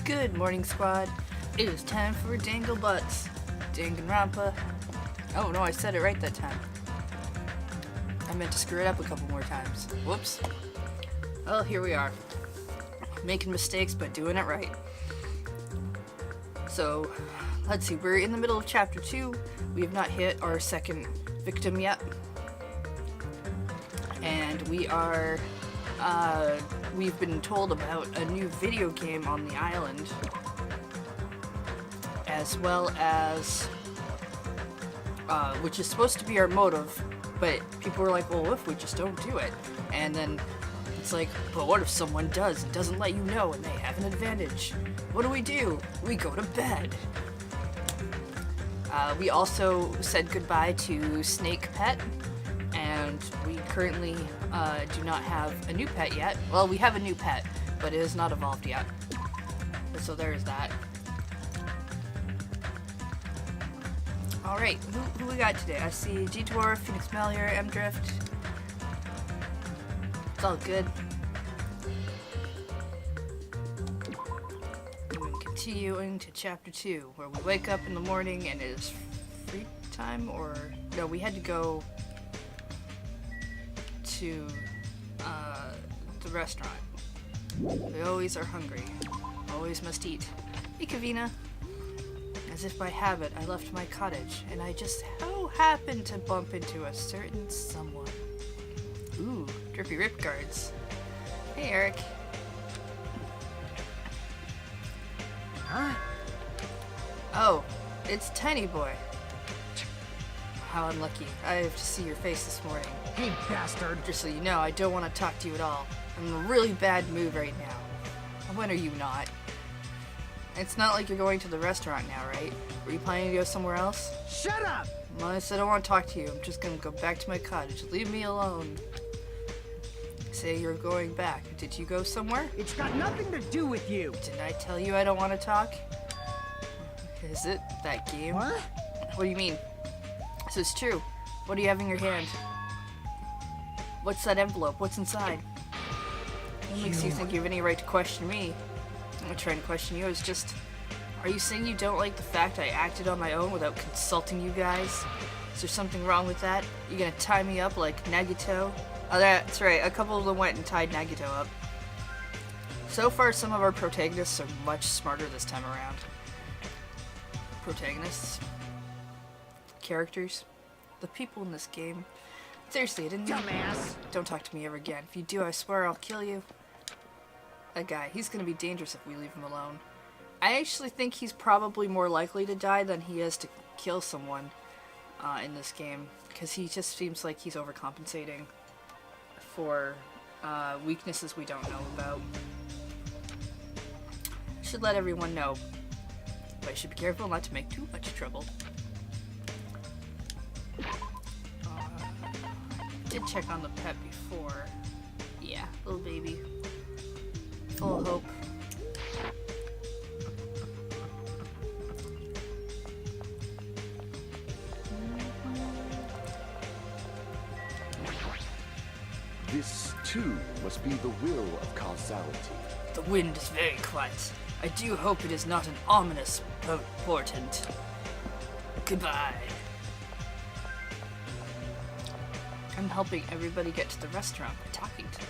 Good morning, squad. It is time for Dangle Butts. Danganronpa. Oh no, I said it right that time. I meant to screw it up a couple more times. Whoops. Well, here we are. Making mistakes, but doing it right. So, let's see. We're in the middle of chapter 2. We have not hit our second victim yet. And we are... we've been told about a new video game on the island, as well as, which is supposed to be our motive, but people were like, well, what if we just don't do it? And then it's like, but what if someone does and doesn't let you know and they have an advantage? What do? We go to bed. We also said goodbye to Snake Pet, and we currently do not have a new pet yet. Well, we have a new pet, but it has not evolved yet. So there's that. Alright, who we got today? I see G-Dwarf, Phoenix Melior, M-Drift. It's all good. And continuing to chapter 2, where we wake up in the morning and it is free time, or... No, we had to go to the restaurant. We always are hungry. Always must eat. Hey, Kavina. As if by habit, I left my cottage, and I just so happened to bump into a certain someone. Ooh, drippy rip guards. Hey, Eric. Huh? Oh, it's Tiny Boy. How unlucky. I have to see your face this morning. Hey, bastard! Just so you know, I don't want to talk to you at all. I'm in a really bad mood right now. When are you not? It's not like you're going to the restaurant now, right? Were you planning to go somewhere else? Shut up! Well, I said I don't want to talk to you. I'm just gonna go back to my cottage. Leave me alone. Say you're going back. Did you go somewhere? It's got nothing to do with you! Didn't I tell you I don't want to talk? Is it that game? What? What do you mean? This is true. What do you have in your hand? What's that envelope? What's inside? What makes you think you have any right to question me? I'm not trying to question you. It's just... Are you saying you don't like the fact I acted on my own without consulting you guys? Is there something wrong with that? You gonna tie me up like Nagito? Oh, that's right. A couple of them went and tied Nagito up. So far, some of our protagonists are much smarter this time around. Protagonists? Characters? The people in this game? Seriously, I didn't... Dumbass! Don't talk to me ever again. If you do, I swear I'll kill you. That guy, he's gonna be dangerous if we leave him alone. I actually think he's probably more likely to die than he is to kill someone in this game, because he just seems like he's overcompensating for weaknesses we don't know about. I should let everyone know, but I should be careful not to make too much trouble. Did check on the pet before. Yeah, little baby. Full of hope. This, too, must be the will of causality. The wind is very quiet. I do hope it is not an ominous portent. Goodbye. I'm helping everybody get to the restaurant by talking to them.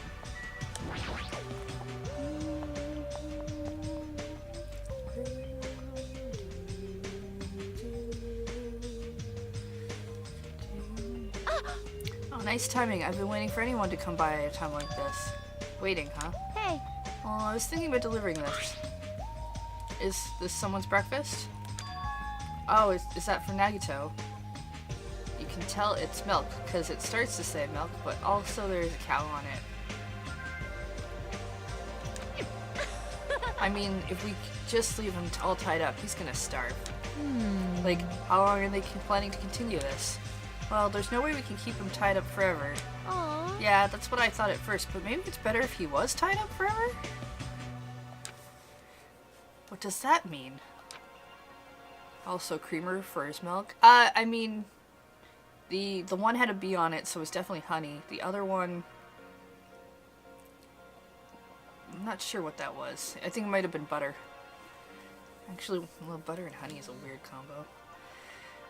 Oh, nice timing. I've been waiting for anyone to come by at a time like this. Waiting, huh? Hey. Oh, I was thinking about delivering this. Is this someone's breakfast? Oh, is that for Nagito? You can tell it's milk, because it starts to say milk, but also there's a cow on it. I mean, if we just leave him all tied up, he's gonna starve. Like, how long are they planning to continue this? Well, there's no way we can keep him tied up forever. Aww. Yeah, that's what I thought at first, but maybe it's better if he was tied up forever? What does that mean? Also, creamer for his milk? I mean... The one had a bee on it, so it's definitely honey. The other one... I'm not sure what that was. I think it might have been butter. Actually, well, butter and honey is a weird combo.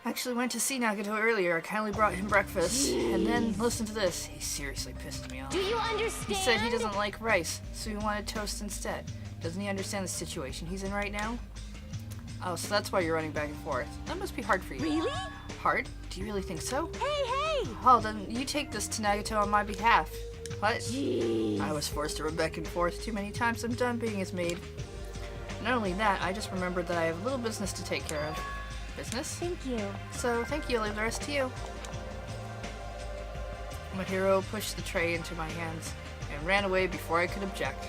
I actually went to see Nagato earlier. I kindly brought him breakfast. And then, listen to this. He seriously pissed me off. Do you understand? He said he doesn't like rice, so he wanted toast instead. Doesn't he understand the situation he's in right now? Oh, so that's why you're running back and forth. That must be hard for you. Really? Hard? Do you really think so? Hey! Well, then you take this to Nagato on my behalf. What? Jeez. I was forced to run back and forth too many times. I'm done being his maid. Not only that, I just remembered that I have a little business to take care of. Business? Thank you. So, thank you. I'll leave the rest to you. My hero pushed the tray into my hands and ran away before I could object.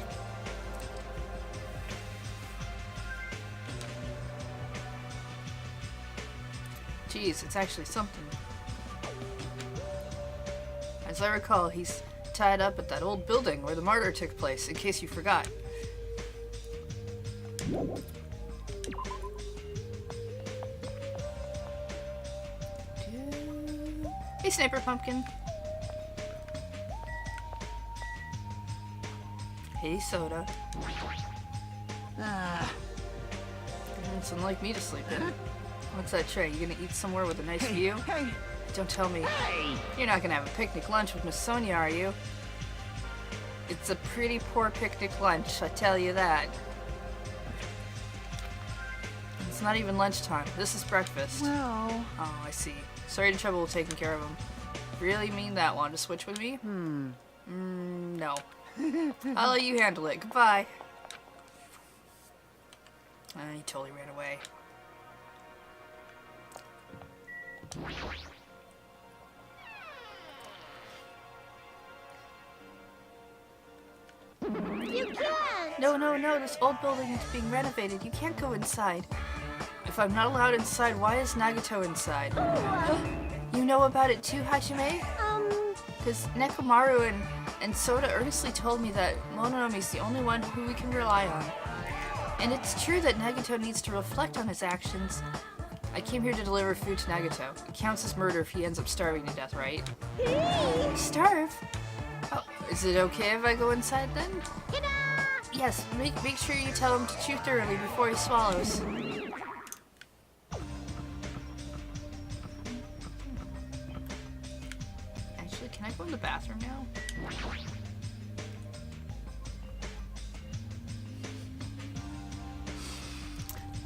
Geez, it's actually something. As I recall, he's tied up at that old building where the murder took place, in case you forgot. Hey, Sniper Pumpkin. Hey, Soda. It's unlike me to sleep in. What's that tray? You gonna eat somewhere with a nice view? Hey! Don't tell me. Hey! You're not gonna have a picnic lunch with Miss Sonia, are you? It's a pretty poor picnic lunch, I tell you that. It's not even lunchtime. This is breakfast. Well... Oh, I see. Sorry to trouble taking care of him. Really mean that. Want to switch with me? No. I'll let you handle it. Goodbye. He totally ran away. You can't! No, this old building is being renovated. You can't go inside. If I'm not allowed inside, why is Nagato inside? You know about it too, Hachime? Because Nekomaru and Soda earnestly told me that Mononomi's the only one who we can rely on. And it's true that Nagato needs to reflect on his actions. I came here to deliver food to Nagato. It counts as murder if he ends up starving to death, right? Starve? Oh, is it okay if I go inside then? Yes, make sure you tell him to chew thoroughly before he swallows. Actually, can I go in the bathroom now?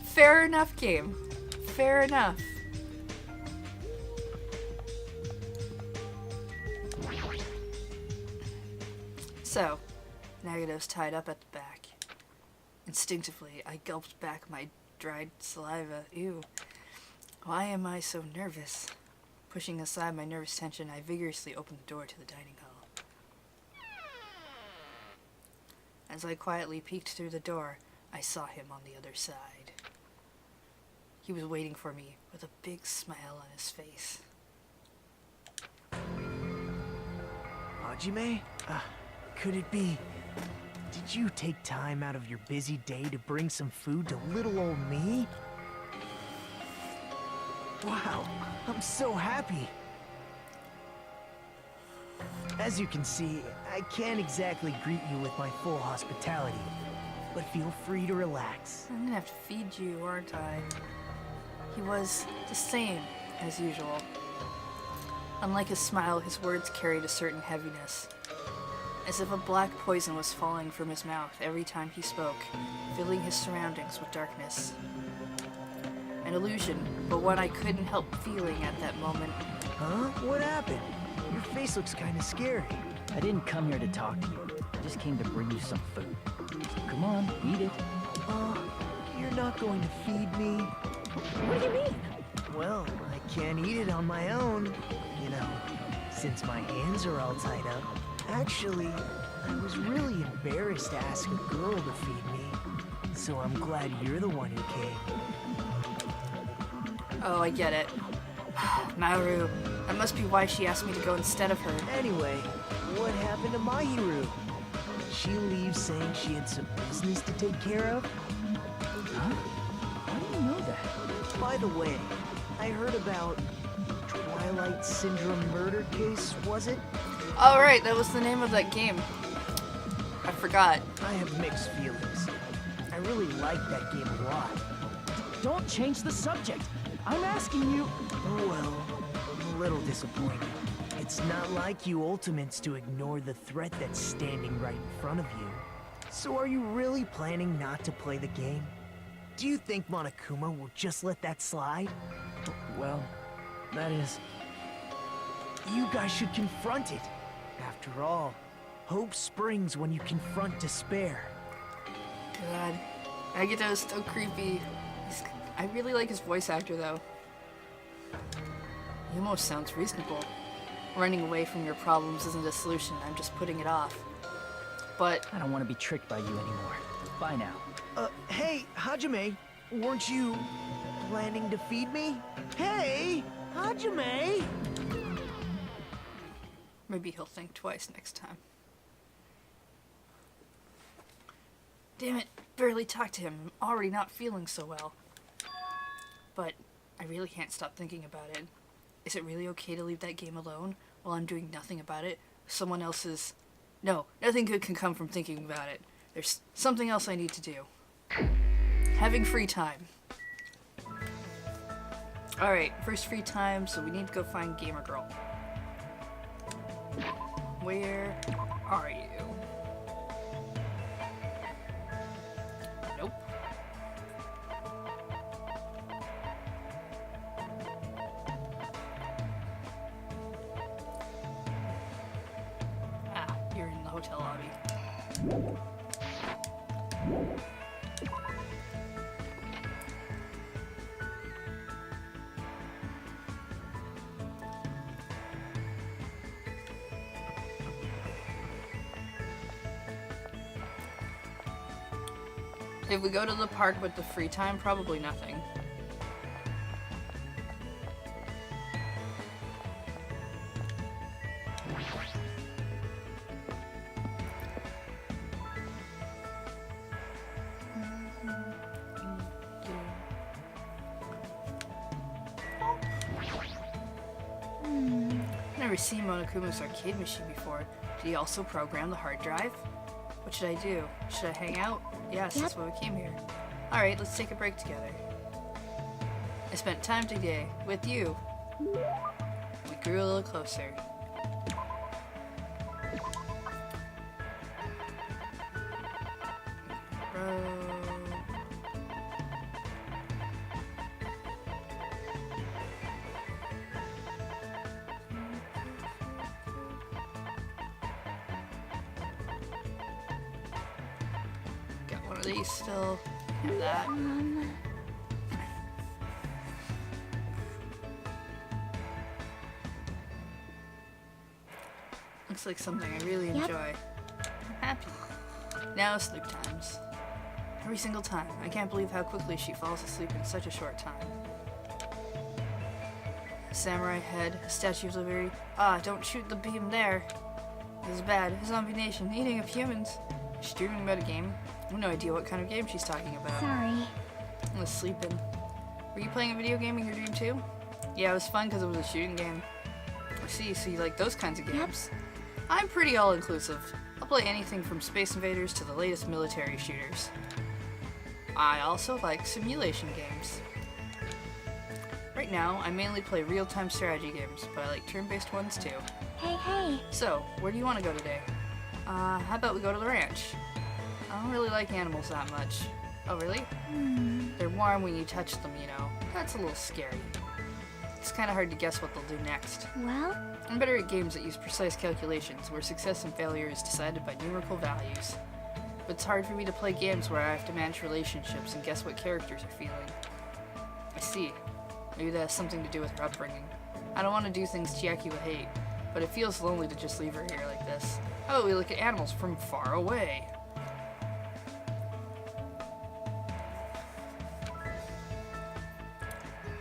Fair enough, game. Fair enough. So, Nagato's tied up at the back. Instinctively, I gulped back my dried saliva. Ew. Why am I so nervous? Pushing aside my nervous tension, I vigorously opened the door to the dining hall. As I quietly peeked through the door, I saw him on the other side. He was waiting for me with a big smile on his face. Hajime? Could it be... Did you take time out of your busy day to bring some food to little old me? Wow, I'm so happy. As you can see, I can't exactly greet you with my full hospitality, but feel free to relax. I'm gonna have to feed you, aren't I? He was the same as usual. Unlike his smile, his words carried a certain heaviness, as if a black poison was falling from his mouth every time he spoke, filling his surroundings with darkness. An illusion, but one I couldn't help feeling at that moment. Huh? What happened? Your face looks kind of scary. I didn't come here to talk to you. I just came to bring you some food. So come on, eat it. You're not going to feed me? What do you mean? Well, I can't eat it on my own, you know, since my hands are all tied up. Actually, I was really embarrassed to ask a girl to feed me, so I'm glad you're the one who came. Oh, I get it. Maru. That must be why she asked me to go instead of her. Anyway, what happened to Mahiru? Did she leave saying she had some business to take care of? Huh? How do you know that? By the way, I heard about Twilight Syndrome murder case, was it? Oh, right, that was the name of that game. I forgot. I have mixed feelings. I really liked that game a lot. don't change the subject. I'm asking you. Well, I'm a little disappointed. It's not like you Ultimates to ignore the threat that's standing right in front of you. So are you really planning not to play the game? Do you think Monokuma will just let that slide? Well, that is. You guys should confront it. After all, hope springs when you confront despair. God. Agito is so creepy. I really like his voice actor, though. He almost sounds reasonable. Running away from your problems isn't a solution. I'm just putting it off. But I don't want to be tricked by you anymore. Bye now. Hey, Hajime, weren't you planning to feed me? Hey, Hajime! maybe he'll think twice next time. Damn it, barely talked to him. I'm already not feeling so well. But I really can't stop thinking about it. Is it really okay to leave that game alone while I'm doing nothing about it? Someone else's... No, nothing good can come from thinking about it. There's something else I need to do. Having free time. Alright, first free time, so we need to go find Gamer Girl. Where are you? Nope. Ah, you're in the hotel lobby. If we go to the park with the free time, probably nothing. Never seen Monokuma's arcade machine before. Did he also program the hard drive? What should I do? Should I hang out? Yes, that's why we came here. Alright, let's take a break together. I spent time today with you. We grew a little closer. These still have that. Looks like something I really enjoy. I'm happy. Now sleep times. Every single time. I can't believe how quickly she falls asleep in such a short time. A samurai head, a Statue of Liberty. Ah, don't shoot the beam there. This is bad. A zombie nation, eating of humans. She's dreaming about a game. I have no idea what kind of game she's talking about. Sorry. I was sleeping. Were you playing a video game in your dream too? Yeah, it was fun because it was a shooting game. I see, so you like those kinds of games. Yep. I'm pretty all-inclusive. I'll play anything from Space Invaders to the latest military shooters. I also like simulation games. Right now, I mainly play real-time strategy games, but I like turn-based ones too. Hey. So, where do you want to go today? How about we go to the ranch? I don't really like animals that much. Oh, really? They're warm when you touch them, you know. That's a little scary. It's kind of hard to guess what they'll do next. Well? I'm better at games that use precise calculations, where success and failure is decided by numerical values. But it's hard for me to play games where I have to manage relationships and guess what characters are feeling. I see. Maybe that has something to do with her upbringing. I don't want to do things Chiaki would hate, but it feels lonely to just leave her here like this. How about we look at animals from far away?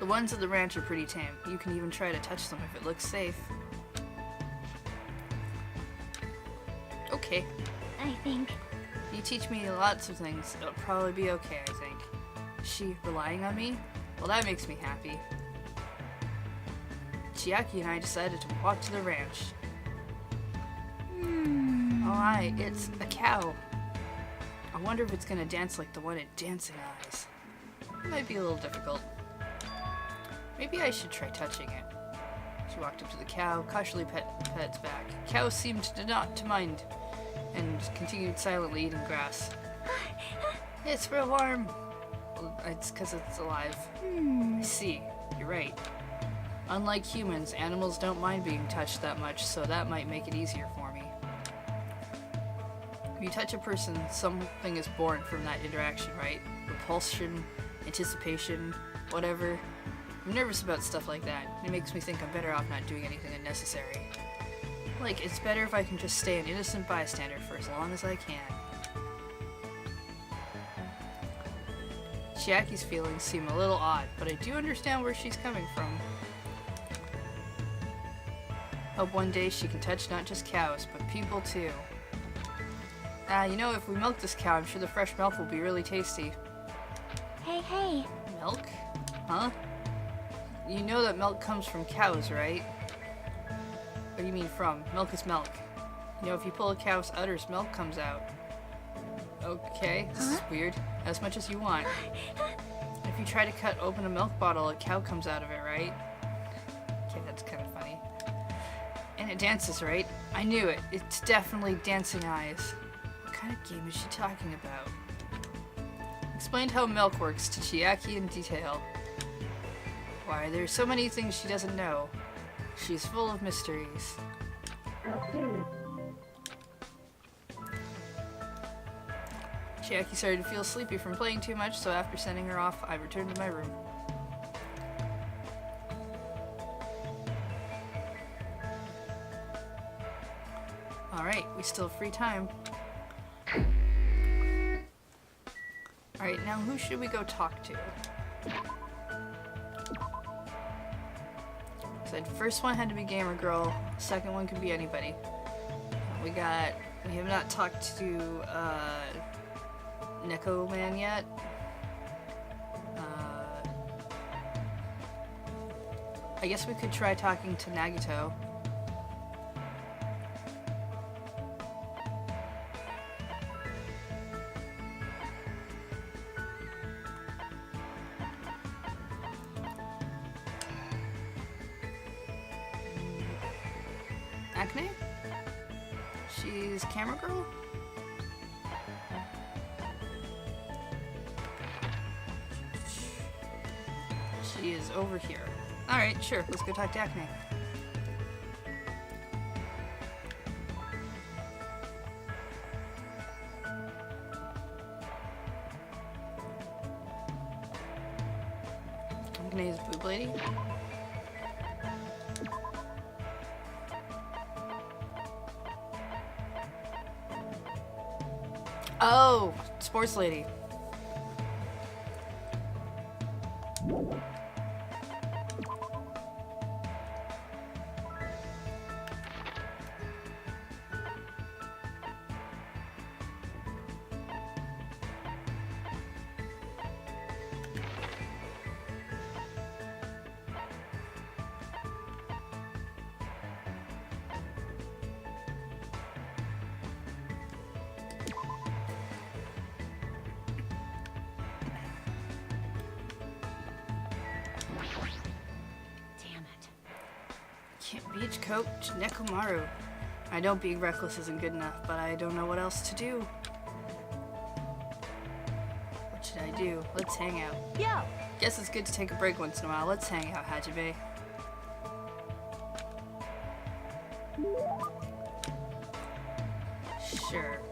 The ones at the ranch are pretty tame. You can even try to touch them if it looks safe. Okay. I think. You teach me lots of things. It'll probably be okay, I think. Is she relying on me? Well, that makes me happy. Chiaki and I decided to walk to the ranch. Oh, hi, it's a cow. I wonder if it's gonna dance like the one in Dancing Eyes. It might be a little difficult. Maybe I should try touching it. She walked up to the cow, cautiously pet its back. Cow seemed not to mind, and continued silently eating grass. It's real warm. Well, it's because it's alive. I see. You're right. Unlike humans, animals don't mind being touched that much, so that might make it easier for me. When you touch a person, something is born from that interaction, right? Repulsion, anticipation, whatever. I'm nervous about stuff like that. It makes me think I'm better off not doing anything unnecessary. Like, it's better if I can just stay an innocent bystander for as long as I can. Chiaki's feelings seem a little odd, but I do understand where she's coming from. Hope one day she can touch not just cows, but people too. You know, if we milk this cow, I'm sure the fresh milk will be really tasty. Hey. Milk? Huh? You know that milk comes from cows, right? What do you mean from? Milk is milk. You know, if you pull a cow's udders, milk comes out. Okay, this is weird. As much as you want. If you try to cut open a milk bottle, a cow comes out of it, right? Okay, that's kind of funny. And it dances, right? I knew it. It's definitely dancing eyes. What kind of game is she talking about? Explained how milk works to Chiaki in detail. Why, there's so many things she doesn't know. She's full of mysteries. Chiaki started to feel sleepy from playing too much, so after sending her off, I returned to my room. Alright, we still have free time. Alright, now who should we go talk to? So the first one had to be Gamer Girl, second one could be anybody. We have not talked to, Neko Man yet. I guess we could try talking to Nagito. Acne? She's Camera Girl? She is over here. Alright, sure, let's go talk to Acne. Acne's boob lady? Oh, sports lady. Can't beach coach Nekomaru. I know being reckless isn't good enough, but I don't know what else to do. What should I do? Let's hang out. Yo! Guess it's good to take a break once in a while. Let's hang out, Hajime. Sure.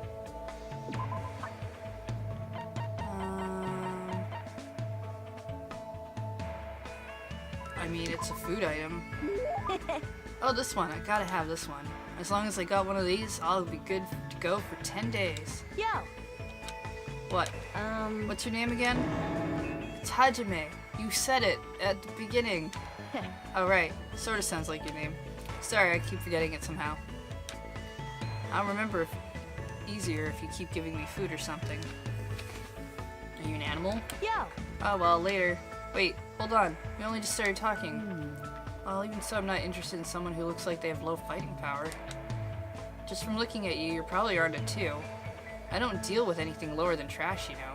I mean, it's a food item. Oh, this one. I gotta have this one. As long as I got one of these, I'll be good to go for 10 days. Yo! What? What's your name again? It's Hajime. You said it at the beginning. Oh, right. Sorta sounds like your name. Sorry, I keep forgetting it somehow. I'll remember easier if you keep giving me food or something. Are you an animal? Yo! Oh, well, later. Wait, hold on. We only just started talking. Well, even so, I'm not interested in someone who looks like they have low fighting power. Just from looking at you, you're probably around it too. I don't deal with anything lower than trash, you know.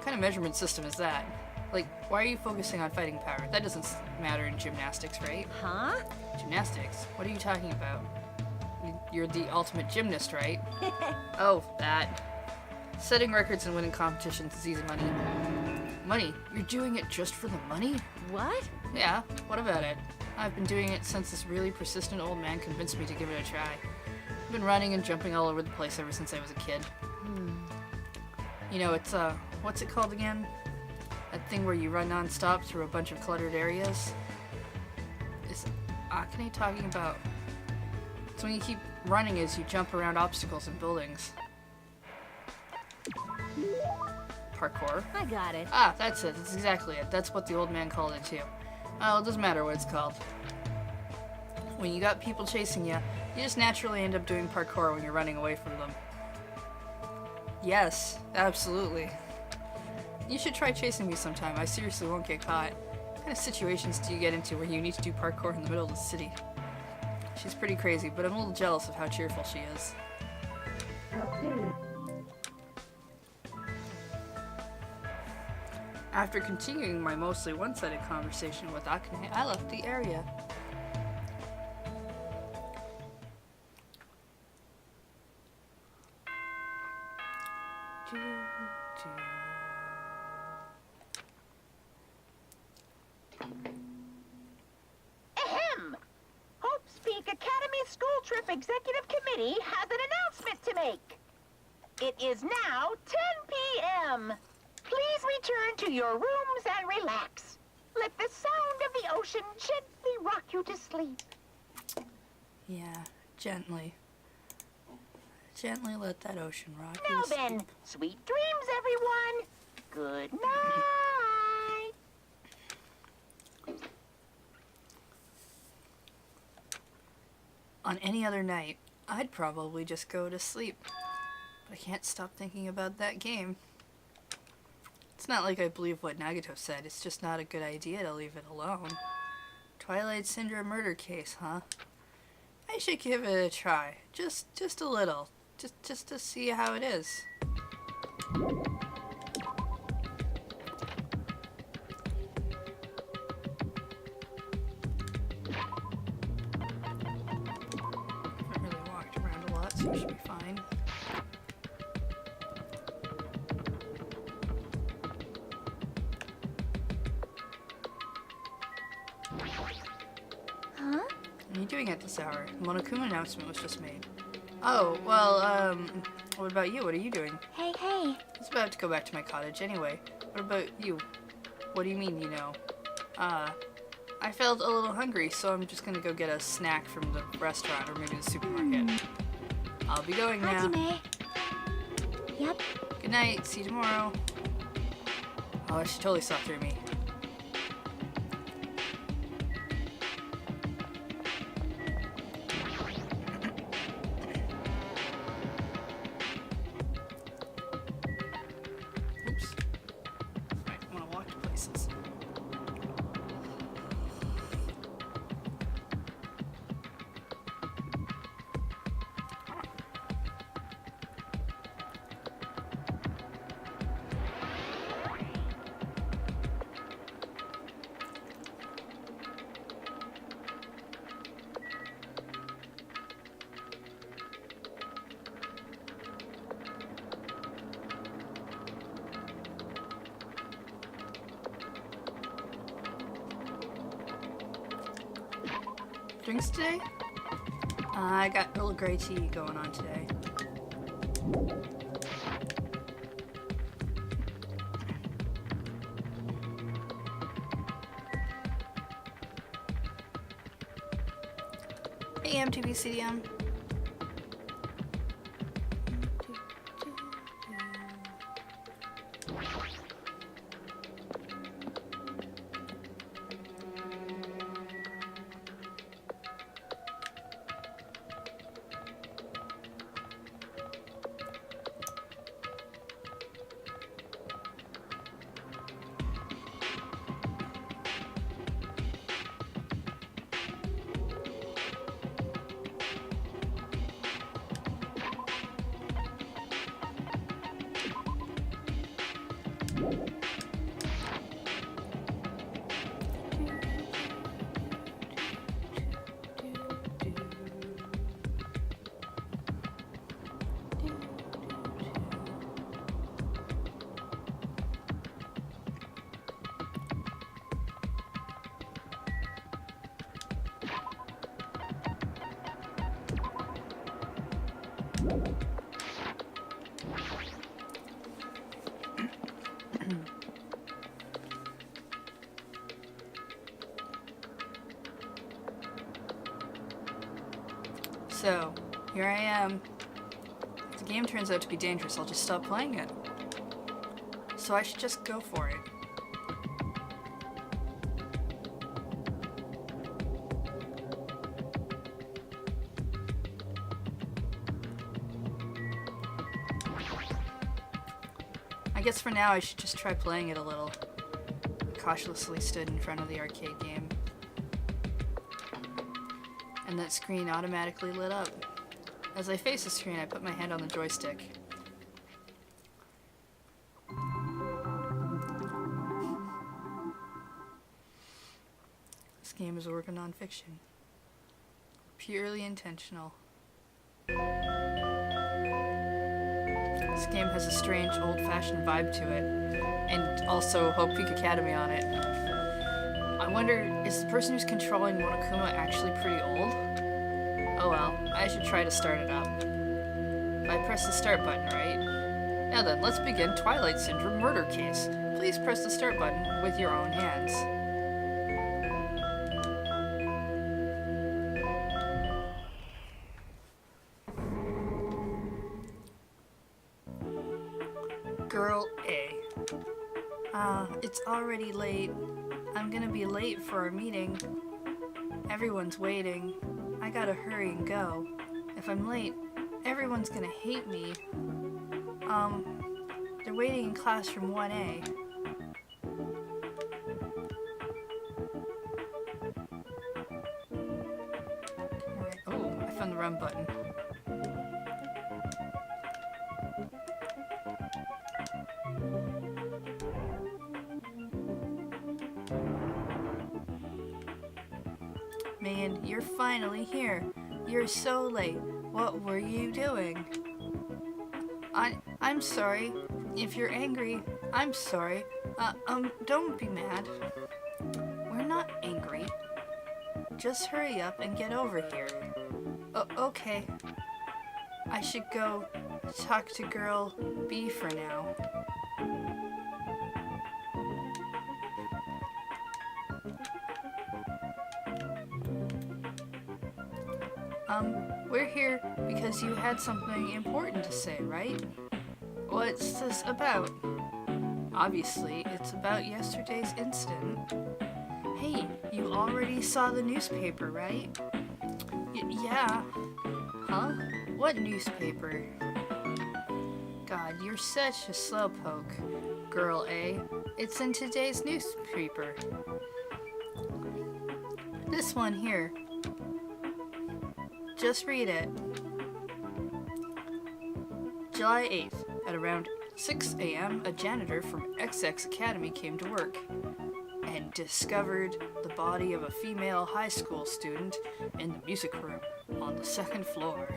kind of measurement system is that? Like, why are you focusing on fighting power? That doesn't matter in gymnastics, right? Huh? Gymnastics? What are you talking about? You're the ultimate gymnast, right? Oh, that. Setting records and winning competitions is easy money. Money? You're doing it just for the money? What? Yeah, what about it? I've been doing it since this really persistent old man convinced me to give it a try. I've been running and jumping all over the place ever since I was a kid. You know, it's, what's it called again? That thing where you run non-stop through a bunch of cluttered areas? Is Akane talking about? It's when you keep running as you jump around obstacles and buildings. Parkour. I got it. Ah, that's it. That's exactly it. That's what the old man called it too. Well, it doesn't matter what it's called. When you got people chasing you, you just naturally end up doing parkour when you're running away from them. Yes, absolutely. You should try chasing me sometime. I seriously won't get caught. What kind of situations do you get into where you need to do parkour in the middle of the city? She's pretty crazy, but I'm a little jealous of how cheerful she is. After continuing my mostly one-sided conversation with Akane, I left the area. Ahem! Hope's Peak Academy School Trip Executive Committee has an announcement to make. It is now 10 p.m. Please return to your rooms and relax. Let the sound of the ocean gently rock you to sleep. Yeah, gently. Gently let that ocean rock Now you to then, sleep. sweet dreams, everyone. Good night. On any other night, I'd probably just go to sleep. But I can't stop thinking about that game. It's not like I believe what Nagato said, it's just not a good idea to leave it alone. Twilight Syndrome murder case, huh? I should give it a try. Just a little. Just to see how it is. Haven't really walked around a lot, so it should be fine. Huh? What are you doing at this hour? The Monokuma announcement was just made. Oh, well, what about you? What are you doing? Hey. I was about to go back to my cottage anyway. What about you? What do you mean, you know? I felt a little hungry, so I'm just gonna go get a snack from the restaurant or maybe the supermarket. I'll be going now. Hajime. Yep. Good night. See you tomorrow. Oh, she totally saw through me. Oops. I want to walk to places. Drinks today? I got Earl Grey tea going on today. Hey, MTV CDM. So, here I am. If the game turns out to be dangerous, I'll just stop playing it. So I should just go for it. I guess for now I should just try playing it a little. Cautiously stood in front of the arcade game. And that screen automatically lit up. As I faced the screen, I put my hand on the joystick. This game is a work of nonfiction. Purely intentional. This game has a strange, old-fashioned vibe to it, and also Hope Peak Academy on it. I wonder, is the person who's controlling Monokuma actually pretty old? Oh well, I should try to start it up. If I press the start button, right? Now then, let's begin Twilight Syndrome Murder Case. Please press the start button with your own hands. Girl A. It's already late. I'm gonna be late for our meeting. Everyone's waiting. I gotta hurry and go. If I'm late, everyone's gonna hate me. They're waiting in classroom 1A. Alright. Oh, I found the run button. Man, you're finally here. You're so late. What were you doing? I'm sorry. If you're angry, I'm sorry. Don't be mad. We're not angry. Just hurry up and get over here. Okay. I should go talk to girl B for now. We're here because you had something important to say, right? What's this about? Obviously, it's about yesterday's incident. Hey, you already saw the newspaper, right? Yeah. Huh? What newspaper? God, you're such a slowpoke, Girl A. It's in today's newspaper. This one here. Just read it. July 8th, at around 6 a.m., a janitor from XX Academy came to work and discovered the body of a female high school student in the music room on the second floor.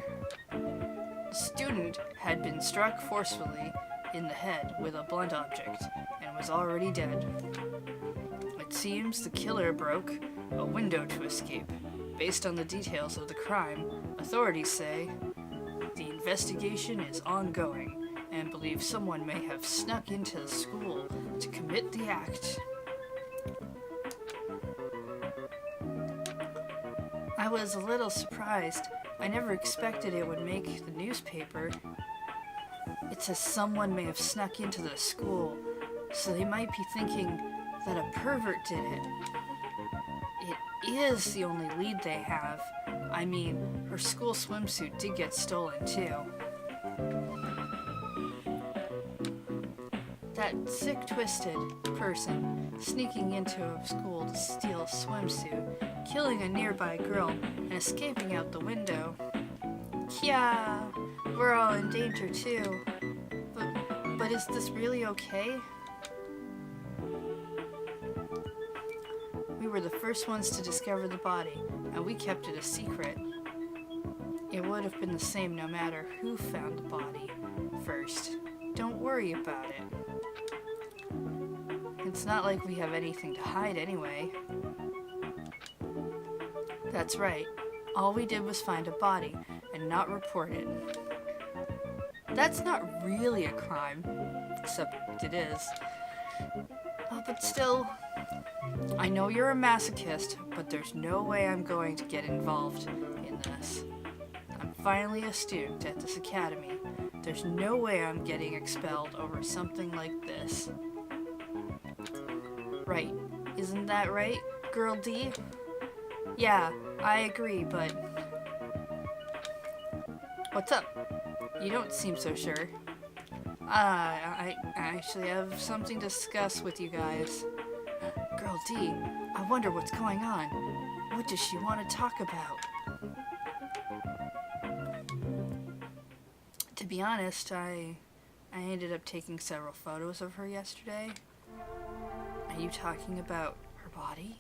The student had been struck forcefully in the head with a blunt object and was already dead. It seems the killer broke a window to escape. Based on the details of the crime, authorities say the investigation is ongoing and believe someone may have snuck into the school to commit the act. I was a little surprised. I never expected it would make the newspaper. It says someone may have snuck into the school, so they might be thinking that a pervert did it. It is the only lead they have. I mean, her school swimsuit did get stolen too. That sick, twisted person sneaking into a school to steal a swimsuit, killing a nearby girl, and escaping out the window. Yeah, we're all in danger too. But is this really okay? were the first ones to discover the body, and we kept it a secret. It would have been the same no matter who found the body first. Don't worry about it. It's not like we have anything to hide anyway. That's right. All we did was find a body and not report it. That's not really a crime, except it is. But still, I know you're a masochist, but there's no way I'm going to get involved in this. I'm finally a student at this academy. There's no way I'm getting expelled over something like this. Right. Isn't that right, Girl D? Yeah, I agree, but... What's up? You don't seem so sure. I actually have something to discuss with you guys. Girl D, I wonder what's going on. What does she want to talk about? To be honest, I ended up taking several photos of her yesterday. Are you talking about her body?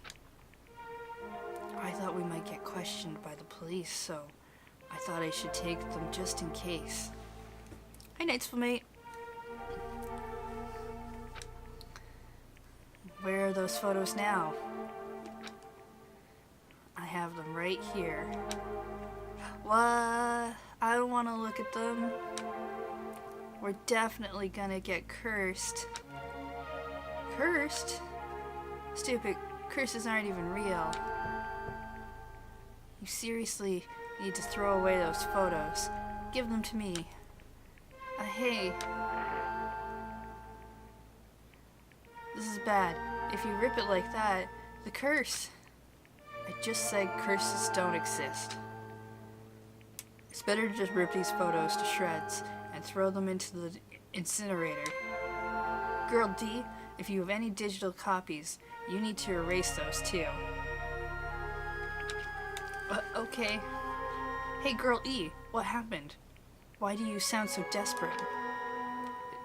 I thought we might get questioned by the police, so I thought I should take them just in case. Hi, Knightsful-mate. Where are those photos now? I have them right here. What? I don't want to look at them. We're definitely gonna get cursed. Cursed? Stupid, curses aren't even real. You seriously need to throw away those photos. Give them to me. Hey. This is bad. If you rip it like that, the curse. I just said curses don't exist. It's better to just rip these photos to shreds and throw them into the incinerator. Girl D, if you have any digital copies, you need to erase those too. Okay. Hey, Girl E, what happened? Why do you sound so desperate?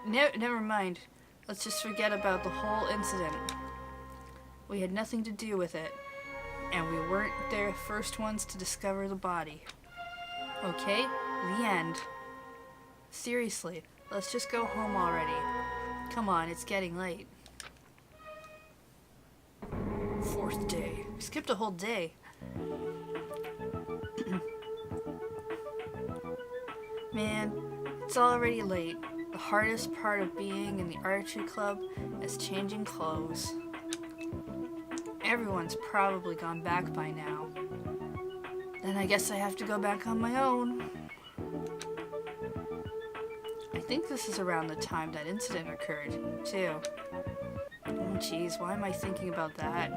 Never mind. Let's just forget about the whole incident. We had nothing to do with it, and we weren't the first ones to discover the body. Okay? The end. Seriously, let's just go home already. Come on, it's getting late. 4th day. We skipped a whole day. Man, it's already late. The hardest part of being in the archery club is changing clothes. Everyone's probably gone back by now. Then I guess I have to go back on my own. I think this is around the time that incident occurred, too. Oh jeez, why am I thinking about that?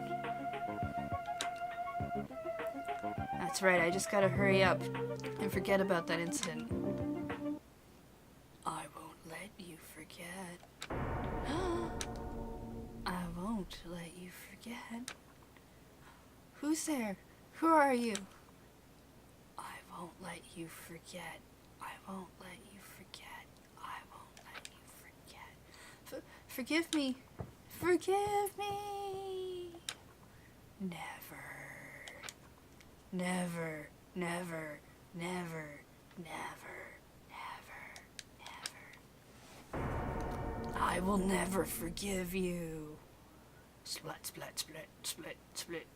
That's right, I just gotta hurry up and forget about that incident. I won't let you forget. I won't let you forget. Who's there? Who are you? I won't let you forget. I won't let you forget. I won't let you forget. Forgive me. Forgive me. Never. Never, never, never, never, never, never. I will never forgive you. Split, split, split, split, split.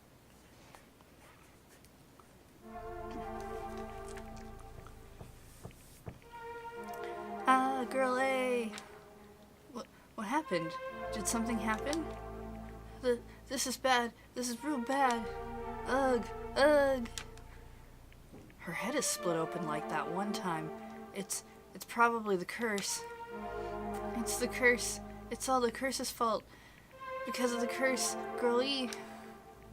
Ah, Girl A. What happened? Did something happen? This is bad. This is real bad. Ugh. Ugh. Her head is split open like that one time. It's probably the curse. It's the curse. It's all the curse's fault. Because of the curse, Girl E.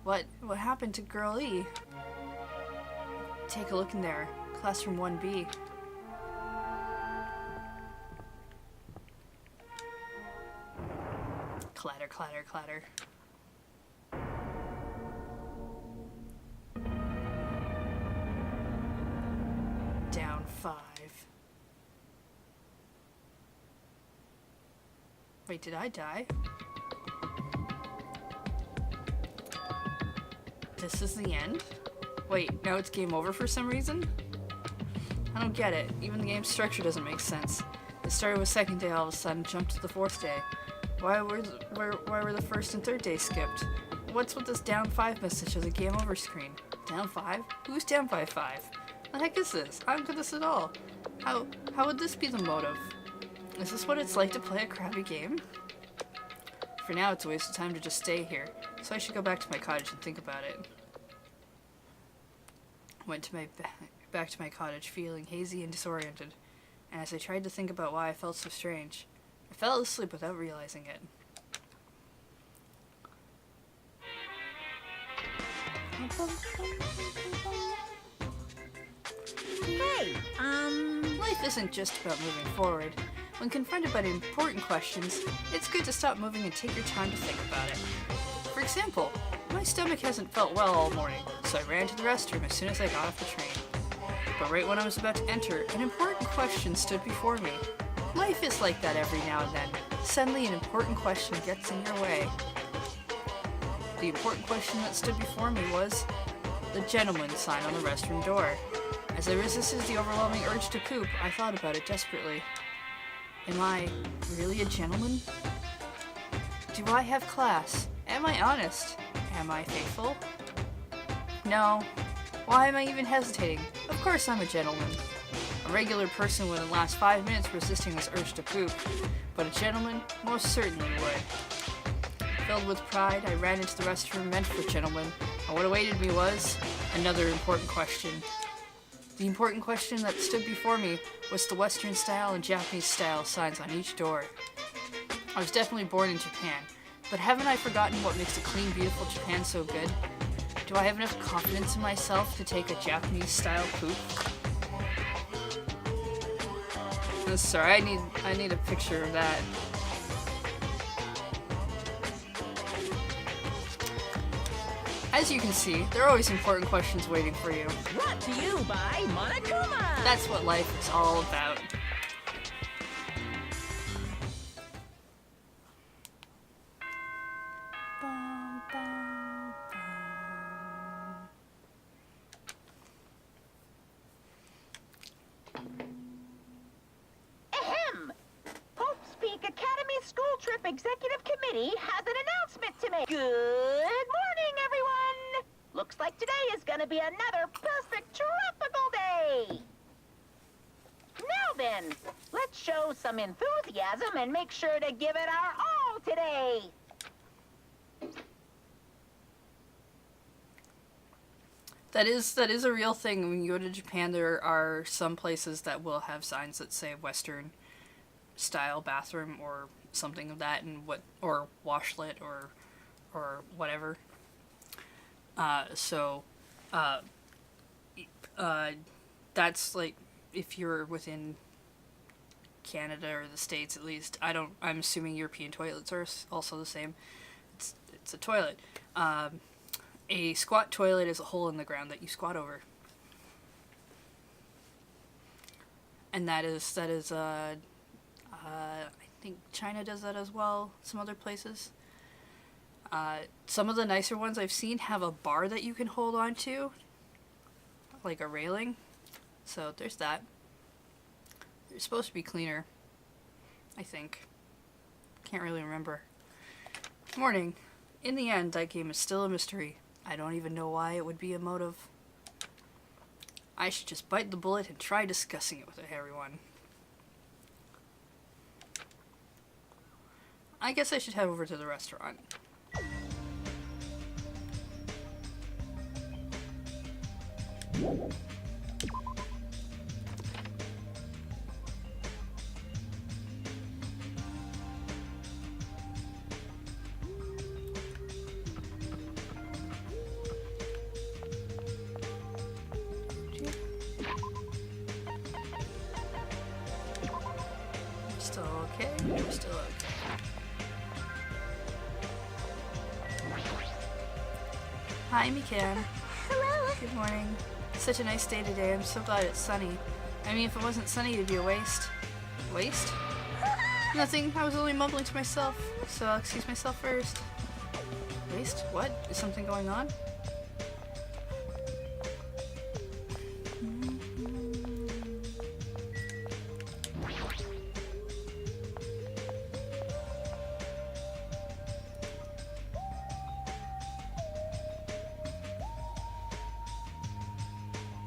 What happened to Girl E? Take a look in there. Classroom 1B. Clatter, clatter, clatter. Down 5. Wait, did I die? This is the end? Wait, now it's game over for some reason? I don't get it. Even the game's structure doesn't make sense. It started with second day all of a sudden, jumped to the fourth day. Why were the first and third days skipped? What's with this down 5 message as a game over screen? Down 5? Who's down by 5? The heck is this? I don't get this at all. How would this be the motive? Is this what it's like to play a crappy game? For now, it's a waste of time to just stay here, so I should go back to my cottage and think about it. Went to my back to my cottage, feeling hazy and disoriented, and as I tried to think about why I felt so strange, I fell asleep without realizing it. Hey, Life isn't just about moving forward. When confronted by important questions, it's good to stop moving and take your time to think about it. For example, my stomach hasn't felt well all morning, so I ran to the restroom as soon as I got off the train. But right when I was about to enter, an important question stood before me. Life is like that every now and then. Suddenly an important question gets in your way. The important question that stood before me was the gentleman sign on the restroom door. As I resisted the overwhelming urge to poop, I thought about it desperately. Am I really a gentleman? Do I have class? Am I honest? Am I faithful? No. Why am I even hesitating? Of course I'm a gentleman. A regular person wouldn't last 5 minutes resisting this urge to poop, but a gentleman most certainly would. Filled with pride, I ran into the restroom meant for gentlemen, and what awaited me was another important question. The important question that stood before me was the Western style and Japanese style signs on each door. I was definitely born in Japan, but haven't I forgotten what makes a clean, beautiful Japan so good? Do I have enough confidence in myself to take a Japanese style poop? Sorry, I need a picture of that. As you can see, there are always important questions waiting for you. brought to you by Monokuma. That's what life is all about. Ahem! Hope's Peak Academy School Trip Executive Committee has an announcement to make. Good morning, everyone! Looks like today is gonna be another perfect tropical day! Now then, let's show some enthusiasm and make sure to give it our all today! That is a real thing. When you go to Japan, there are some places that will have signs that say Western style bathroom or something of that, and or washlet or whatever. That's like if you're within Canada or the States, at least. I'm assuming European toilets are also the same. It's a toilet. A squat toilet is a hole in the ground that you squat over. And that is I think China does that as well, some other places. Some of the nicer ones I've seen have a bar that you can hold on to, like a railing. So there's that. They're supposed to be cleaner, I think. Can't really remember. Morning. In the end, that game is still a mystery. I don't even know why it would be a motive. I should just bite the bullet and try discussing it with everyone. I guess I should head over to the restaurant. Still okay? We're still okay. Hi, Mikan. Hello. Good morning. Such a nice day today. I'm so glad it's sunny. I mean, if it wasn't sunny, it'd be a waste. Waste? Nothing. I was only mumbling to myself, so I'll excuse myself first. Waste? What? Is something going on?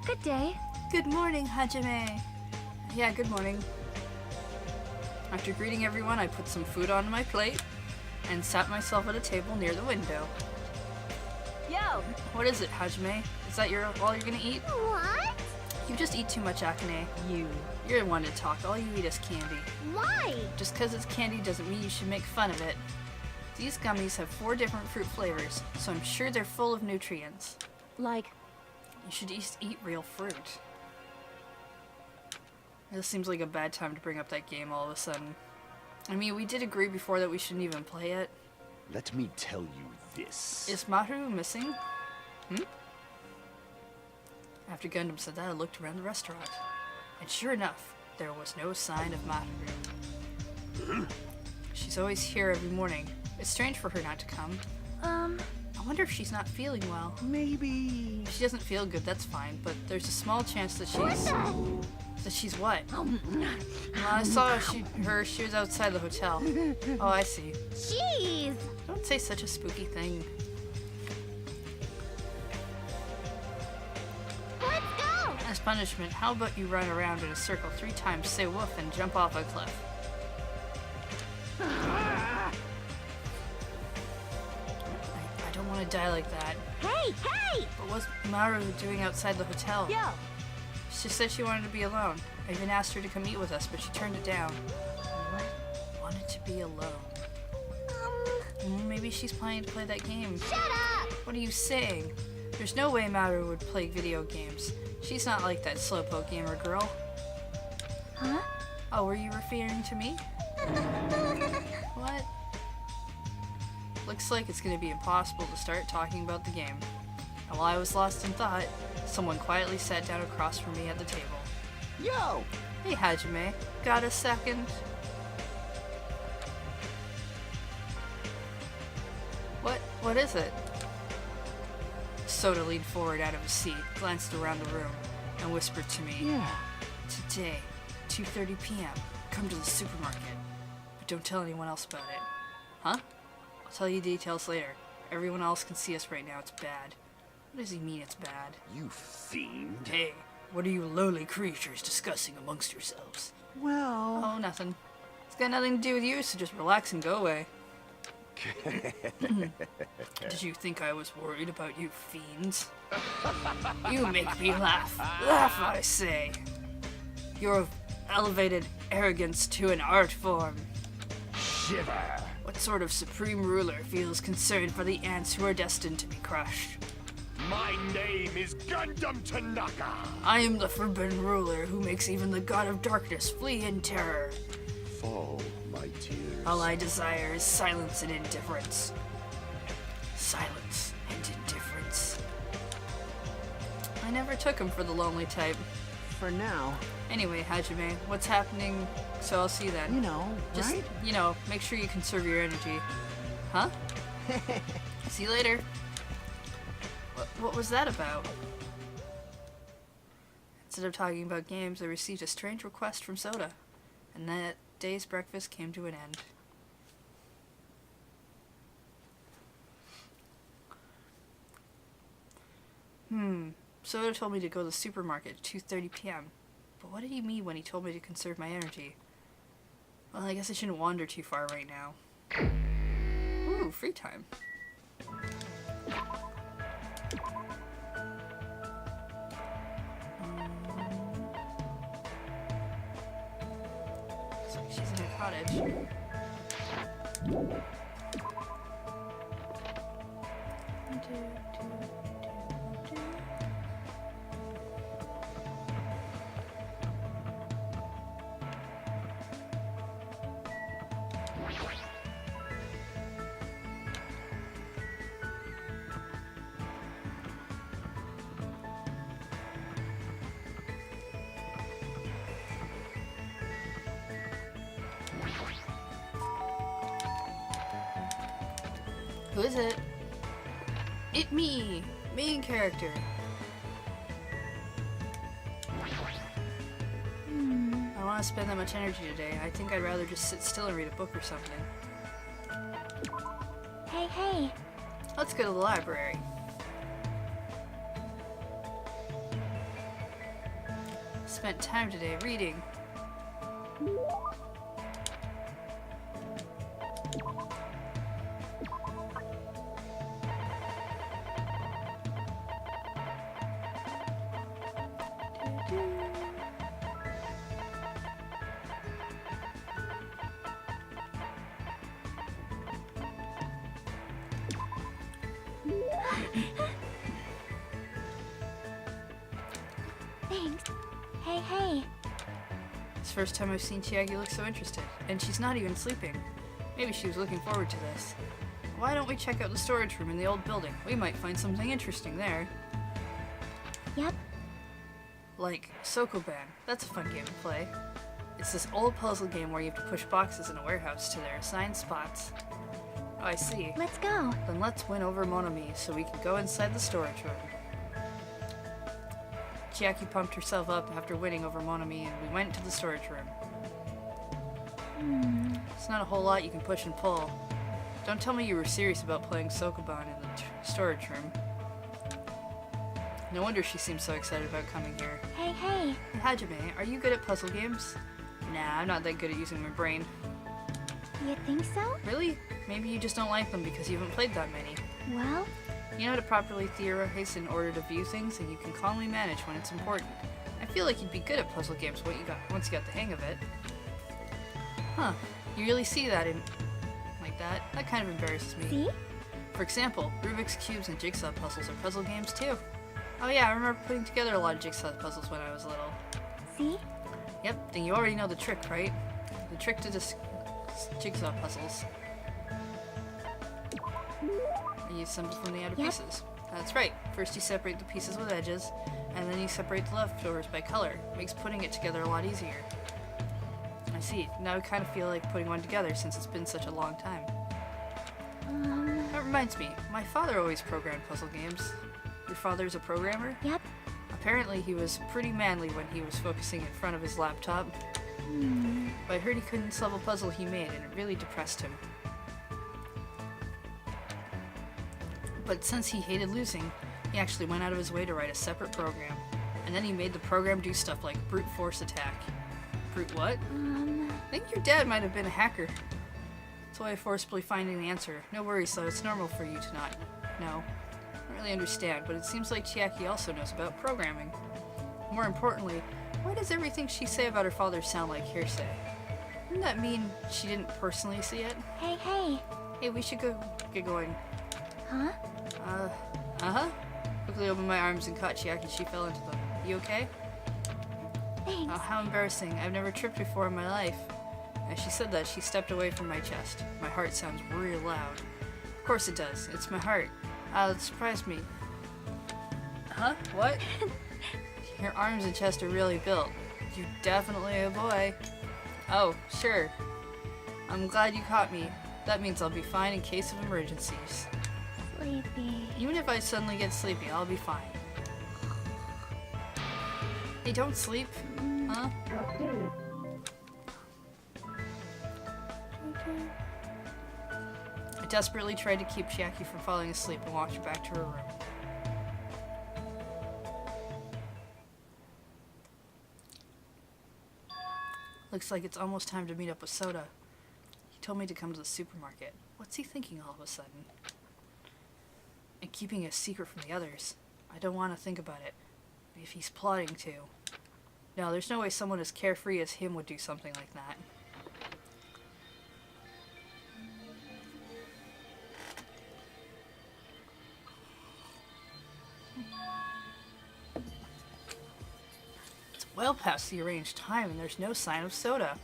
Good day. Good morning, Hajime. Yeah, good morning. After greeting everyone, I put some food on my plate and sat myself at a table near the window. Yo! What is it, Hajime? Is that all you're gonna eat? What? You just eat too much, Akane. You're the one to talk. All you eat is candy. Why? Just because it's candy doesn't mean you should make fun of it. These gummies have 4 different fruit flavors, so I'm sure they're full of nutrients. Like, You should just eat real fruit. This seems like a bad time to bring up that game all of a sudden. I mean, we did agree before that we shouldn't even play it. Let me tell you this. Is Maru missing? After Gundam said that, I looked around the restaurant. And sure enough, there was no sign of Maru. She's always here every morning. It's strange for her not to come. I wonder if she's not feeling well. Maybe... If she doesn't feel good, that's fine, but there's a small chance that she's what? Well, I saw she was outside the hotel. Oh, I see. jeez! Don't say such a spooky thing. Let's go! As punishment, how about you run around in a circle 3 times, say woof, and jump off a cliff? I don't want to die like that. Hey, hey! But what's Maru doing outside the hotel? Yo! She said she wanted to be alone. I even asked her to come eat with us, but she turned it down. What? Wanted to be alone. Maybe she's planning to play that game. Shut up! What are you saying? There's no way Maru would play video games. She's not like that slowpoke gamer girl. Huh? Oh, were you referring to me? What? Looks like it's gonna be impossible to start talking about the game. And while I was lost in thought, someone quietly sat down across from me at the table. Yo! Hey Hajime, got a second? What is it? Soda leaned forward out of his seat, glanced around the room, and whispered to me, Yeah. Today, 2:30 p.m., come to the supermarket. But don't tell anyone else about it. Huh? I'll tell you details later. Everyone else can see us right now, it's bad. What does he mean it's bad? You fiend. Hey, what are you lowly creatures discussing amongst yourselves? Well... Oh, nothing. It's got nothing to do with you, so just relax and go away. Did you think I was worried about you fiends? You make me laugh. Laugh, I say. You've elevated arrogance to an art form. Shiver. What sort of supreme ruler feels concerned for the ants who are destined to be crushed? My name is Gundam Tanaka. I am the forbidden ruler who makes even the god of darkness flee in terror. Fall, my tears. All I desire is silence and indifference. Silence and indifference. I never took him for the lonely type. For now, Anyway, Hajime, what's happening? So I'll see you then. you know, Just, right? make sure you conserve your energy. Huh? See you later. What was that about? Instead of talking about games, I received a strange request from Soda, and that day's breakfast came to an end. Soda told me to go to the supermarket at 2:30 p.m. But what did he mean when he told me to conserve my energy? Well, I guess I shouldn't wander too far right now. Ooh, free time. Looks like she's in her cottage. Who is it? It me! Main character. I don't want to spend that much energy today. I think I'd rather just sit still and read a book or something. Hey, hey. Let's go to the library. spent time today reading. Thanks. Hey. It's the first time I've seen Chiaki look so interested, and she's not even sleeping. Maybe she was looking forward to this. Why don't we check out the storage room in the old building? We might find something interesting there. Yep. Like Sokoban. That's a fun game to play. It's this old puzzle game where you have to push boxes in a warehouse to their assigned spots. Oh, I see. Let's go. Then let's win over Monami so we can go inside the storage room. Chiaki pumped herself up after winning over Monami, and we went to the storage room. It's not a whole lot you can push and pull. Don't tell me you were serious about playing Sokoban in the storage room. No wonder she seems so excited about coming here. Hey. Hey Hajime, are you good at puzzle games? Nah, I'm not that good at using my brain. You think so? Really? Maybe you just don't like them because you haven't played that many. Well, You know how to properly theorize in order to view things, and you can calmly manage when it's important. I feel like you'd be good at puzzle games once you got the hang of it. Huh, you really see that in like that? That kind of embarrasses me. see? For example, Rubik's Cubes and Jigsaw puzzles are puzzle games too. Oh yeah, I remember putting together a lot of Jigsaw puzzles when I was little. See? Yep, then you already know the trick, right? The trick to Jigsaw puzzles. You assemble from the outer Yep. pieces. That's right. First you separate the pieces with edges, and then you separate the leftovers by color. Makes putting it together a lot easier. I see. Now I kind of feel like putting one together since it's been such a long time. That reminds me, my father always programmed puzzle games. Your father's a programmer? Yep. Apparently he was pretty manly when he was focusing in front of his laptop. But I heard he couldn't solve a puzzle he made, and it really depressed him. But since he hated losing, he actually went out of his way to write a separate program. And then he made the program do stuff like brute force attack. Brute what? I think your dad might have been a hacker. That's why I forcibly finding the answer. No worries though, it's normal for you to not know. I don't really understand, but it seems like Chiaki also knows about programming. More importantly, why does everything she say about her father sound like hearsay? Wouldn't that mean she didn't personally see it? Hey. Hey, we should go get going. Huh? Uh-huh. Quickly opened my arms and caught Chiaki. She fell into them. You okay? Thanks. Oh, how embarrassing. I've never tripped before in my life. As she said that, she stepped away from my chest. My heart sounds real loud. Of course it does. It's my heart. That surprised me. Huh? What? Your arms and chest are really built. You're definitely a boy. Oh, sure. I'm glad you caught me. That means I'll be fine in case of emergencies. Sleepy. Even if I suddenly get sleepy, I'll be fine. Hey, don't sleep. Huh? I desperately tried to keep Chiaki from falling asleep and walked her back to her room. Looks like it's almost time to meet up with Soda. He told me to come to the supermarket. What's he thinking all of a sudden? And keeping a secret from the others. I don't want to think about it. If he's plotting to. No, there's no way someone as carefree as him would do something like that. It's well past the arranged time and there's no sign of Soda.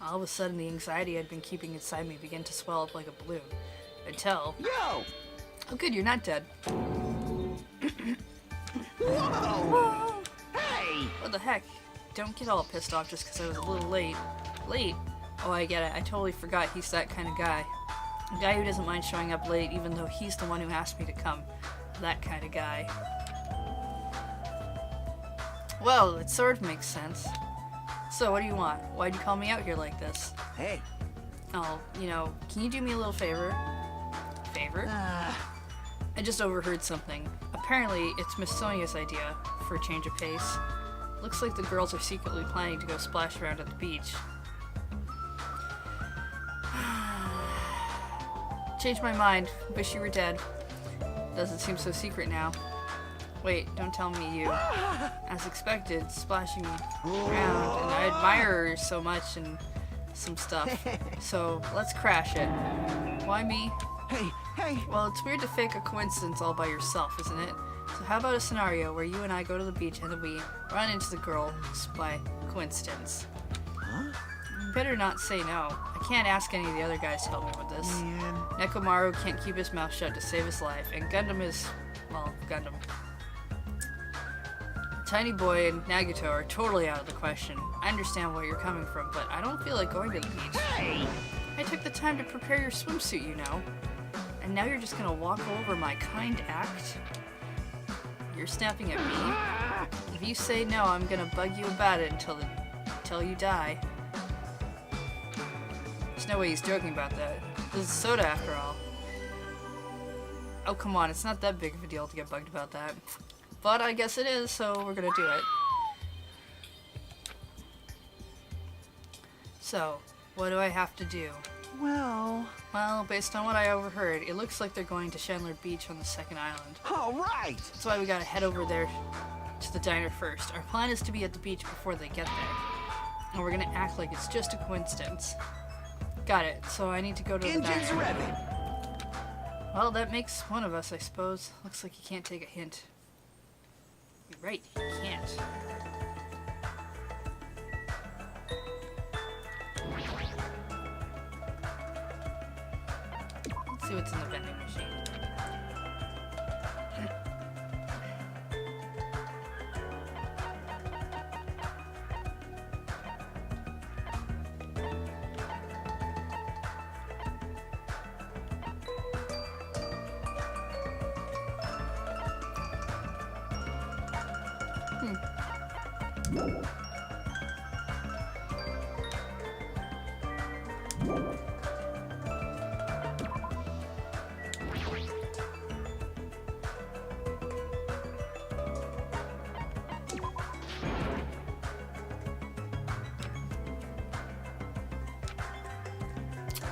All of a sudden the anxiety I'd been keeping inside me began to swell up like a balloon. Until... Yo! Oh good, you're not dead. Whoa! Hey! What the heck? Don't get all pissed off just because I was a little late. Late? Oh, I get it. I totally forgot he's that kind of guy. A guy who doesn't mind showing up late even though he's the one who asked me to come. That kind of guy. Well, it sort of makes sense. So, what do you want? Why'd you call me out here like this? Hey. Oh, you know, can you do me a little favor? Favor? I just overheard something. Apparently, it's Miss Sonia's idea for a change of pace. Looks like the girls are secretly planning to go splash around at the beach. Changed my mind. Wish you were dead. Doesn't seem so secret now. Wait, don't tell me you. As expected, splashing around, and I admire her so much and some stuff. So, let's crash it. Why me? Hey! Well, it's weird to fake a coincidence all by yourself, isn't it? So how about a scenario where you and I go to the beach and then we run into the girl just by coincidence? Huh? You better not say no. I can't ask any of the other guys to help me with this. Man. Nekomaru can't keep his mouth shut to save his life, and Gundam is, well, Gundam. Tiny Boy and Nagito are totally out of the question. I understand where you're coming from, but I don't feel like going to the beach. Hey! I took the time to prepare your swimsuit, you know. And now you're just gonna walk over my kind act? You're snapping at me? If you say no, I'm gonna bug you about it until you die. There's no way he's joking about that. This is soda after all. Oh, come on, it's not that big of a deal to get bugged about that. But I guess it is, so we're gonna do it. So, what do I have to do? Well, Based on what I overheard, it looks like they're going to Chandler Beach on the second island. all right! That's why we gotta head over there to the diner first. Our plan is to be at the beach before they get there. And we're gonna act like it's just a coincidence. Got it. So I need to go to the Engines diner. revving! Well, that makes one of us, I suppose. Looks like you can't take a hint. You're right, you can't. Let's see what's in the vending machine.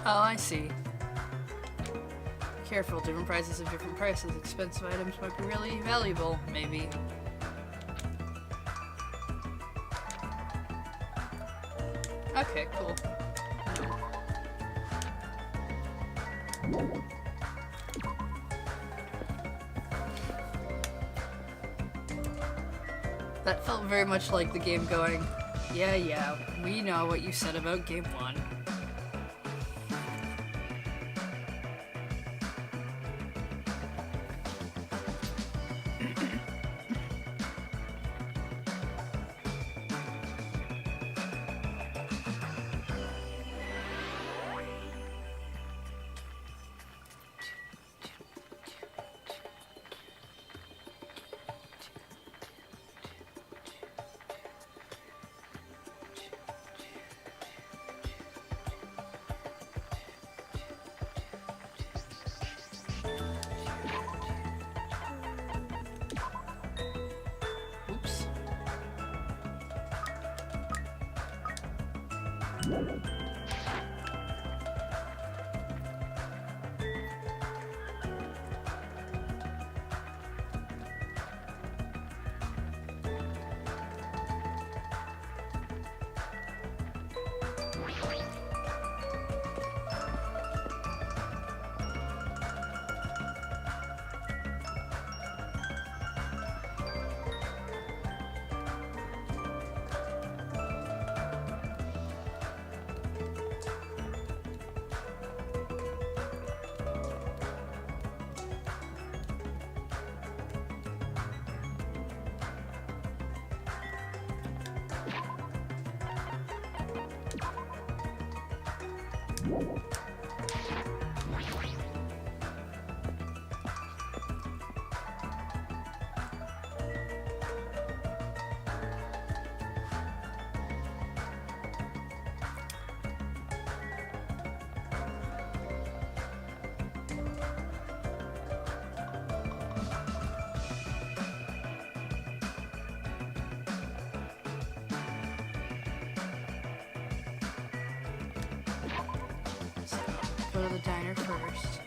Oh, I see. Careful, different prices have different prices. Expensive items might be really valuable, maybe. Okay, cool. That felt very much like the game going, yeah, we know what you said about game 1. Oops. diner first.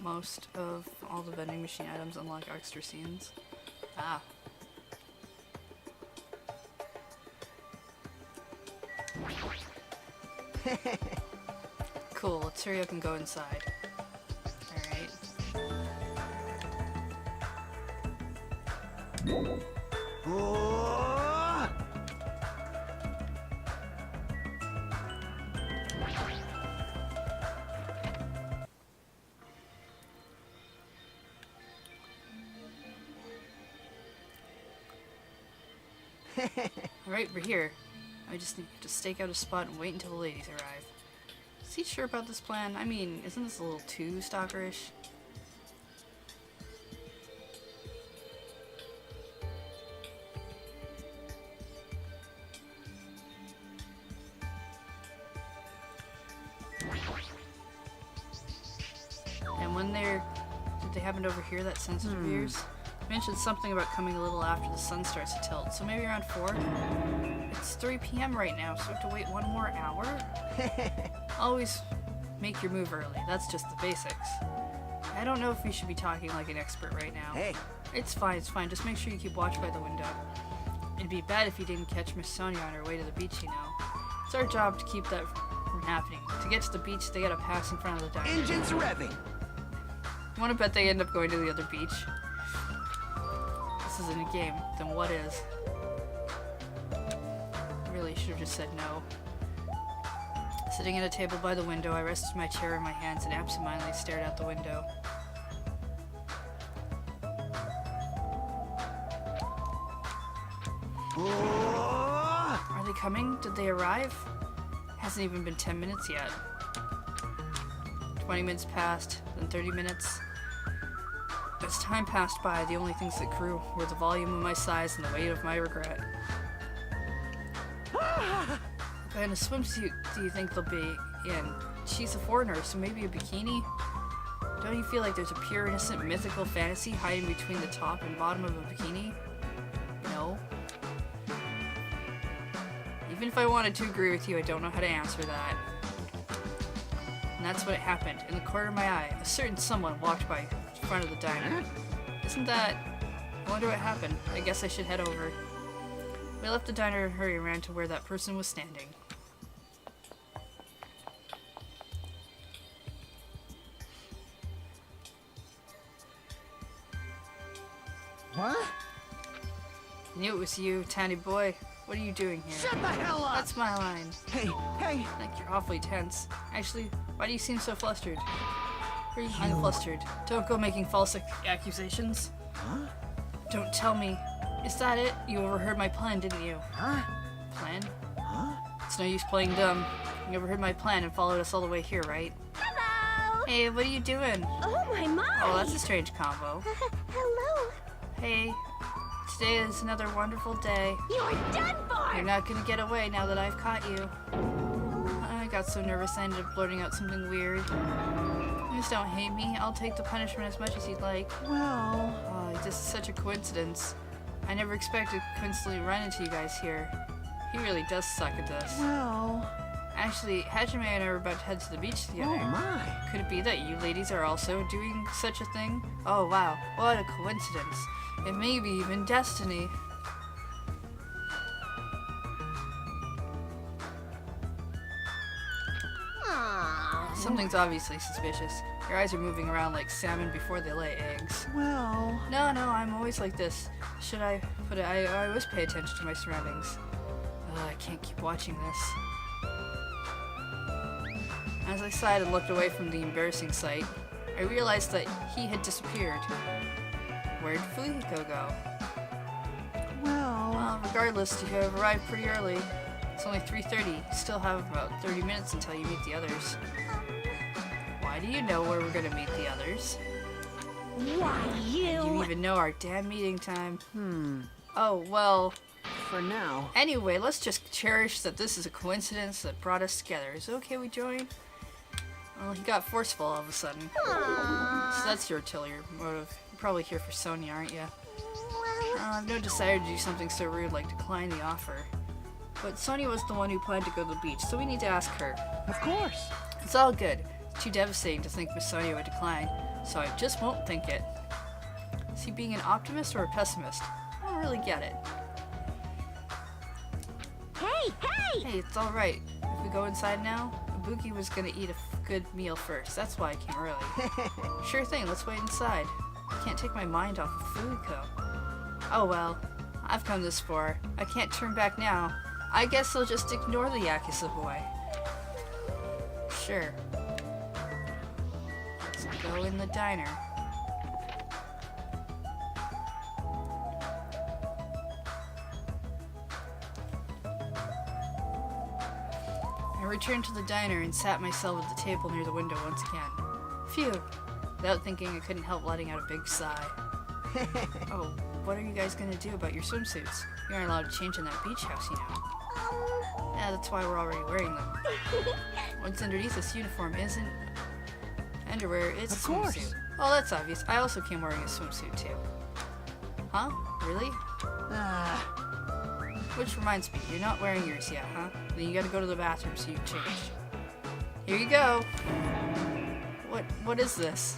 Most of all the vending machine items unlock extra scenes. Ah. Cool, let's hurry up and go inside. Alright. Oh! Alright, we're here. I just need to stake out a spot and wait until the ladies arrive. Is he sure about this plan? I mean, isn't this a little too stalkerish? And when did they happen to overhear that sensitive of yours? Mentioned something about coming a little after the sun starts to tilt, so maybe around 4? It's 3 p.m. right now, so we have to wait 1 more hour? Always make your move early, that's just the basics. I don't know if we should be talking like an expert right now. Hey. It's fine, just make sure you keep watch by the window. It'd be bad if you didn't catch Miss Sonia on her way to the beach, you know. It's our job to keep that from happening. To get to the beach, they gotta pass in front of the diner. Engines revving. You wanna bet they end up going to the other beach? This isn't a game, then what is? Really should have just said no. Sitting at a table by the window, I rested my chair in my hands and absentmindedly stared out the window. Oh! Are they coming? Did they arrive? Hasn't even been 10 minutes yet. 20 minutes passed, then 30 minutes. As time passed by, the only things that grew were the volume of my sighs and the weight of my regret. What kind of swimsuit do you think they'll be in? She's a foreigner, so maybe a bikini? Don't you feel like there's a pure, innocent, mythical fantasy hiding between the top and bottom of a bikini? No. Even if I wanted to agree with you, I don't know how to answer that. And that's what happened. In the corner of my eye, a certain someone walked by in front of the diner. Isn't that... I wonder what happened. I guess I should head over. We left the diner in a hurry and ran to where that person was standing. What? Knew it was you, tiny boy. What are you doing here? Shut the hell up! That's my line. Hey, hey! Like you're awfully tense. Actually, why do you seem so flustered? I'm flustered. Don't go making false accusations. Huh? Don't tell me. Is that it? You overheard my plan, didn't you? Huh? Plan? Huh? It's no use playing dumb. You overheard my plan and followed us all the way here, right? Hello! Hey, what are you doing? Oh my! Oh, that's a strange combo. Hello! Hey, today is another wonderful day. You're done for! You're not gonna get away now that I've caught you. I got so nervous I ended up blurting out something weird. Please don't hate me. I'll take the punishment as much as you'd like. Well... Oh, this is such a coincidence. I never expected to coincidentally run into you guys here. He really does suck at this. Well... Actually, Hajime and I were about to head to the beach together. Oh my! Could it be that you ladies are also doing such a thing? Oh wow, what a coincidence. It may be even destiny. Something's obviously suspicious. Your eyes are moving around like salmon before they lay eggs. Well... No, I'm always like this. Should I put it? I always pay attention to my surroundings. I can't keep watching this. As I sighed and looked away from the embarrassing sight, I realized that he had disappeared. Where'd Fujiko go? Well... Regardless, you have arrived pretty early. It's only 3:30. You still have about 30 minutes until you meet the others. Why do you know where we're gonna meet the others? Why, You even know our damn meeting time. Oh, well... For now... Anyway, let's just cherish that this is a coincidence that brought us together. Is it okay we join? Well, he got forceful all of a sudden. So that's your ulterior motive. You're probably here for Sonia, aren't you? I've no desire to do something so rude like decline the offer. But Sonia was the one who planned to go to the beach, so we need to ask her. Of course. It's all good. It's too devastating to think Miss Sonia would decline, so I just won't think it. Is he being an optimist or a pessimist? I don't really get it. Hey, hey! Hey, it's alright. If we go inside now, Ibuki was gonna eat a good meal first. That's why I came early. Sure thing, let's wait inside. I can't take my mind off of food, though. Oh well, I've come this far. I can't turn back now. I guess I'll just ignore the Yakuza boy. Sure. Let's go in the diner. I returned to the diner and sat myself at the table near the window once again. Phew. Without thinking, I couldn't help letting out a big sigh. Oh, what are you guys gonna do about your swimsuits? You aren't allowed to change in that beach house, you know. Yeah, that's why we're already wearing them. What's underneath this uniform isn't underwear, it's Of a swimsuit. course. Oh, that's obvious. I also came wearing a swimsuit, too. Huh? Really? Which reminds me, you're not wearing yours yet, huh? Then you gotta go to the bathroom so you can change. Here you go! What is this?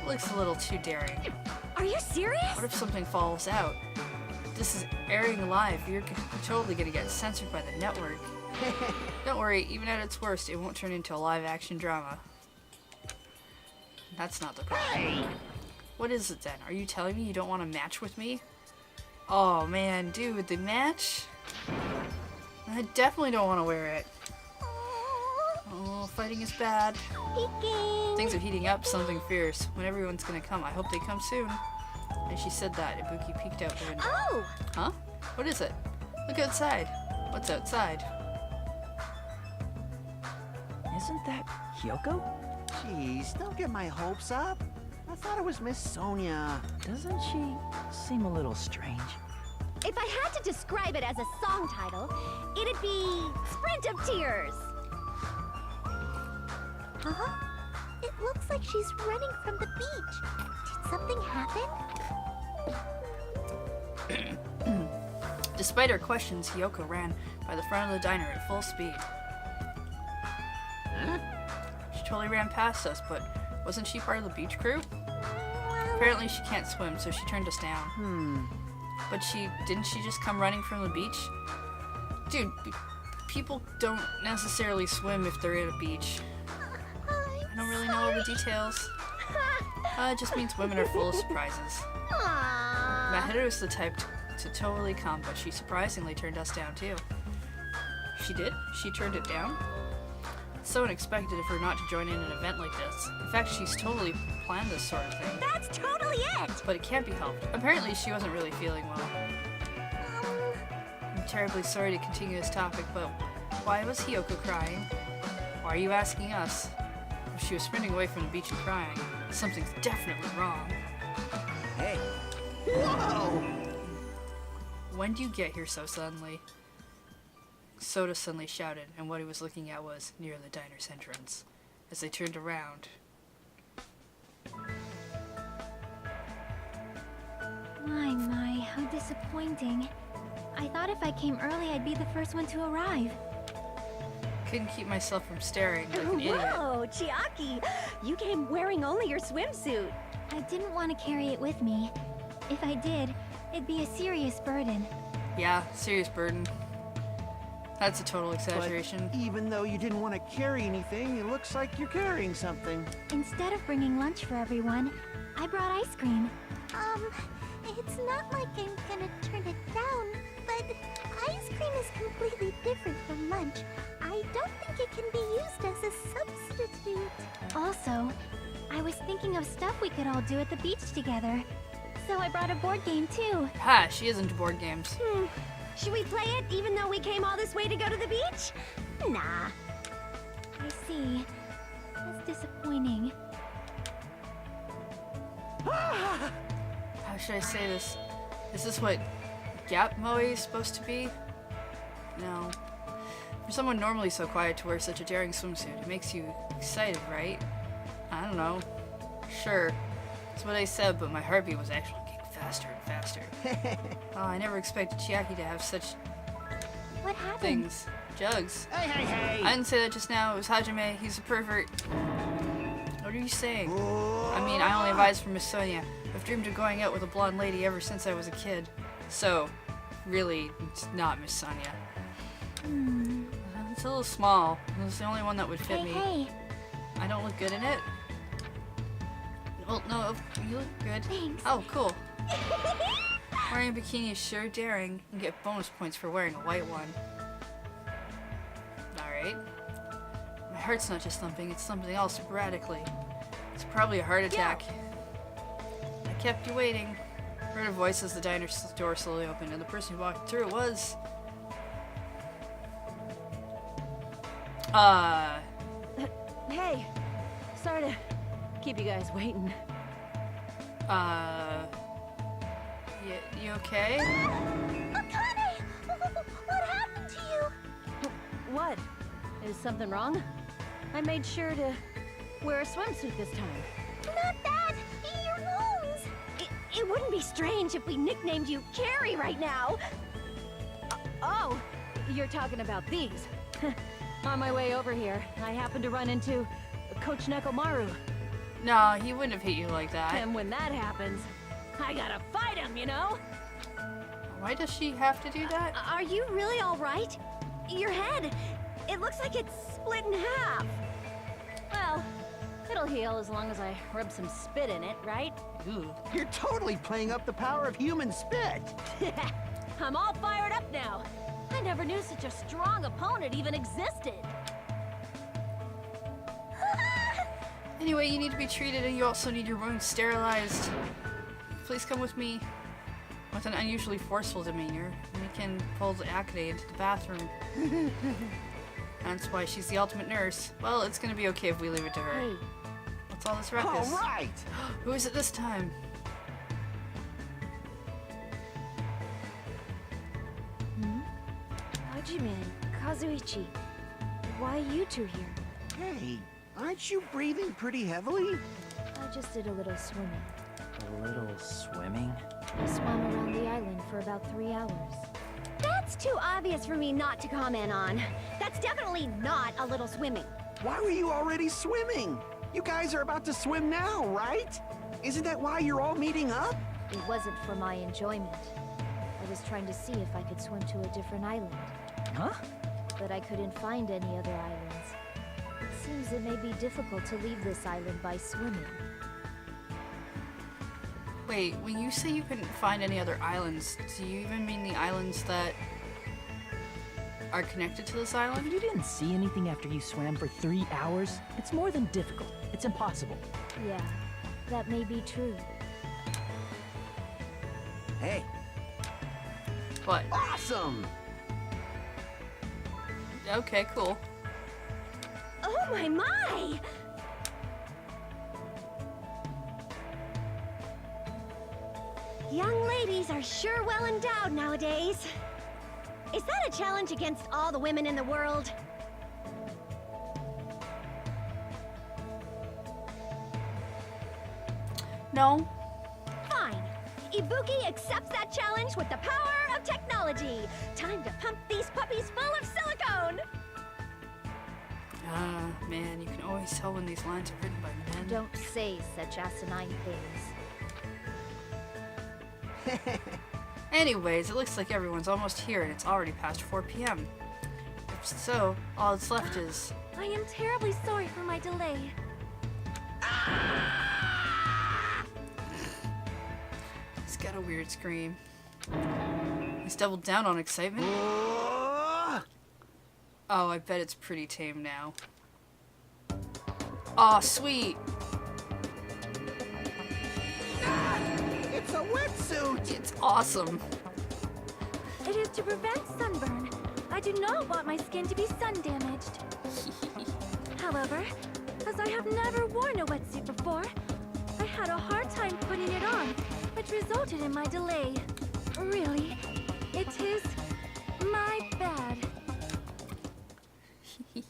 Looks a little too daring. Are you serious? What if something falls out? This is airing live. You're totally gonna get censored by the network. Don't worry, even at its worst, it won't turn into a live-action drama. That's not the problem. What is it then? Are you telling me you don't want to match with me? Oh man, dude, the match? I definitely don't want to wear it. Oh, fighting is bad. Peeking. Things are heating up, something fierce. When everyone's gonna come, I hope they come soon. As she said that, Ibuki peeked out the window. Oh! Huh? What is it? Look outside. What's outside? Isn't that Hyoko? Jeez, don't get my hopes up. I thought it was Miss Sonia. Doesn't she seem a little strange? If I had to describe it as a song title, it'd be Sprint of Tears. Huh? It looks like she's running from the beach. Did something happen? Despite her questions, Hyoko ran by the front of the diner at full speed. She totally ran past us, but wasn't she part of the beach crew? Apparently she can't swim, so she turned us down. But didn't she just come running from the beach? Dude, people don't necessarily swim if they're at a beach. I don't really know all the details. It just means women are full of surprises. Mahiru's the type to totally come, but she surprisingly turned us down too. She did? She turned it down? It's so unexpected of her not to join in an event like this. In fact, she's totally planned this sort of thing. That's totally it! But it can't be helped. Apparently, she wasn't really feeling well. I'm terribly sorry to continue this topic, but why was Hyoko crying? Why are you asking us? If she was sprinting away from the beach and crying, something's definitely wrong. Hey. Whoa! When do you get here so suddenly? Soda suddenly shouted, and what he was looking at was near the diner's entrance. As they turned around, My, how disappointing. I thought if I came early, I'd be the first one to arrive. couldn't keep myself from staring like an idiot. Whoa, Chiaki! You came wearing only your swimsuit. I didn't want to carry it with me. If I did, it'd be a serious burden. Yeah, serious burden. That's a total exaggeration. But even though you didn't want to carry anything, it looks like you're carrying something. Instead of bringing lunch for everyone, I brought ice cream. It's not like I'm gonna turn it down, but ice cream is completely different from lunch. I don't think it can be used as a substitute. Also, I was thinking of stuff we could all do at the beach together. So I brought a board game too. Ha, she is into board games. Should we play it even though we came all this way to go to the beach? Nah. I see. That's disappointing. How should I say this? Is this what Gap Moe is supposed to be? No. For someone normally so quiet to wear such a daring swimsuit, it makes you excited, right? I don't know. Sure. That's what I said, but my heartbeat was actually getting faster and faster. Oh, I never expected Chiaki to have such What happened? things. Jugs. Hey! I didn't say that just now. It was Hajime. He's a pervert. What are you saying? I mean, I only have eyes for Miss Sonia. I've dreamed of going out with a blonde lady ever since I was a kid. So, really, it's not Miss Sonia. It's a little small. It's the only one that would fit me. Hey, I don't look good in it. Well, no, you look good. Thanks. Oh, cool. Wearing a bikini is sure daring. You get bonus points for wearing a white one. Alright. My heart's not just thumping, it's thumping all sporadically. It's probably a heart attack. I kept you waiting. Heard a voice as the diner door slowly opened, and the person who walked through it was... Hey, sorry to keep you guys waiting. You okay? Akane! What happened to you? What? Is something wrong? I made sure to wear a swimsuit this time. Not that! Your wounds! It wouldn't be strange if we nicknamed you Carrie right now. Oh, you're talking about these. On my way over here, I happened to run into Coach Nekomaru. No, he wouldn't have hit you like that. And when that happens, I gotta fight him, you know? Why does she have to do that? Are you really all right? Your head, it looks like it's split in half. Well, it'll heal as long as I rub some spit in it, right? Ooh. You're totally playing up the power of human spit. I'm all fired up now. I never knew such a strong opponent even existed. Anyway, you need to be treated and you also need your wounds sterilized. Please come with me. With an unusually forceful demeanor, we can pull the Akane into the bathroom. That's why she's the ultimate nurse. Well, it's gonna be okay if we leave it to her. Hey, What's all this ruckus? All right. Who is it this time? Hajime, Kazuichi, why you two here? Hey, aren't you breathing pretty heavily? I just did a little swimming. A little swimming? I swam around the island for about 3 hours. That's too obvious for me not to comment on. That's definitely not a little swimming. Why were you already swimming? You guys are about to swim now, right? Isn't that why you're all meeting up? It wasn't for my enjoyment. I was trying to see if I could swim to a different island, Huh? but I couldn't find any other islands. It seems it may be difficult to leave this island by swimming. Wait, when you say you couldn't find any other islands, do you even mean the islands that are connected to this If island? you didn't see anything after you swam for 3 hours, it's more than difficult. It's impossible. Yeah, that may be true. Hey, What? awesome! Okay, cool. Oh my! Young ladies are sure well endowed nowadays. Is that a challenge against all the women in the world? No. Fine. Ibuki accepts that challenge with the power of technology. Time to pump these puppies full of silicone. Man, you can always tell when these lines are written by men. Don't say such asinine things. Anyways, it looks like everyone's almost here and it's already past 4 p.m. If so, all that's left is... I am terribly sorry for my delay. He's got a weird scream. He's doubled down on excitement. Oh, I bet it's pretty tame now. Aw, sweet! It's a wetsuit! It's awesome. It is to prevent sunburn. I do not want my skin to be sun damaged. However, as I have never worn a wetsuit before, I had a hard time putting it on, which resulted in my delay. Really, it is my bad.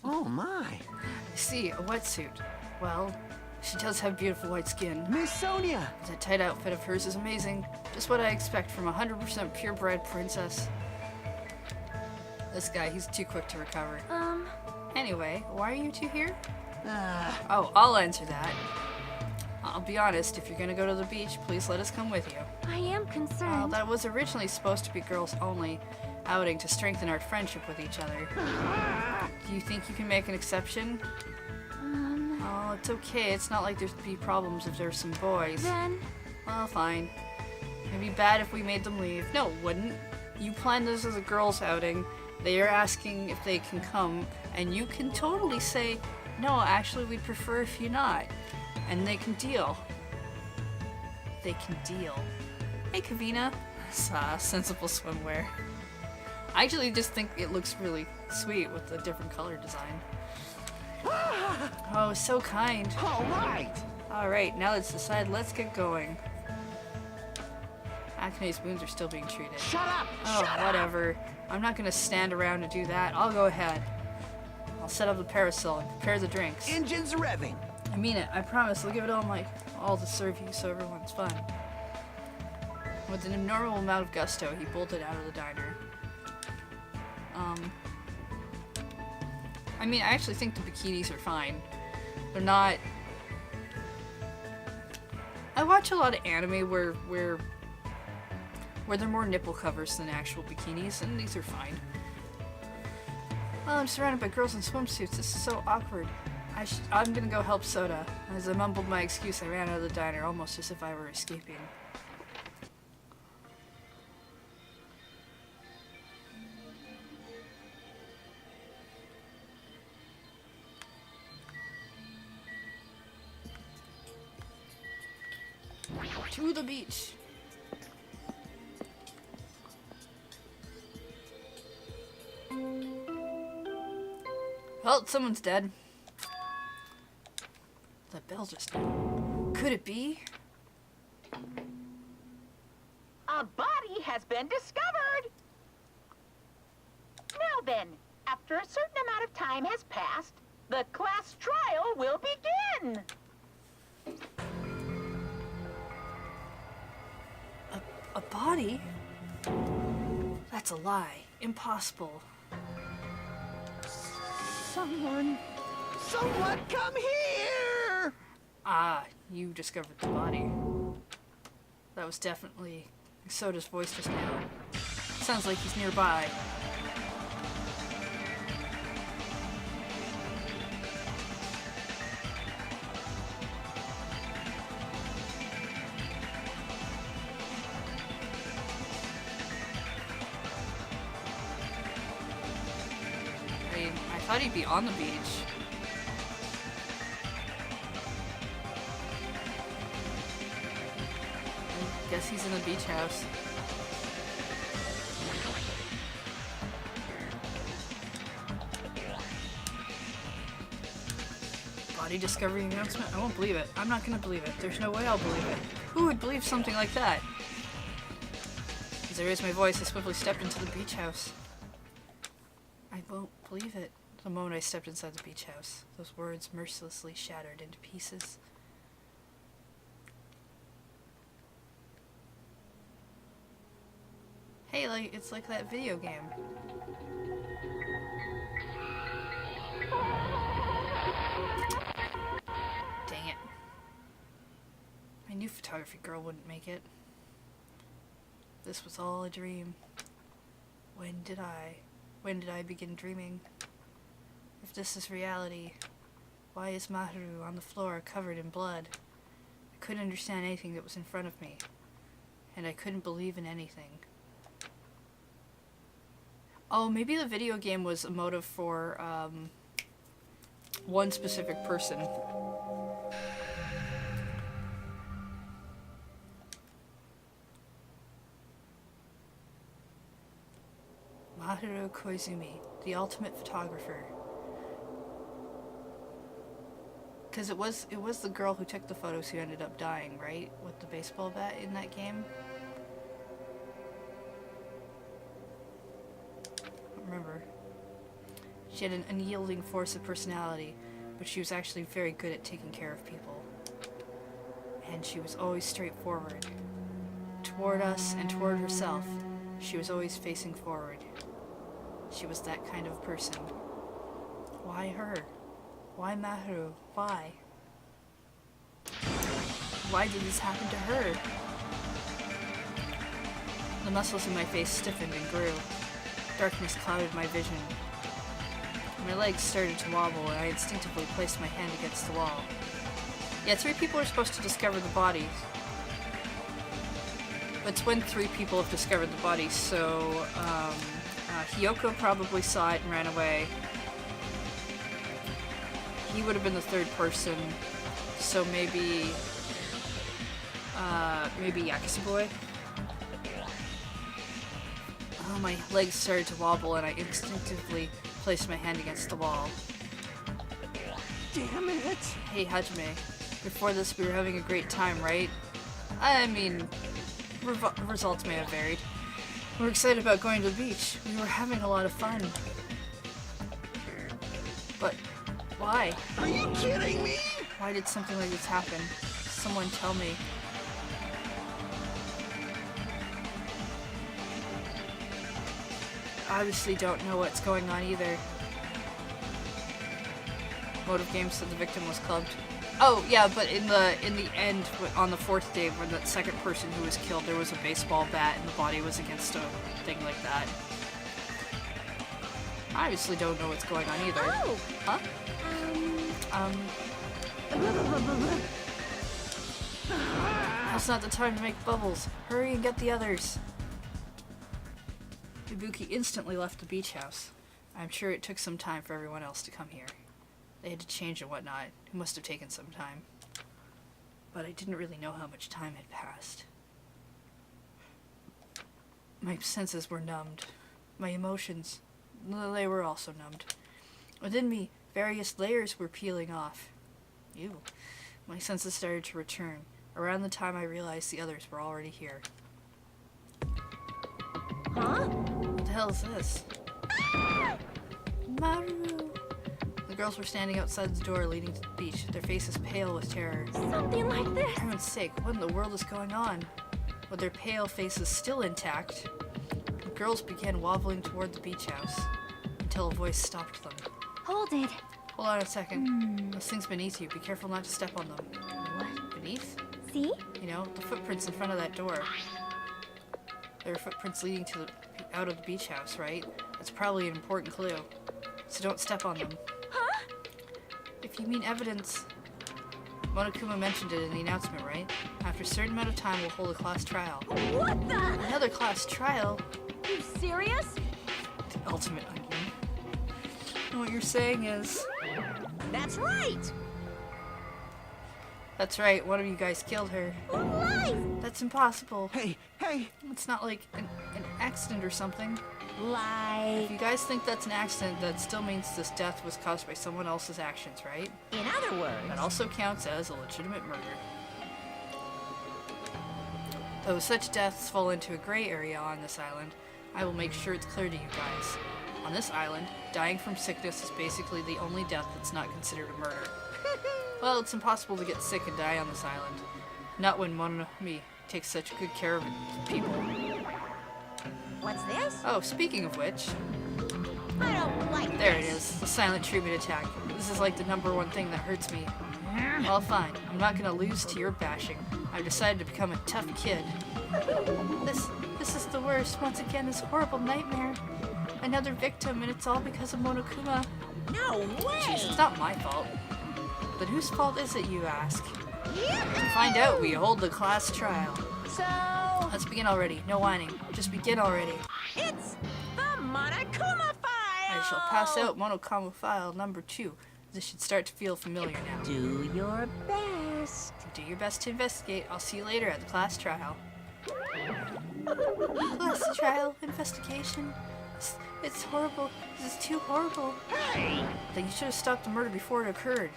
Oh my. See, a wetsuit. Well, She does have beautiful white skin. Miss Sonia! That tight outfit of hers is amazing. Just what I expect from a 100% purebred princess. This guy, he's too quick to recover. Anyway, why are you two here? Oh, I'll answer that. I'll be honest, if you're gonna go to the beach, please let us come with you. I am concerned. That was originally supposed to be girls only outing to strengthen our friendship with each other. Do you think you can make an exception? Oh, it's okay. It's not like there'd be problems if there's some boys. Then... Well, fine. It'd be bad if we made them leave. No, it wouldn't. You planned this as a girls' outing. They are asking if they can come, and you can totally say, no, actually, we'd prefer if you not. And they can deal. They can deal. Hey, Kavina. Sensible swimwear. I actually just think it looks really sweet with the different color design. Oh, so kind. Alright, now let's decide. Let's get going. Acne's wounds are still being treated. Shut up! Oh, whatever. I'm not gonna stand around and do that. I'll go ahead. I'll set up the parasol and prepare the drinks. Engines revving. I mean it. I promise. I'll give it all to serve you so everyone's fun. With an abnormal amount of gusto, he bolted out of the diner. I mean, I actually think the bikinis are fine. They're not... I watch a lot of anime where they're more nipple covers than actual bikinis, and these are fine. Well, I'm surrounded by girls in swimsuits. This is so awkward. I'm gonna go help Soda. As I mumbled my excuse, I ran out of the diner, almost as if I were escaping. To the beach. Well, someone's dead. That bell just... Could it be? A body has been discovered! Now then, after a certain amount of time has passed, the class trial will begin! A body? That's a lie. Impossible. Someone come here! Ah, you discovered the body. That was definitely Soda's voice just now. Sounds like he's nearby. I thought he'd be on the beach. I guess he's in the beach house. Body discovery announcement? I won't believe it. I'm not gonna believe it. There's no way I'll believe it. Who would believe something like that? As I raised my voice, I swiftly stepped into the beach house. I won't believe it. The moment I stepped inside the beach house, those words mercilessly shattered into pieces. Hey, it's like that video game. Dang it. I knew photography girl wouldn't make it. This was all a dream. When did I begin dreaming? If this is reality, why is Maharu on the floor covered in blood? I couldn't understand anything that was in front of me, and I couldn't believe in anything. Oh, maybe the video game was a motive for one specific person. Maharu Koizumi, the ultimate photographer. Because it was the girl who took the photos who ended up dying, right? With the baseball bat in that game? I don't remember. She had an unyielding force of personality, but she was actually very good at taking care of people. and she was always straightforward. Toward us and toward herself, she was always facing forward. She was that kind of person. Why her? Why Maharu? Why? Why did this happen to her? The muscles in my face stiffened and grew. Darkness clouded my vision. My legs started to wobble, and I instinctively placed my hand against the wall. Yeah, 3 people are supposed to discover the bodies. It's when 3 people have discovered the bodies, so Hiyoko probably saw it and ran away. He would have been the 3rd person, so maybe Yakuza Boy. Oh, my legs started to wobble and I instinctively placed my hand against the wall. Damn it! Hey, Hajime. Before this, we were having a great time, right? I mean, results may have varied. We were excited about going to the beach. We were having a lot of fun. But why? Are you kidding me? Why did something like this happen? Someone tell me. Obviously don't know what's going on either. Motive Games said the victim was clubbed. Oh yeah, but in the end, on the 4th day, when that second person who was killed, there was a baseball bat and the body was against a thing like that. I obviously don't know what's going on either. Oh! Huh? Now's not the time to make bubbles. Hurry and get the others. Ibuki instantly left the beach house. I'm sure it took some time for everyone else to come here. They had to change and whatnot. It must have taken some time. But I didn't really know how much time had passed. My senses were numbed. My emotions, they were also numbed. Within me, various layers were peeling off. Ew. My senses started to return. Around the time I realized the others were already here. Huh? What the hell is this? Maru! The girls were standing outside the door leading to the beach, their faces pale with terror. Something like this. For heaven's sake, what in the world is going on? With their pale faces still intact, the girls began wobbling toward the beach house until a voice stopped them. Hold it. Hold on a second. Those things beneath you. Be careful not to step on them. What? Beneath? See? You know, the footprints in front of that door. There are footprints leading to out of the beach house, right? That's probably an important clue. So don't step on them. Huh? If you mean evidence, Monokuma mentioned it in the announcement, right? After a certain amount of time, we'll hold a class trial. What the? Another class trial? You serious? The ultimate onion. And what you're saying is... That's right! That's right, one of you guys killed her. Lies! That's impossible. Hey! It's not like an accident or something. Lie. If you guys think that's an accident, that still means this death was caused by someone else's actions, right? In other words, That also counts as a legitimate murder. Though such deaths fall into a gray area on this island, I will make sure it's clear to you guys. On this island, dying from sickness is basically the only death that's not considered a murder. Well, it's impossible to get sick and die on this island. Not when Monomi takes such good care of people. what's this? Oh, speaking of which, I don't like there it this. is, the silent treatment attack. This is like the #1 thing that hurts me. Well, fine. I'm not gonna lose to your bashing. I've decided to become a tough kid. This is the worst. Once again, this horrible nightmare. Another victim, and it's all because of Monokuma. No way! Jeez, it's not my fault. But whose fault is it, you ask? To find out, we hold the class trial. So, Let's begin already. No whining. Just begin already. it's the Monokuma file! I shall pass out Monokuma file #2. This should start to feel familiar now. Do your best. Do your best to investigate. I'll see you later at the class trial. Class trial? Investigation? It's horrible. This is too horrible. Hey! Then you should have stopped the murder before it occurred.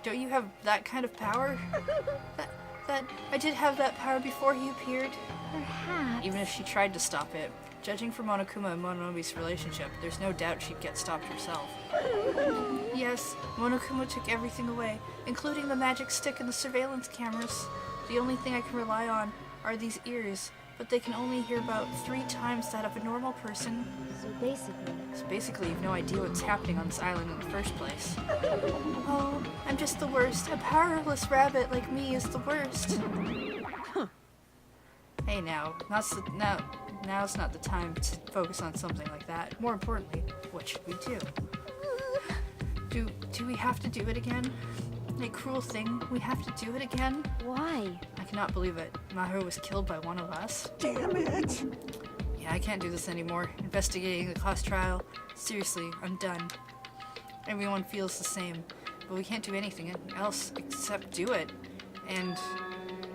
Don't you have that kind of power? that I did have that power before he appeared. Perhaps. Even if she tried to stop it. Judging from Monokuma and Monomi's relationship, there's no doubt she'd get stopped herself. Yes, Monokuma took everything away, including the magic stick and the surveillance cameras. The only thing I can rely on are these ears, but they can only hear about 3 times that of a normal person. So basically, you've no idea what's happening on this island in the first place. Oh, I'm just the worst. A powerless rabbit like me is the worst. Hey now, now's not the time to focus on something like that. More importantly, what should we do? Do we have to do it again? A cruel thing, we have to do it again? why? I cannot believe it. Mahiru was killed by one of us. Damn it! Yeah, I can't do this anymore. Investigating the class trial. Seriously, I'm done. Everyone feels the same, but we can't do anything else except do it. And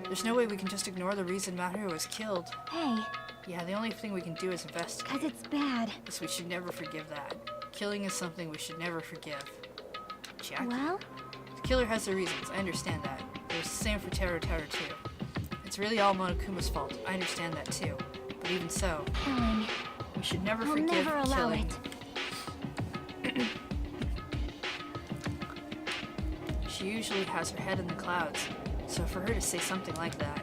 there's no way we can just ignore the reason Mahiru was killed. Hey, Yeah, the only thing we can do is investigate. 'cause it's bad. Yes, we should never forgive that. Killing is something we should never forgive. Jack? Well, The killer has their reasons, I understand that. It was the same for Terror too. It's really all Monokuma's fault, I understand that too. But even so, killing. we should never I'll forgive never allow killing. it. She usually has her head in the clouds, so for her to say something like that,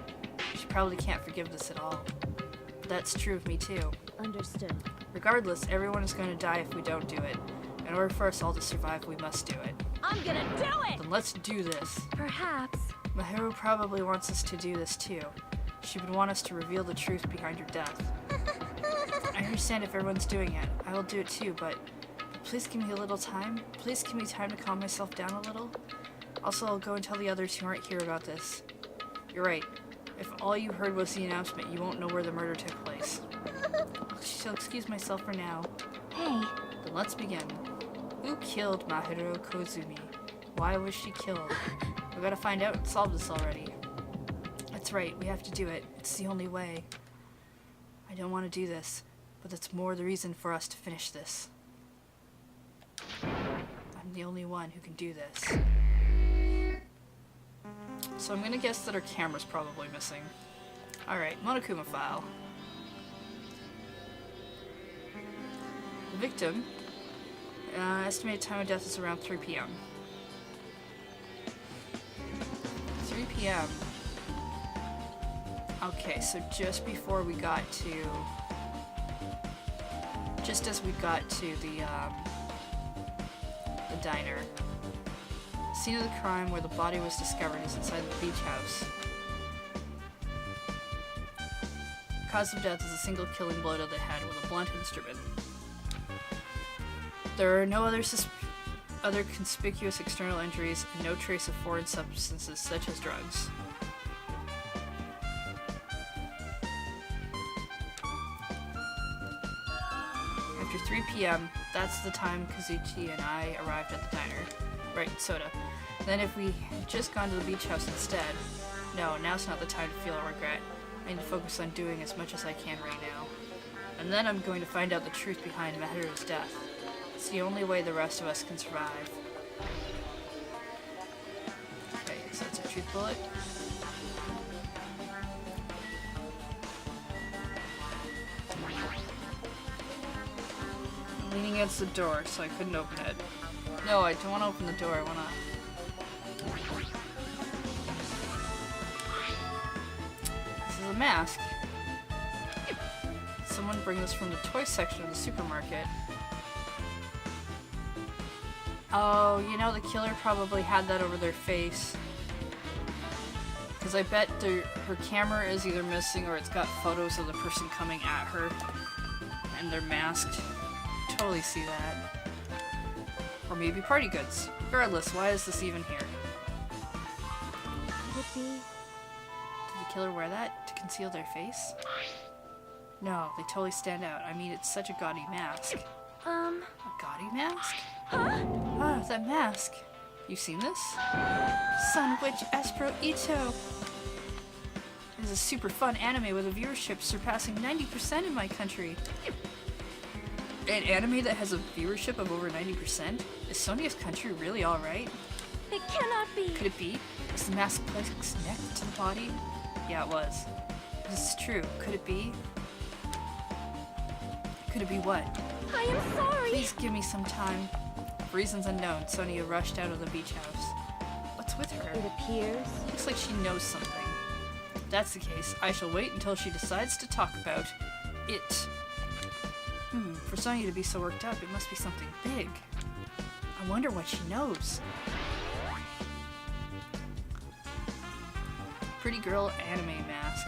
she probably can't forgive this at all. But that's true of me too. Understood. Regardless, everyone is going to die if we don't do it. In order for us all to survive, we must do it. I'm gonna do it! Then let's do this. Perhaps. Mahiru probably wants us to do this too. She would want us to reveal the truth behind her death. I understand if everyone's doing it. I will do it too, but please give me a little time. Please give me time to calm myself down a little. Also, I'll go and tell the others who aren't here about this. You're right. If all you heard was the announcement, you won't know where the murder took place. I'll excuse myself for now. Hey, Then let's begin. Who killed Mahiru Kozumi? Why was she killed? We gotta find out and solve this already. That's right, we have to do it. It's the only way. I don't want to do this, but that's more the reason for us to finish this. I'm the only one who can do this. So I'm gonna guess that her camera's probably missing. Alright, Monokuma file. The victim, estimated time of death is around 3 p.m. 3 p.m. Okay, so just before we got to... Just as we got to the diner. Scene of the crime where the body was discovered is inside the beach house. Cause of death is a single killing blow to the head with a blunt instrument. There are no other conspicuous external injuries and no trace of foreign substances such as drugs. After 3 p.m., that's the time Kazuchi and I arrived at the diner. Right, soda. Then if we had just gone to the beach house instead, no, now's not the time to feel regret. I need to focus on doing as much as I can right now. And then I'm going to find out the truth behind Mahiru's death. It's the only way the rest of us can survive. Okay, so that's a truth bullet. I'm leaning against the door, so I couldn't open it. No, I don't want to open the door, I want to... This is a mask. Someone bring this from the toy section of the supermarket. Oh, you know, the killer probably had that over their face. Because I bet her camera is either missing or it's got photos of the person coming at her. And they're masked. Totally see that. Or maybe party goods. Regardless, why is this even here? could it be? Did the killer wear that to conceal their face? No, they totally stand out. I mean, it's such a gaudy mask. A gaudy mask? Ah, that mask. You seen this? Sun Witch Espero Ito. It is a super fun anime with a viewership surpassing 90% in my country. An anime that has a viewership of over 90%? Is Sonia's country really alright? It cannot be. Could it be? Was the mask placed next to the body? Yeah, it was. This is true. Could it be? Could it be what? I am sorry. Please give me some time. For reasons unknown, Sonia rushed out of the beach house. What's with her? It appears. Looks like she knows something. that's the case, I shall wait until she decides to talk about it. For Sonya to be so worked up, it must be something big. I wonder what she knows. Pretty girl anime mask.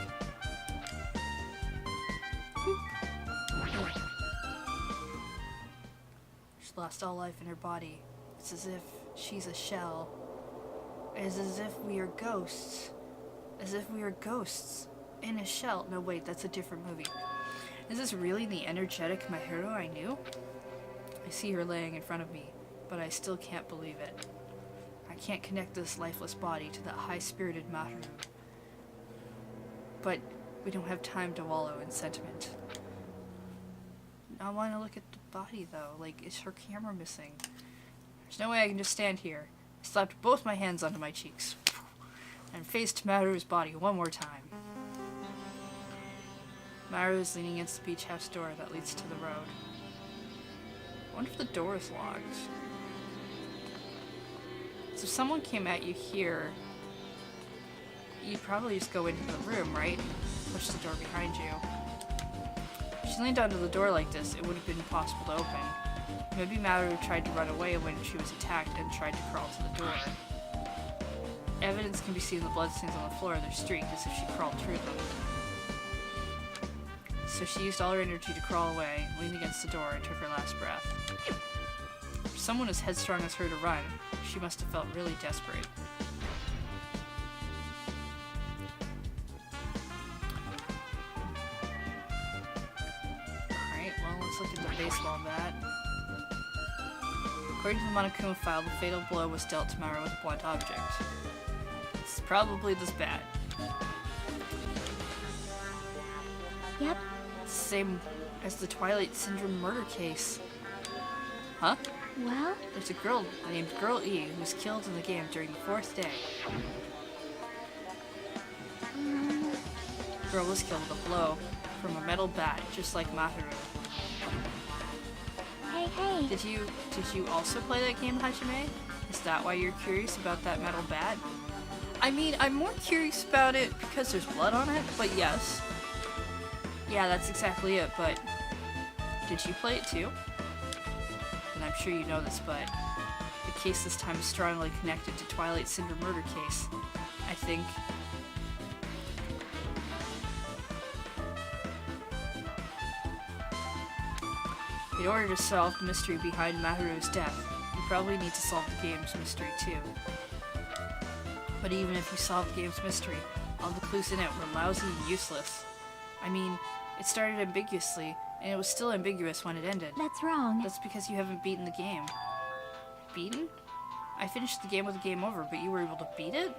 She lost all life in her body. It's as if she's a shell. It's as if we are ghosts. As if we are ghosts in a shell. No, wait, that's a different movie. Is this really the energetic Mahiru I knew? I see her laying in front of me, but I still can't believe it. I can't connect this lifeless body to that high-spirited Mahiru. But we don't have time to wallow in sentiment. I want to look at the body, though. Like, is her camera missing? There's no way I can just stand here. I slapped both my hands onto my cheeks and faced Mahiru's body one more time. Mahiru is leaning against the beach house door that leads to the road. I wonder if the door is locked. So if someone came at you here, you'd probably just go into the room, right? Push the door behind you. If she leaned onto the door like this, it would have been impossible to open. Maybe Mahiru tried to run away when she was attacked and tried to crawl to the door. Evidence can be seen in the bloodstains on the floor of their street, as if she crawled through them. So she used all her energy to crawl away, leaned against the door, and took her last breath. For someone as headstrong as her to run, she must have felt really desperate. Alright, well, let's look at the baseball bat. According to the Monokuma file, the fatal blow was dealt to Mahiru with a blunt object. It's probably this bat. Yep. Same as the Twilight Syndrome murder case. Huh? Well? There's a girl named Girl E who was killed in the game during the 4th day. The girl was killed with a blow from a metal bat, just like Mahiru. Hey. Did you also play that game, Hajime? Is that why you're curious about that metal bat? I mean, I'm more curious about it because there's blood on it, but yes. Yeah, that's exactly it, but did you play it too? And I'm sure you know this, but the case this time is strongly connected to Twilight Syndrome murder case, I think. In order to solve the mystery behind Mahiru's death, you probably need to solve the game's mystery too. But even if you solve the game's mystery, all the clues in it were lousy and useless. I mean, it started ambiguously, and it was still ambiguous when it ended. That's wrong. That's because you haven't beaten the game. Beaten? I finished the game with a game over, but you were able to beat it?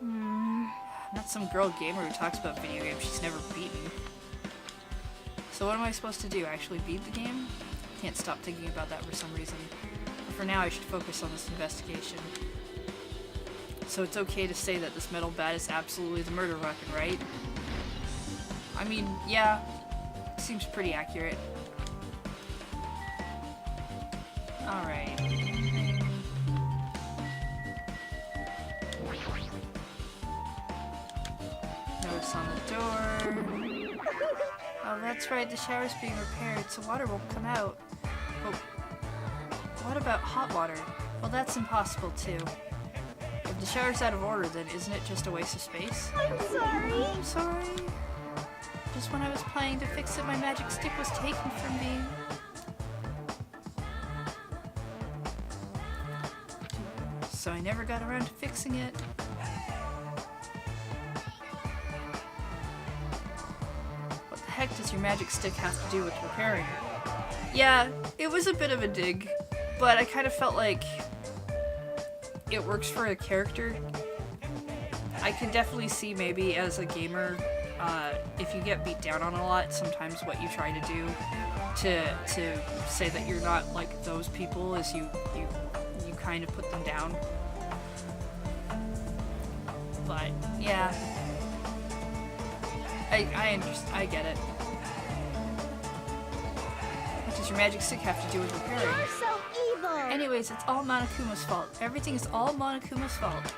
I'm not some girl gamer who talks about video games she's never beaten. So what am I supposed to do? Actually beat the game? Can't stop thinking about that for some reason. But for now, I should focus on this investigation. So it's okay to say that this metal bat is absolutely the murder weapon, right? I mean, yeah, seems pretty accurate. Alright. Notice on the door. Oh, that's right, the shower's being repaired, so water won't come out. But what about hot water? Well, that's impossible too. If the shower's out of order, then isn't it just a waste of space? I'm sorry. I'm sorry. Just when I was planning to fix it, my magic stick was taken from me. So I never got around to fixing it. What the heck does your magic stick have to do with repairing it? Yeah, it was a bit of a dig, but I kind of felt like it works for a character. I could definitely see maybe as a gamer, if you get beat down on a lot, sometimes what you try to do to say that you're not like those people is you kind of put them down. But yeah, I get it. What does your magic stick have to do with repairing? You're so evil. Anyways, it's all Monokuma's fault. Everything is all Monokuma's fault.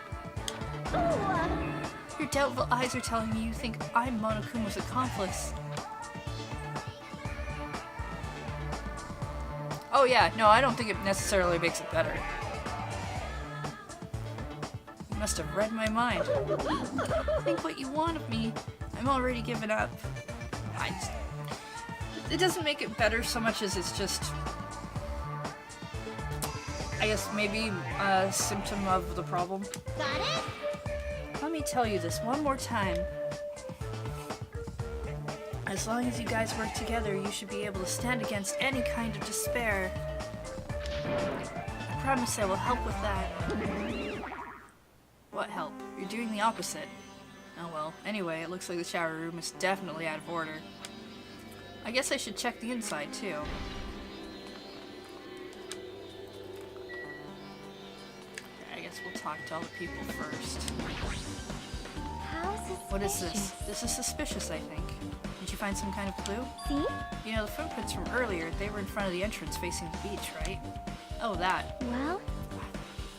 Ooh, Your doubtful eyes are telling me you think I'm Monokuma's accomplice. Oh yeah, no, I don't think it necessarily makes it better. You must have read my mind. Think what you want of me. I'm already given up. It doesn't make it better so much as it's just, I guess, maybe a symptom of the problem. Got it? Let me tell you this one more time. As long as you guys work together, you should be able to stand against any kind of despair. I promise I will help with that. What help? You're doing the opposite. Oh well, anyway, it looks like the shower room is definitely out of order. I guess I should check the inside, too. I guess we'll talk to all the people first. How suspicious. What is this? This is suspicious, I think. Did you find some kind of clue? See? You know, the footprints from earlier, they were in front of the entrance facing the beach, right? Oh, that. Well,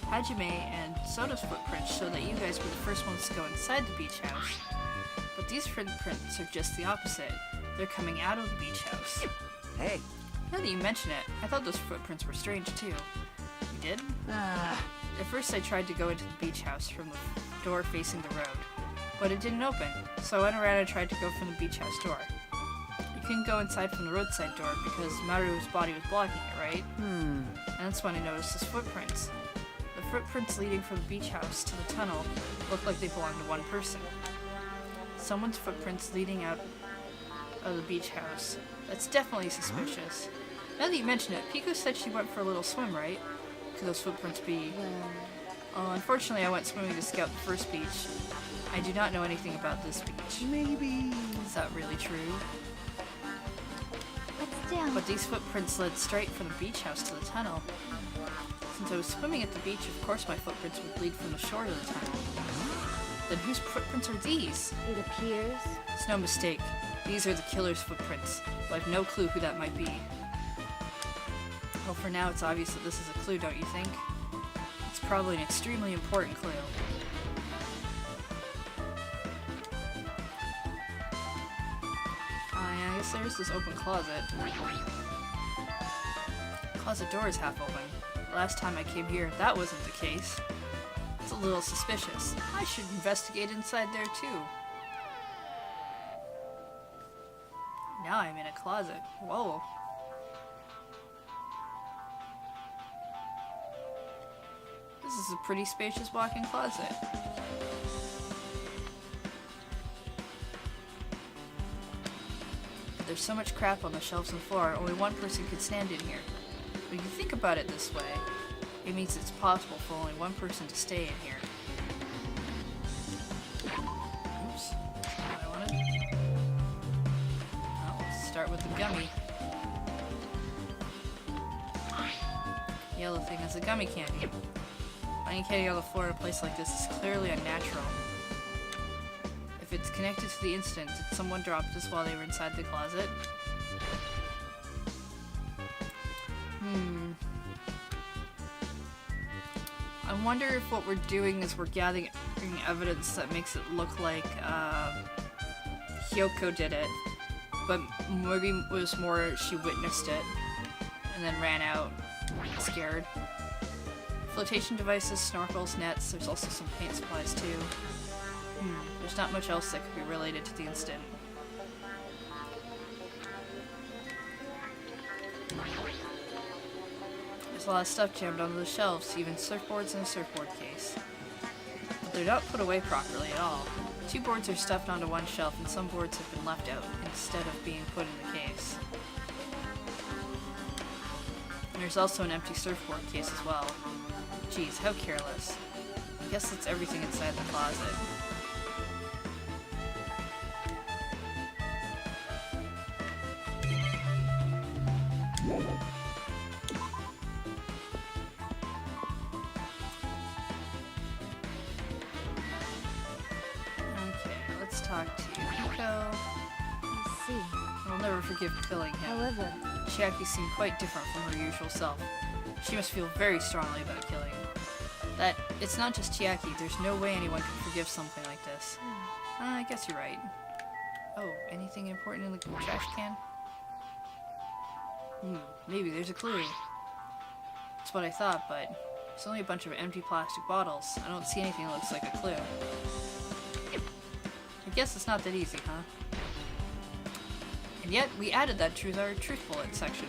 Hajime and Soda's footprints show that you guys were the first ones to go inside the beach house. But these footprints are just the opposite. They're coming out of the beach house. Hey. Now that you mention it, I thought those footprints were strange too. You did? At first I tried to go into the beach house from the door facing the road, but it didn't open, so I went around and tried to go from the beach house door. You couldn't go inside from the roadside door because Maru's body was blocking it, right? And that's when I noticed his footprints. The footprints leading from the beach house to the tunnel looked like they belonged to one person. Someone's footprints leading out of the beach house. That's definitely suspicious. Now that you mention it, Pico said she went for a little swim, right? Could those footprints be... Oh, unfortunately I went swimming to scout the first beach. I do not know anything about this beach. Maybe. Is that really true? but still. But these footprints led straight from the beach house to the tunnel. Since I was swimming at the beach, of course my footprints would lead from the shore to the tunnel. Then whose footprints are these? It appears. It's no mistake. These are the killer's footprints, but I've no clue who that might be. Well, for now it's obvious that this is a clue, don't you think? It's probably an extremely important clue. Yeah, I guess there's this open closet. Closet door is half open. Last time I came here, that wasn't the case. It's a little suspicious. I should investigate inside there too. Now I'm in a closet. Whoa. This is a pretty spacious walk-in closet. There's so much crap on the shelves and floor, only one person could stand in here. But if you think about it this way, it means it's possible for only one person to stay in here. Oops. That's not what I wanted. Well, let's start with the gummy. Yellow thing is a gummy candy. Finding candy on the floor in a place like this is clearly unnatural. If it's connected to the incident, did someone drop this while they were inside the closet? I wonder if what we're doing is we're gathering evidence that makes it look like Hyoko did it, but maybe it was more she witnessed it and then ran out scared. Flotation devices, snorkels, nets, there's also some paint supplies too. There's not much else that could be related to the incident. There's a lot of stuff jammed onto the shelves, even surfboards and a surfboard case. But they're not put away properly at all. 2 boards are stuffed onto one shelf and some boards have been left out instead of being put in the case. And there's also an empty surfboard case as well. Geez, how careless. I guess that's everything inside the closet. Okay, let's talk to Hiko. I see. I'll never forgive killing him. However, Chiaki seemed quite different from her usual self. She must feel very strongly about killing him. That it's not just Chiaki. There's no way anyone could forgive something like this. I guess you're right. Oh, anything important in the trash can? Maybe there's a clue. That's what I thought, but it's only a bunch of empty plastic bottles. I don't see anything that looks like a clue. I guess it's not that easy, huh? And yet, we added that to our truth bullet section.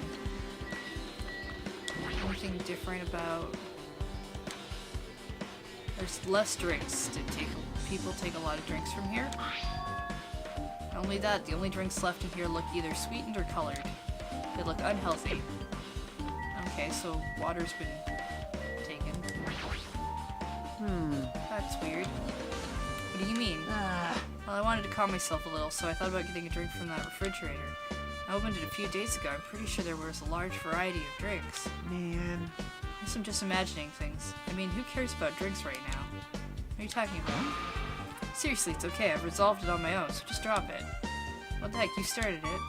Anything different about... There's less drinks. People take a lot of drinks from here? Not only that, the only drinks left in here look either sweetened or colored. They look unhealthy. Okay, so water's been taken. That's weird. What do you mean? Well, I wanted to calm myself a little, so I thought about getting a drink from that refrigerator. I opened it a few days ago. I'm pretty sure there was a large variety of drinks. Man. I guess I'm just imagining things. I mean, who cares about drinks right now? What are you talking about? Seriously, it's okay. I've resolved it on my own, so just drop it. What the heck? You started it.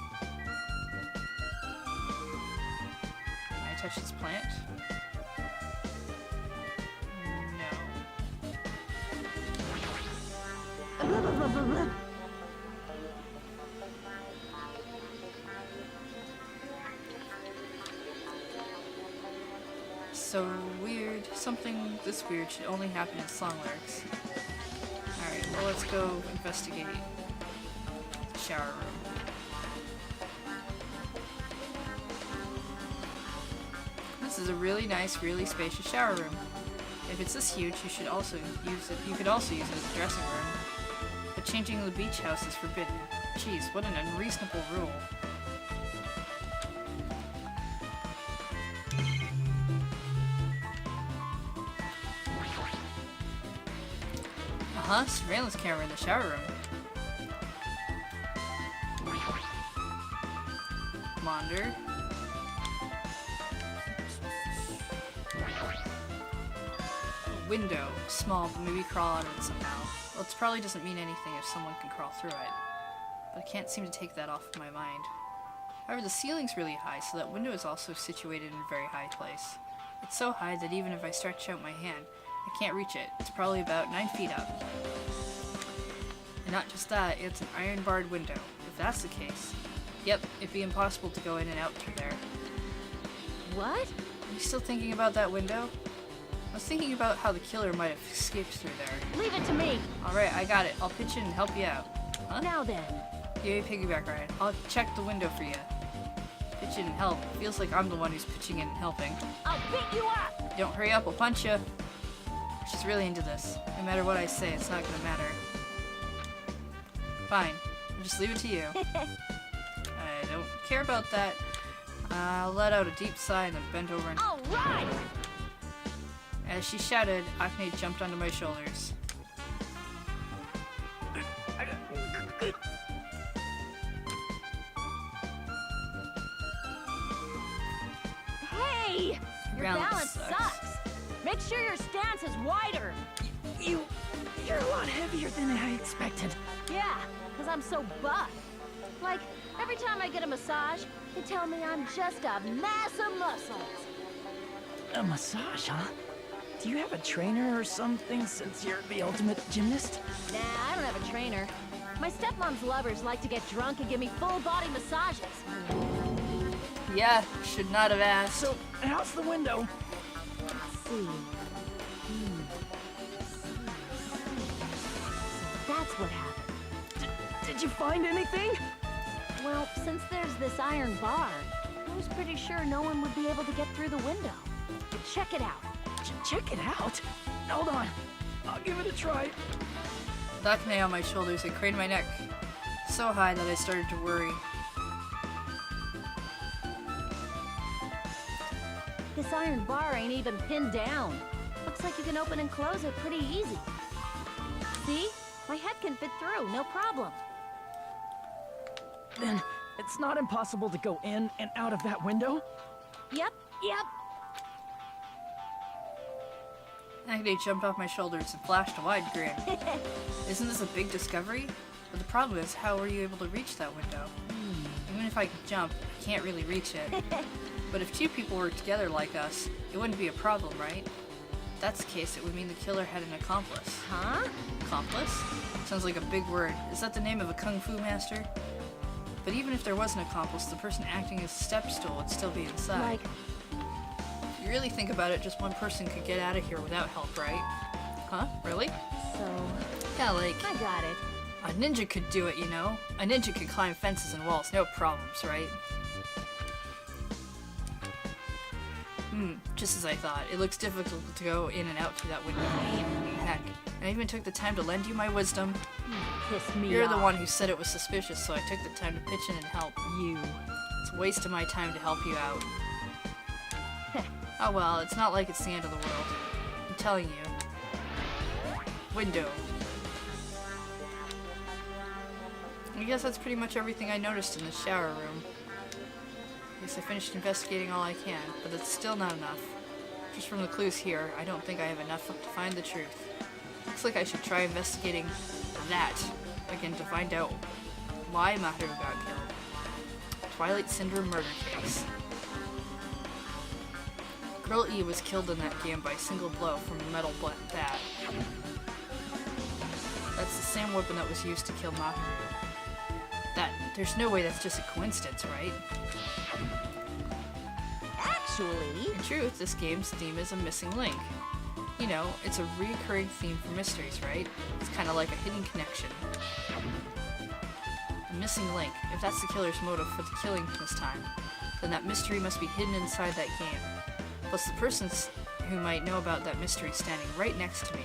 Can I touch this plant? No. So weird. Something this weird should only happen in song lyrics. Alright, well, let's go investigate the shower room. This is a really nice, really spacious shower room. If it's this huge, you should also use it. You could also use it as a dressing room. But changing the beach house is forbidden. Jeez, what an unreasonable rule. Surveillance camera in the shower room. Monitor. Window. Small, but maybe crawl out of it somehow. Well, it probably doesn't mean anything if someone can crawl through it. But I can't seem to take that off of my mind. However, the ceiling's really high, so that window is also situated in a very high place. It's so high that even if I stretch out my hand, I can't reach it. It's probably about 9 feet up. And not just that, it's an iron-barred window. If that's the case, yep, it'd be impossible to go in and out through there. What? Are you still thinking about that window? I was thinking about how the killer might have escaped through there. Leave it to me. Alright, I got it. I'll pitch in and help you out. Huh? Now then. Yay, piggyback ride. I'll check the window for you. Pitch in and help. Feels like I'm the one who's pitching in and helping. I'll beat you up. Don't hurry up, I'll punch you. She's really into this. No matter what I say, it's not gonna matter. Fine. I'll just leave it to you. I don't care about that. I'll let out a deep sigh and then bend over and... All right! As she shouted, Acne jumped onto my shoulders. Hey! Your balance sucks. Make sure your stance is wider. You're a lot heavier than I expected. Yeah, because I'm so buff. Like, every time I get a massage, they tell me I'm just a mass of muscles. A massage, huh? Do you have a trainer or something since you're the ultimate gymnast? Nah, I don't have a trainer. My stepmom's lovers like to get drunk and give me full-body massages. Yeah, should not have asked. So, how's the window? Let's see. So that's what happened. Did you find anything? Well, since there's this iron bar, I was pretty sure no one would be able to get through the window. But check it out. Check it out? Hold on. I'll give it a try. With Acne on my shoulders, I craned my neck so high that I started to worry. This iron bar ain't even pinned down. Looks like you can open and close it pretty easy. See? My head can fit through, no problem. Then, it's not impossible to go in and out of that window? Yep. Acne jumped off my shoulders and flashed a wide grin. Isn't this a big discovery? But the problem is, how were you able to reach that window? Even if I could jump, I can't really reach it. But if two people work together like us, it wouldn't be a problem, right? If that's the case, it would mean the killer had an accomplice. Huh? Accomplice? Sounds like a big word. Is that the name of a kung fu master? But even if there was an accomplice, the person acting as a step stool would still be inside. Like, If you really think about it, just one person could get out of here without help, right? Huh? Really? so... Yeah, like, I got it. a ninja could do it, you know? A ninja could climb fences and walls, no problems, right? Just as I thought. It looks difficult to go in and out through that window. Heck, I even took the time to lend you my wisdom. Piss me You're off. the one who said it was suspicious, so I took the time to pitch in and help. You. It's a waste of my time to help you out. Oh well, it's not like it's the end of the world. I'm telling you. Window. I guess that's pretty much everything I noticed in the shower room. I guess I finished investigating all I can, but it's still not enough. Just from the clues here, I don't think I have enough to find the truth. Looks like I should try investigating that again to find out why Maharu got killed. Twilight Syndrome murder case. Girl E was killed in that game by a single blow from a metal bat. That's the same weapon that was used to kill Maharu. There's no way that's just a coincidence, right? Actually... In truth, this game's theme is a missing link. You know, it's a recurring theme for mysteries, right? It's kind of like a hidden connection. A missing link. If that's the killer's motive for the killing this time, then that mystery must be hidden inside that game. Plus the persons who might know about that mystery standing right next to me.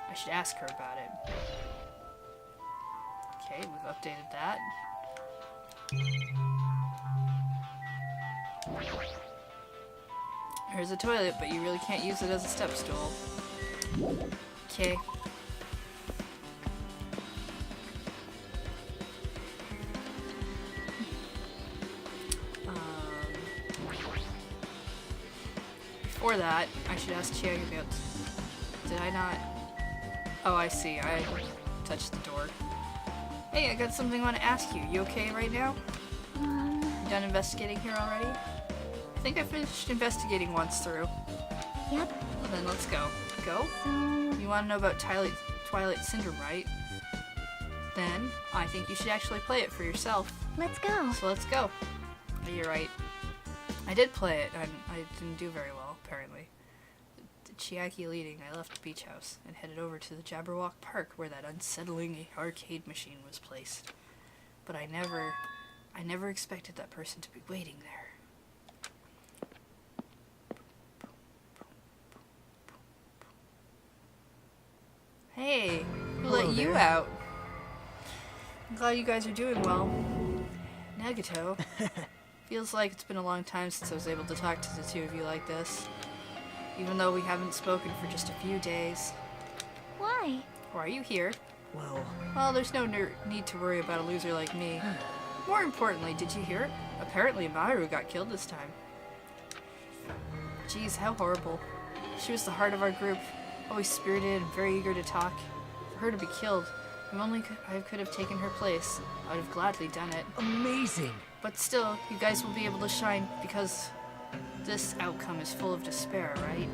I should ask her about it. Okay, we've updated that. Here's a toilet, but you really can't use it as a step stool. Okay. Before that, I should ask Chiang about... Did I not... Oh, I see. I touched the door. Hey, I got something I want to ask you. You okay right now? You done investigating here already? I think I finished investigating once through. Yep. Well, then let's go. Go? So... You want to know about Twilight Syndrome, right? Then, I think you should actually play it for yourself. let's go. So let's go. You're right. I did play it, and I didn't do very well, apparently. The Chiaki leading, I left the beach house and headed over to the Jabberwock Park where that unsettling arcade machine was placed. But I never expected that person to be waiting there. Hey, who Hello let you there. out? I'm glad you guys are doing well. Nagato, feels like it's been a long time since I was able to talk to the two of you like this. Even though we haven't spoken for just a few days. Why? Why are you here? Well, There's no need to worry about a loser like me. More importantly, did you hear? Apparently Maharu got killed this time. Geez, how horrible. She was the heart of our group, always spirited and very eager to talk. For her to be killed, if only I could have taken her place, I would have gladly done it. amazing. But still, you guys will be able to shine because this outcome is full of despair, right?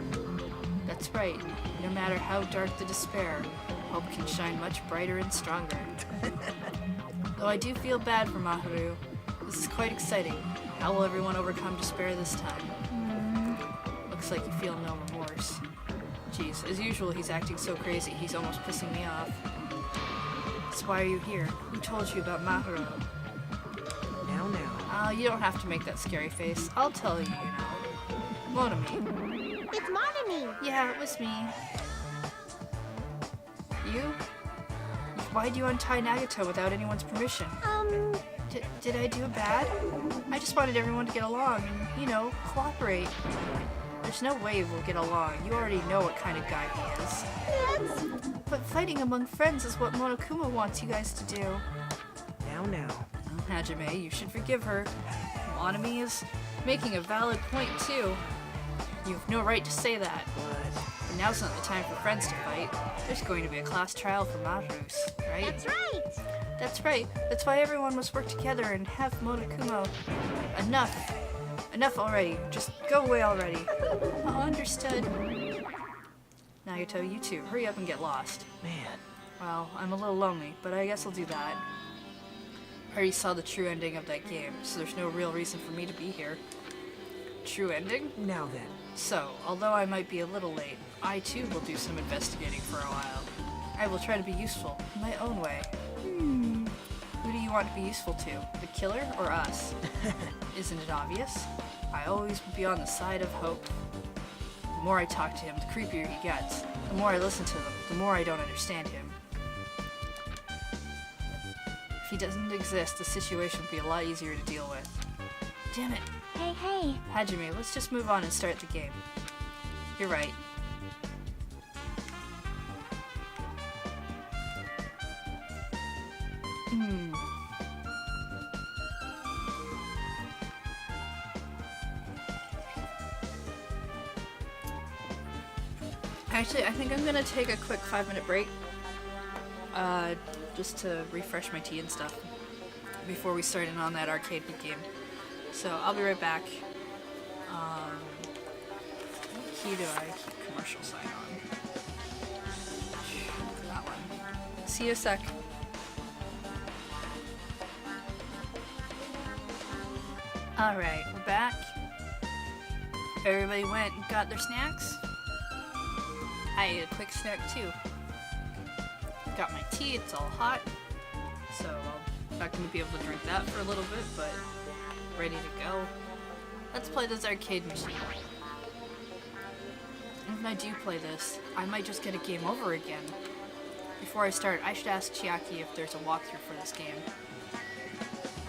That's right. No matter how dark the despair, hope can shine much brighter and stronger. Though I do feel bad for Maharu. This is quite exciting. How will everyone overcome despair this time? Looks like you feel no remorse. Jeez, as usual, he's acting so crazy, he's almost pissing me off. So why are you here? Who told you about Maharu? Now. You don't have to make that scary face. I'll tell you, you know. Monami. It's Monami. Yeah, it was me. You? Why'd you untie Nagato without anyone's permission? Did I do bad? I just wanted everyone to get along and, you know, cooperate. There's no way we'll get along. You already know what kind of guy he is. Yes. But fighting among friends is what Monokuma wants you guys to do. Now. Hajime, you should forgive her. Monami is making a valid point, too. You have no right to say that. But now's not the time for friends to fight. There's going to be a class trial for Maharus, right? That's right. That's right. That's why everyone must work together and have Monokuma Enough already. Just go away already. Oh, understood. Nagato, you too. Hurry up and get lost. Man, Well, I'm a little lonely, but I guess I'll do that. I already saw the true ending of that game, so there's no real reason for me to be here. True ending? now then. So, although I might be a little late, I too will do some investigating for a while. I will try to be useful, in my own way. Who do you want to be useful to? The killer or us? Isn't it obvious? I always will be on the side of hope. The more I talk to him, the creepier he gets. The more I listen to him, the more I don't understand him. If he doesn't exist, the situation will be a lot easier to deal with. Damn it. Hey. Hajime, let's just move on and start the game. You're right. Actually, I think I'm gonna take a quick 5-minute break. Just to refresh my tea and stuff before we start in on that arcade game. So I'll be right back. What key do I keep commercial sign on? That one. See you a sec. Alright, we're back. Everybody went and got their snacks. I ate a quick snack too. Got my tea, it's all hot. So I'm not going to be able to drink that for a little bit, but ready to go. Let's play this arcade machine. And if I do play this, I might just get a game over again. Before I start, I should ask Chiaki if there's a walkthrough for this game.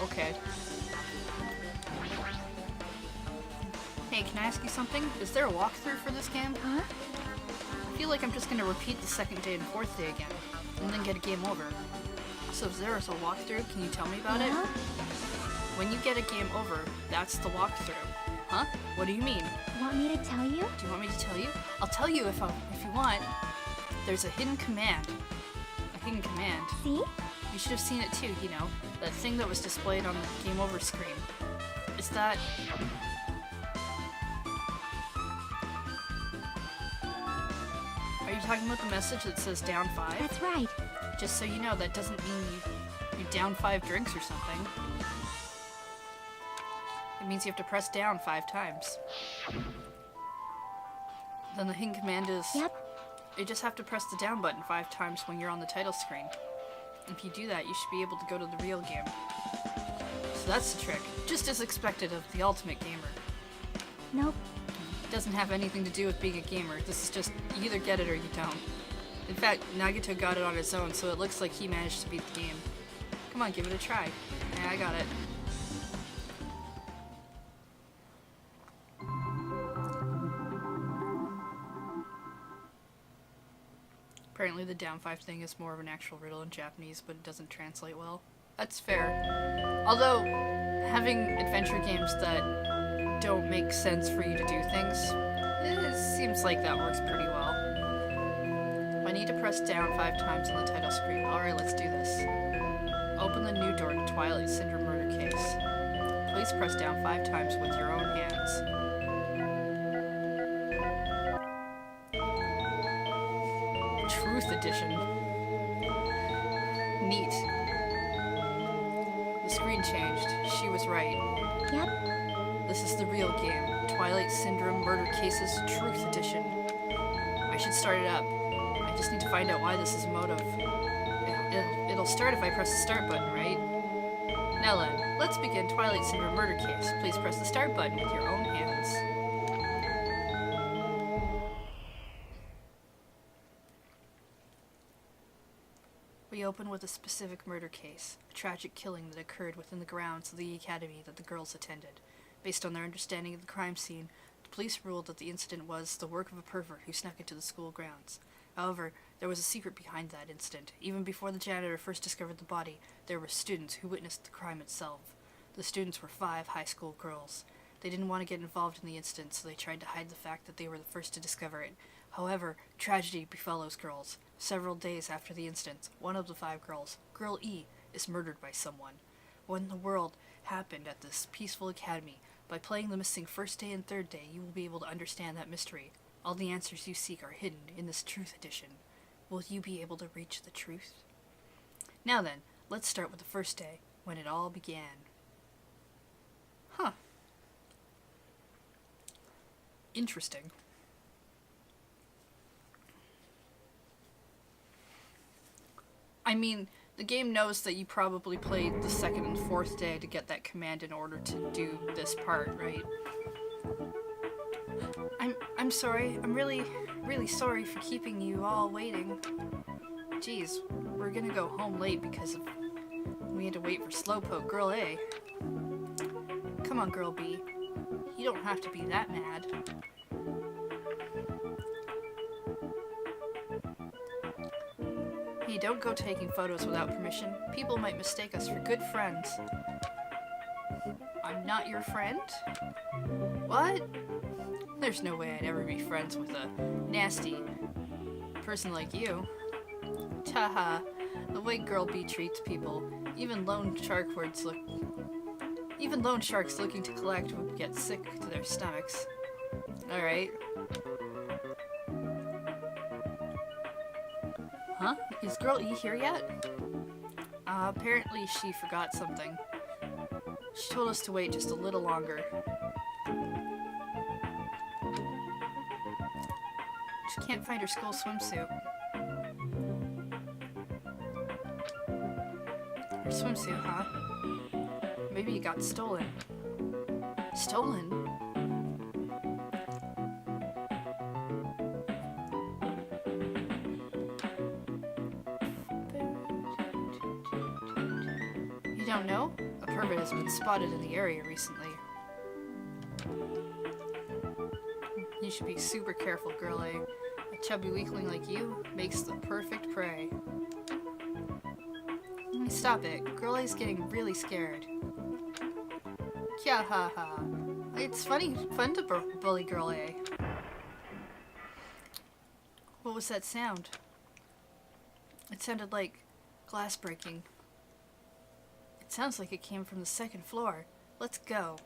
Okay. Hey, can I ask you something? Is there a walkthrough for this game? Huh? I feel like I'm just gonna repeat the second day and fourth day again, and then get a game over. So if there is a walkthrough, can you tell me about it? When you get a game over, that's the walkthrough. Huh? What do you mean? Want me to tell you? Do you want me to tell you? I'll tell you if you want. There's a hidden command. A hidden command. See? You should have seen it too, you know, that thing that was displayed on the game over screen. Is that... Are you talking about the message that says down 5? That's right. Just so you know, that doesn't mean you down 5 drinks or something. It means you have to press down 5 times. Then the hidden command is... Yep. You just have to press the down button 5 times when you're on the title screen. If you do that, you should be able to go to the real game. So that's the trick. Just as expected of the ultimate gamer. Nope. It doesn't have anything to do with being a gamer. This is just, you either get it or you don't. In fact, Nagato got it on his own, so it looks like he managed to beat the game. Come on, give it a try. Yeah, I got it. Apparently the down 5 thing is more of an actual riddle in Japanese, but it doesn't translate well. That's fair. Although, having adventure games that don't make sense for you to do things, it seems like that works pretty well. I need to press down 5 times on the title screen. Alright, let's do this. Open the new door to Twilight Syndrome murder case. Please press down 5 times with your own hands. Truth Edition. Neat. The screen changed. She was right. Yep. This is the real game. Twilight Syndrome Murder Cases Truth Edition. I should start it up. I just need to find out why this is a motive. It'll start if I press the start button, right? Now then, let's begin Twilight Syndrome Murder Case. Please press the start button with your own hands. We open with a specific murder case, a tragic killing that occurred within the grounds of the academy that the girls attended. Based on their understanding of the crime scene, the police ruled that the incident was the work of a pervert who snuck into the school grounds. However, there was a secret behind that incident. Even before the janitor first discovered the body, there were students who witnessed the crime itself. The students were 5 high school girls. They didn't want to get involved in the incident, so they tried to hide the fact that they were the first to discover it. However, tragedy befell those girls. Several days after the incident, one of the 5 girls, Girl E, is murdered by someone. What in the world happened at this peaceful academy? By playing the missing first day and third day, you will be able to understand that mystery. All the answers you seek are hidden in this Truth Edition. Will you be able to reach the truth? Now then, let's start with the first day, when it all began. Huh. Interesting. I mean, the game knows that you probably played the second and fourth day to get that command in order to do this part, right? I'm sorry. I'm really sorry for keeping you all waiting. Jeez, we're gonna go home late because of we had to wait for Slowpoke Girl A. Come on, Girl B. You don't have to be that mad. Hey, don't go taking photos without permission. People might mistake us for good friends. I'm not your friend? What? There's no way I'd ever be friends with a nasty person like you. Taha, the way Girl B treats people, even loan sharks looking to collect would get sick to their stomachs. Alright. Huh? Is Girl E here yet? Apparently she forgot something. She told us to wait just a little longer. She can't find her school swimsuit. Her swimsuit, huh? Maybe it got stolen. Stolen? You don't know? A pervert has been spotted in the area recently. You should be super careful, Girl A. A chubby weakling like you makes the perfect prey. Stop it. Girl A's getting really scared. Kya ha ha. It's fun to bully Girl A. What was that sound? It sounded like glass breaking. It sounds like it came from the second floor. Let's go.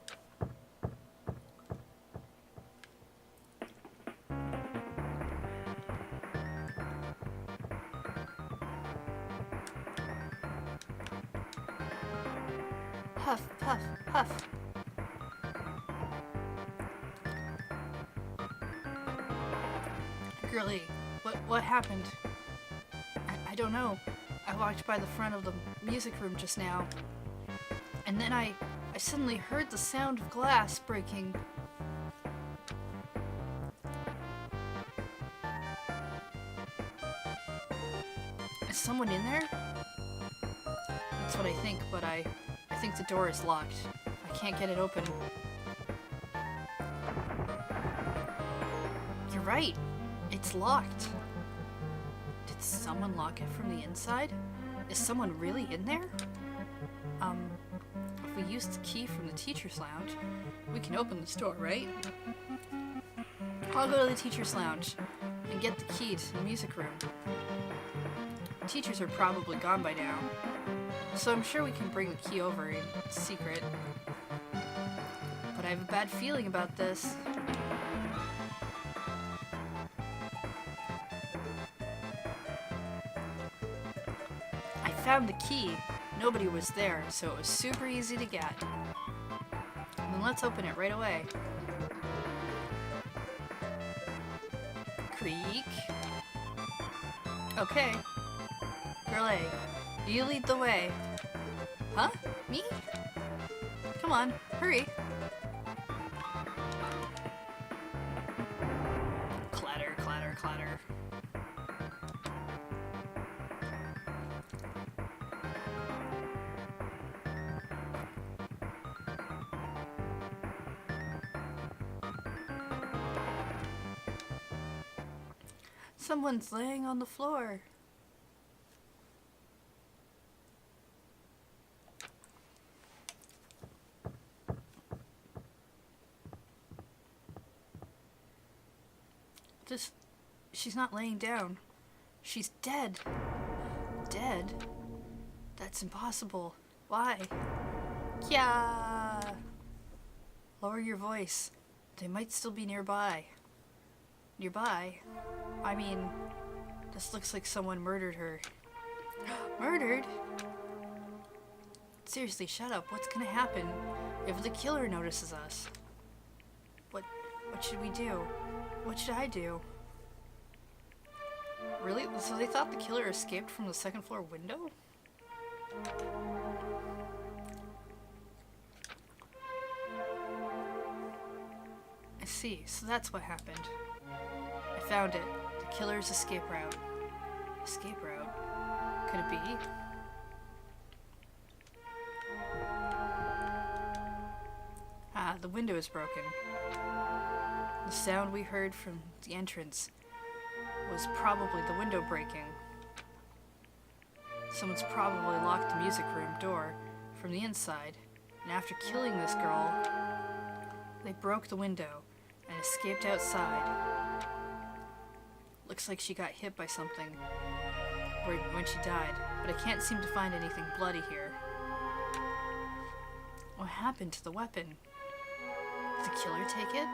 Huff, puff, huff. Girlie, what happened? I don't know. I walked by the front of the music room just now, and then I suddenly heard the sound of glass breaking. Is someone in there? That's what I think, but I think the door is locked. I can't get it open. You're right. It's locked. Did someone lock it from the inside? Is someone really in there? If we use the key from the teacher's lounge, we can open this door, right? I'll go to the teacher's lounge and get the key to the music room. Teachers are probably gone by now, so I'm sure we can bring the key over in secret. But I have a bad feeling about this. I found the key. Nobody was there, so it was super easy to get. And then let's open it right away. Creak. Okay. Girl A, you lead the way. Huh? Me? Come on, hurry. Clatter, clatter, clatter. Someone's laying on the floor. She's not laying down. She's dead. Dead? That's impossible. Why? Yeah. Lower your voice. They might still be nearby. Nearby? I mean, this looks like someone murdered her. Murdered? Seriously, shut up. What's gonna happen if the killer notices us? What should we do? What should I do? Really? So they thought the killer escaped from the second floor window? I see. So that's what happened. I found it. The killer's escape route. Escape route? Could it be? Ah, the window is broken. The sound we heard from the entrance was probably the window breaking. Someone's probably locked the music room door from the inside, and after killing this girl, they broke the window and escaped outside. Looks like she got hit by something when she died, but I can't seem to find anything bloody here. What happened to the weapon? Did the killer take it?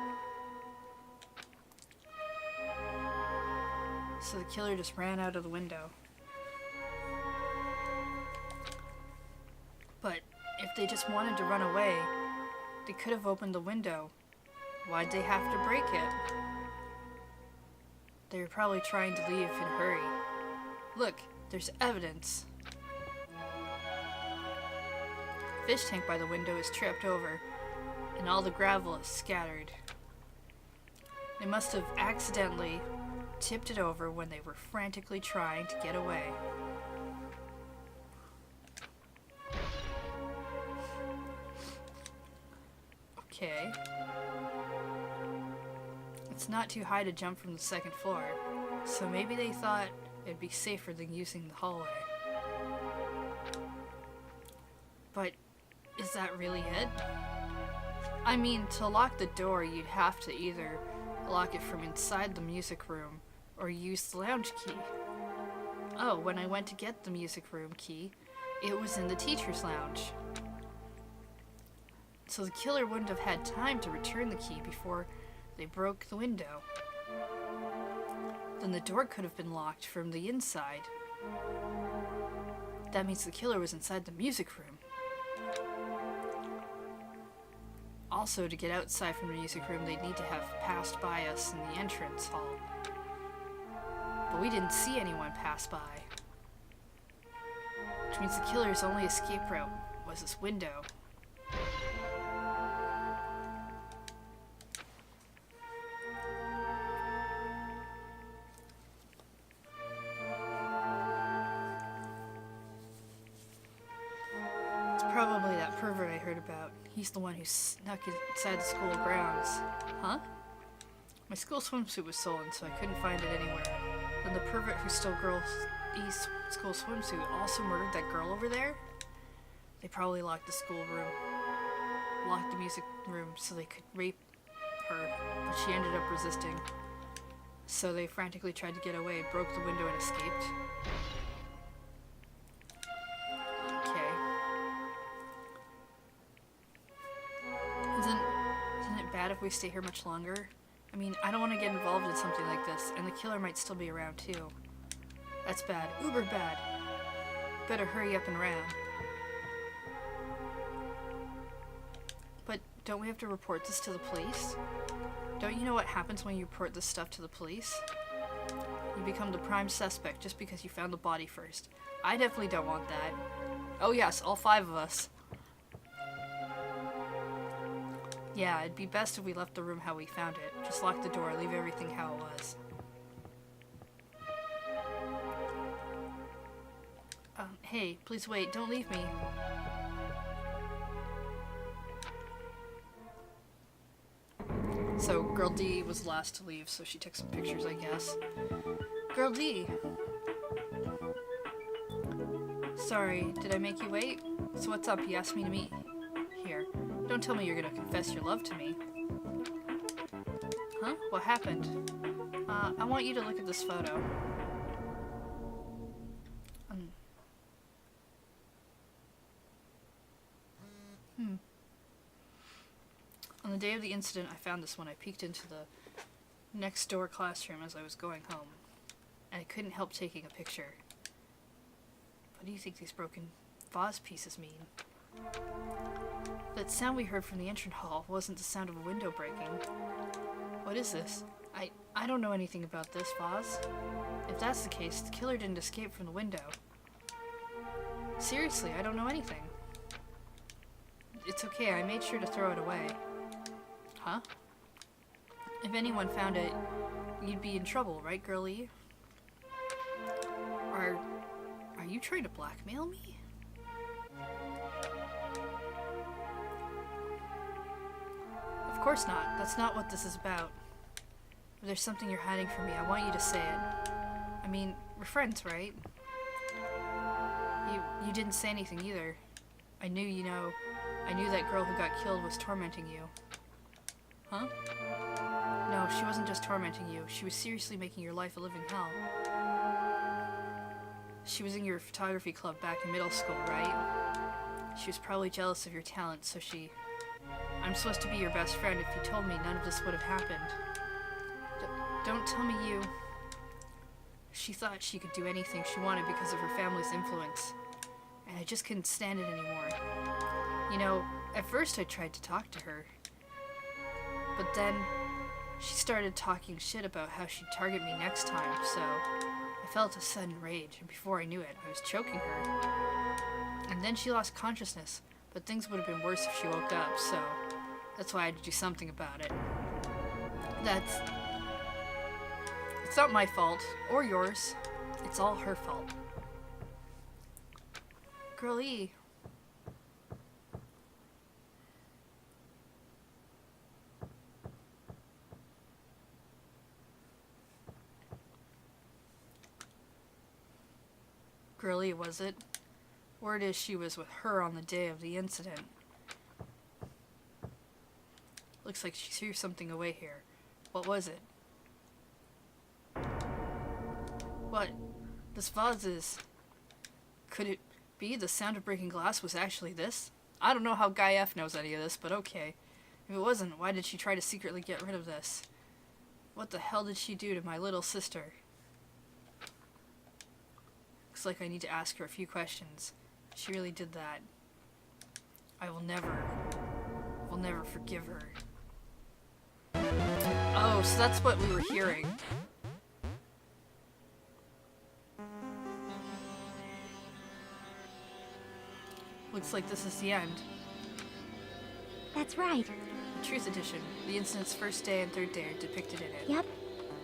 So the killer just ran out of the window. But if they just wanted to run away, they could have opened the window. Why'd they have to break it? They were probably trying to leave in a hurry. Look, there's evidence. Fish tank by the window is tripped over, and all the gravel is scattered. They must have accidentally tipped it over when they were frantically trying to get away. Okay. It's not too high to jump from the second floor, so maybe they thought it'd be safer than using the hallway. But is that really it? I mean, to lock the door, you'd have to either lock it from inside the music room or use the lounge key. Oh, when I went to get the music room key, it was in the teacher's lounge. So the killer wouldn't have had time to return the key before they broke the window. Then the door could have been locked from the inside. That means the killer was inside the music room. Also, to get outside from the music room, they'd need to have passed by us in the entrance hall. But we didn't see anyone pass by. Which means the killer's only escape route was this window. It's probably that pervert I heard about. He's the one who snuck inside the school grounds. Huh? My school swimsuit was stolen, so I couldn't find it anywhere. Then the pervert who stole E's school swimsuit also murdered that girl over there? They probably locked the school room. Locked the music room so they could rape her, but she ended up resisting. So they frantically tried to get away, broke the window, and escaped. Okay. Isn't it bad if we stay here much longer? I mean, I don't want to get involved in something like this, and the killer might still be around too. That's bad. Uber bad. Better hurry up and run. But don't we have to report this to the police? Don't you know what happens when you report this stuff to the police? You become the prime suspect just because you found the body first. I definitely don't want that. Oh yes, all 5 of us. Yeah, it'd be best if we left the room how we found it. Just lock the door, leave everything how it was. Hey, please wait, don't leave me. So, Girl D was last to leave, so she took some pictures, I guess. Girl D! Sorry, did I make you wait? So what's up, you asked me to meet here. Don't tell me you're gonna confess your love to me. Huh? What happened? I want you to look at this photo. On the the day of the incident, I found this when I peeked into the next door classroom as I was going home, and I couldn't help taking a picture. What do you think these broken vase pieces mean? That sound we heard from the entrance hall wasn't the sound of a window breaking. What is this? I don't know anything about this vase. If that's the case, the killer didn't escape from the window. Seriously, I don't know anything. It's okay, I made sure to throw it away. Huh? If anyone found it, you'd be in trouble, right, girlie? Are you trying to blackmail me? Of course not. That's not what this is about. If there's something you're hiding from me, I want you to say it. I mean, we're friends, right? You didn't say anything either. I knew that girl who got killed was tormenting you. Huh? No, she wasn't just tormenting you. She was seriously making your life a living hell. She was in your photography club back in middle school, right? She was probably jealous of your talent, so she... I'm supposed to be your best friend. If you told me, none of this would have happened. Don't tell me you... She thought she could do anything she wanted because of her family's influence. And I just couldn't stand it anymore. You know, at first I tried to talk to her. But then, she started talking shit about how she'd target me next time, so... I felt a sudden rage, and before I knew it, I was choking her. And then she lost consciousness, but things would have been worse if she woke up, so... That's why I had to do something about it. It's not my fault, or yours. It's all her fault. Girlie. Girlie, was it? Word is she was with her on the day of the incident. Looks like she threw something away here. What was it? What? This vase is... Could it be the sound of breaking glass was actually this? I don't know how Guy F knows any of this, but okay. If it wasn't, why did she try to secretly get rid of this? What the hell did she do to my little sister? Looks like I need to ask her a few questions. She really did that. I will never forgive her. Oh, so that's what we were hearing. Looks like this is the end. That's right. The Truth Edition. The incident's first day and third day are depicted in it. Yep.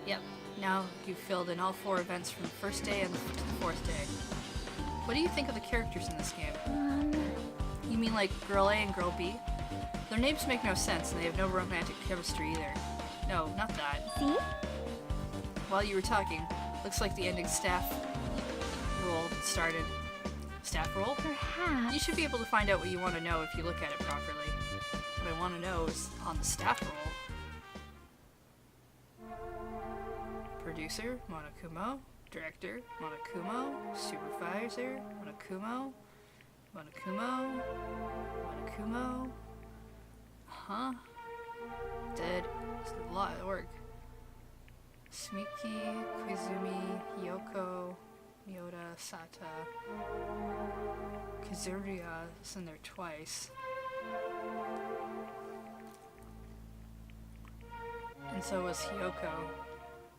Yep. Now you've filled in all 4 events from the first day and the 4th day. What do you think of the characters in this game? You mean like Girl A and Girl B? Their names make no sense and they have no romantic chemistry either. No, not that. See? While you were talking, looks like the ending staff roll started. Staff roll? Perhaps. You should be able to find out what you want to know if you look at it properly. What I want to know is on the staff roll. Producer, Monokumo. Director, Monokumo. Supervisor, Monokumo. Monokumo. Monokumo. Huh? Dead. It's a lot of work. Sumiki, Koizumi, Yoko, Miyoda, Sata. Kazuria is in there twice. And so was Hiyoko.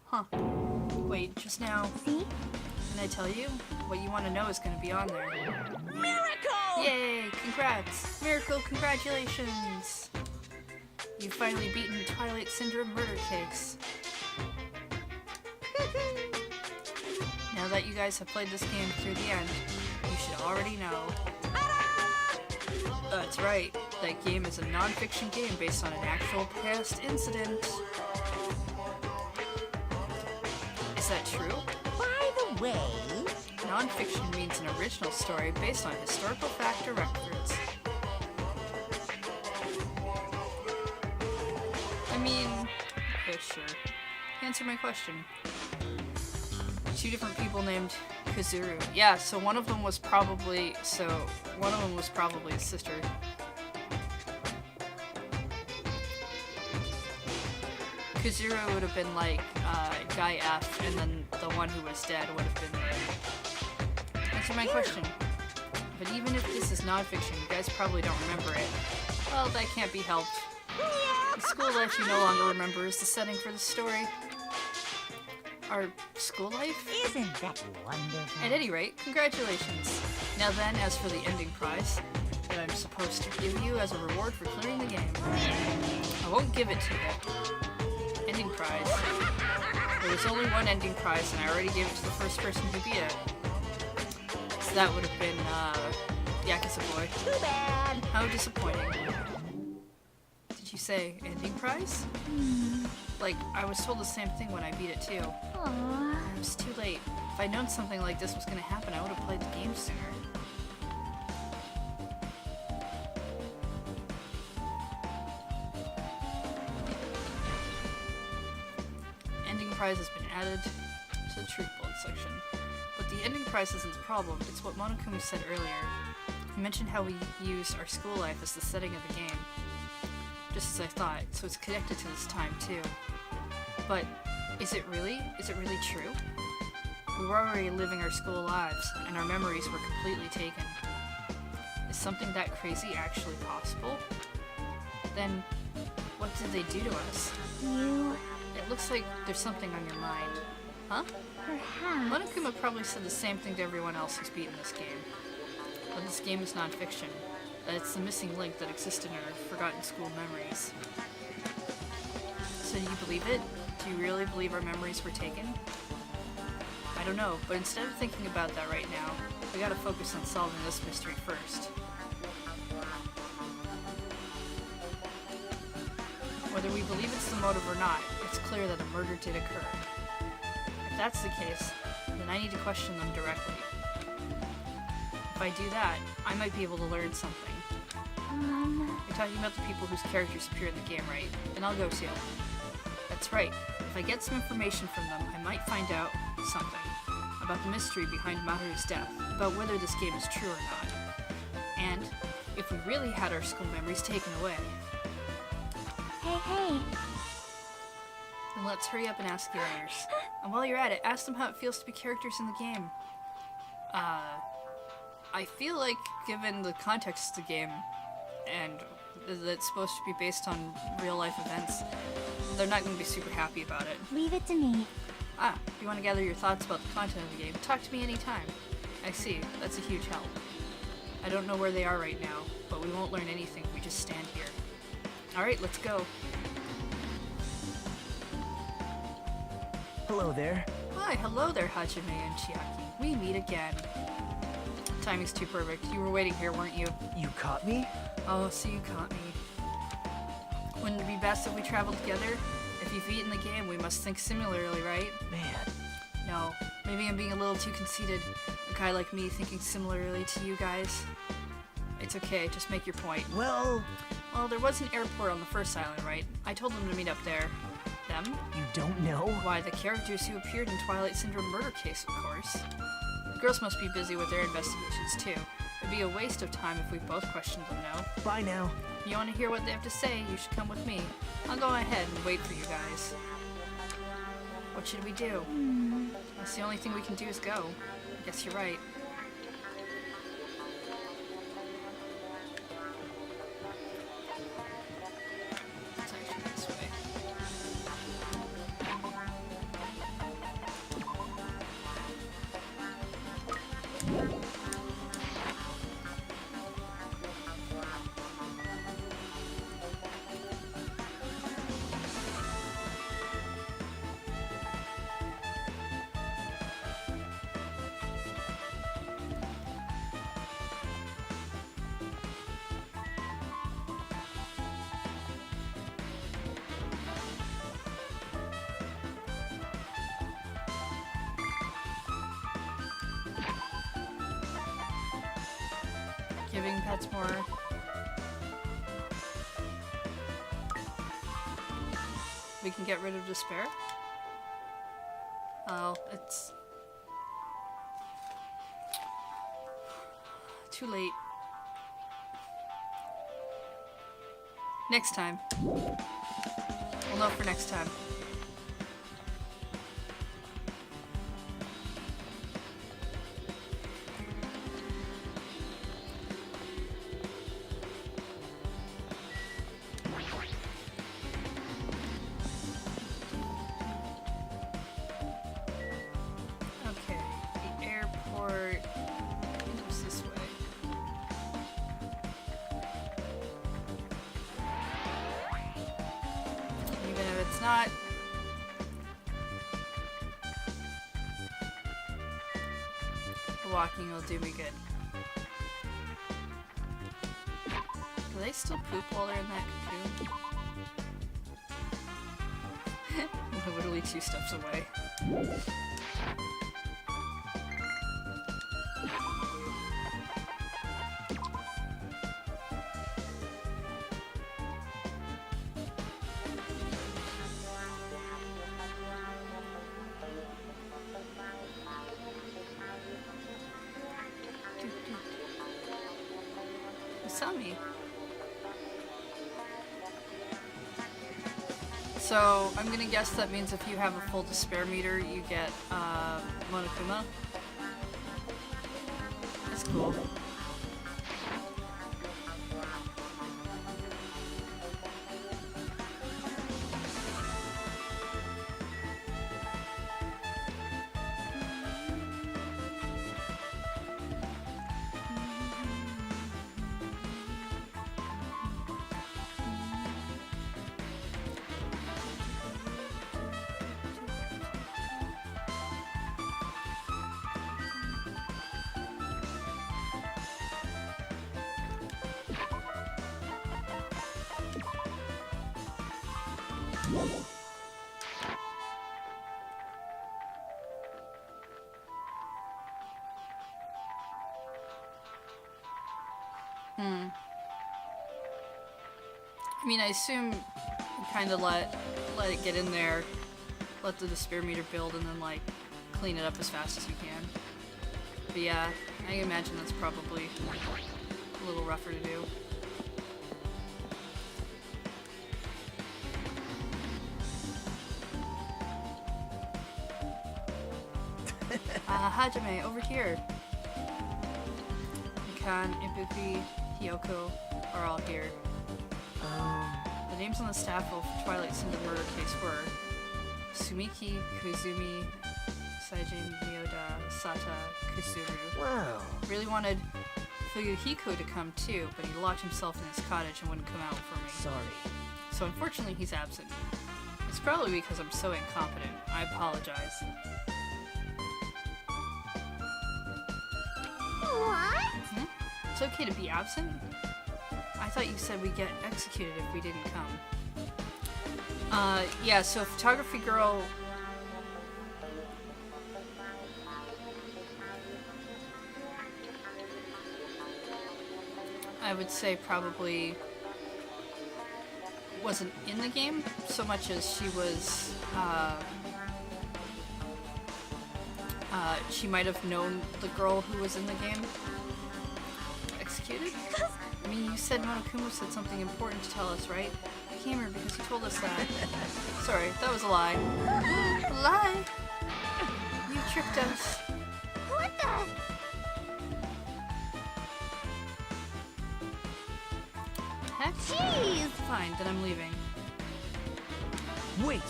Huh. Wait, just now. See? Didn't I tell you? What you want to know is going to be on there. Miracle! Yay! Congrats! Miracle, congratulations! You've finally beaten the Twilight Syndrome murder case. Now that you guys have played this game through the end, you should already know. That's right. That game is a non-fiction game based on an actual past incident. Is that true? By the way, Non-fiction means an original story based on historical fact or records. I mean, yeah, sure. Answer my question. 2 different people named Kazuru. Yeah, so one of them was probably a sister. Because Zero would have been like Guy F, and then the one who was dead would have been. Answer my question. But even if this is nonfiction, you guys probably don't remember it. Well, that can't be helped. The school life you no longer remember is the setting for the story. Our school life? Isn't that wonderful? At any rate, congratulations. Now then, as for the ending prize that I'm supposed to give you as a reward for clearing the game, I won't give it to you. Ending prize. There was only one ending prize, and I already gave it to the first person who beat it. So that would have been, Yakuza Boy. Too bad. How disappointing. Did you say ending prize? Like, I was told the same thing when I beat it too. Aww. It was too late. If I'd known something like this was gonna happen, I would have played the game sooner. Ending prize has been added to the truth bullet section. But the ending prize isn't the problem, it's what Monokuma said earlier. He mentioned how we used our school life as the setting of the game. Just as I thought, so it's connected to this time too. But is it really? Is it really true? We were already living our school lives, and our memories were completely taken. Is something that crazy actually possible? Then, what did they do to us? It looks like there's something on your mind. Huh? Perhaps. Monokuma probably said the same thing to everyone else who's beaten this game. But this game is non-fiction. That it's the missing link that existed in our forgotten school memories. So do you believe it? Do you really believe our memories were taken? I don't know, but instead of thinking about that right now, we gotta focus on solving this mystery first. Whether we believe it's the motive or not, it's clear that a murder did occur. If that's the case, then I need to question them directly. If I do that, I might be able to learn something. You're talking about the people whose characters appear in the game, right? Then I'll go too. That's right. If I get some information from them, I might find out something about the mystery behind Maharu's death, about whether this game is true or not. And if we really had our school memories taken away. Hey. Then let's hurry up and ask the owners. And while you're at it, ask them how it feels to be characters in the game. I feel like, given the context of the game, and that it's supposed to be based on real-life events, they're not going to be super happy about it. Leave it to me. If you want to gather your thoughts about the content of the game, talk to me anytime. I see, that's a huge help. I don't know where they are right now, but we won't learn anything if we just stand here. Alright, let's go. Hello there. Hi, hello there, Hajime and Chiaki. We meet again. Timing's too perfect. You were waiting here, weren't you? You caught me? Oh, so you caught me. Wouldn't it be best if we traveled together? If you've eaten the game, we must think similarly, right? Man. No, maybe I'm being a little too conceited. A guy like me thinking similarly to you guys. It's okay, just make your point. Well, There was an airport on the first island, right? I told them to meet up there. Them? you don't know? Why, the characters who appeared in Twilight Syndrome murder case, of course. The girls must be busy with their investigations, too. It'd be a waste of time if we both questioned them now. Bye now. You want to hear what they have to say, you should come with me. I'll go ahead and wait for you guys. What should we do? That's the only thing we can do is go. I guess you're right. It's actually this way. Giving pets more. We can get rid of despair? Oh, it's too late. Next time. Or We'll know for next time. Okay, the airport goes this way. Even if it's not. The walking will do me good. Do they still poop while they're in that cocoon? We're literally 2 steps away. Asami. So, I'm gonna guess that means if you have a full despair meter, you get, Monokuma. That's cool. I mean, I assume you kind of let it get in there, let the despair meter build, and then, like, clean it up as fast as you can. But yeah, I imagine that's probably a little rougher to do. Hajime, over here. Mikan, Ibuki, Hiyoko are all here. The names on the staff of Twilight Cinder murder case were Sumiki, Kuzumi, Saijin, Miyoda, Sata, Kusuru. Wow. Really wanted Fuyuhiko to come too, but he locked himself in his cottage and wouldn't come out for me. Sorry. So unfortunately he's absent. It's probably because I'm so incompetent. I apologize. What? It's okay to be absent? I thought you said we'd get executed if we didn't come. Yeah, so photography girl... I would say probably wasn't in the game so much as she was, she might have known the girl who was in the game. Executed? I mean, you said Monokuma said something important to tell us, right? I came here because you told us that. Sorry, that was a lie. Lie? You tricked us. What the? Heck? Jeez! Fine, then I'm leaving. Wait.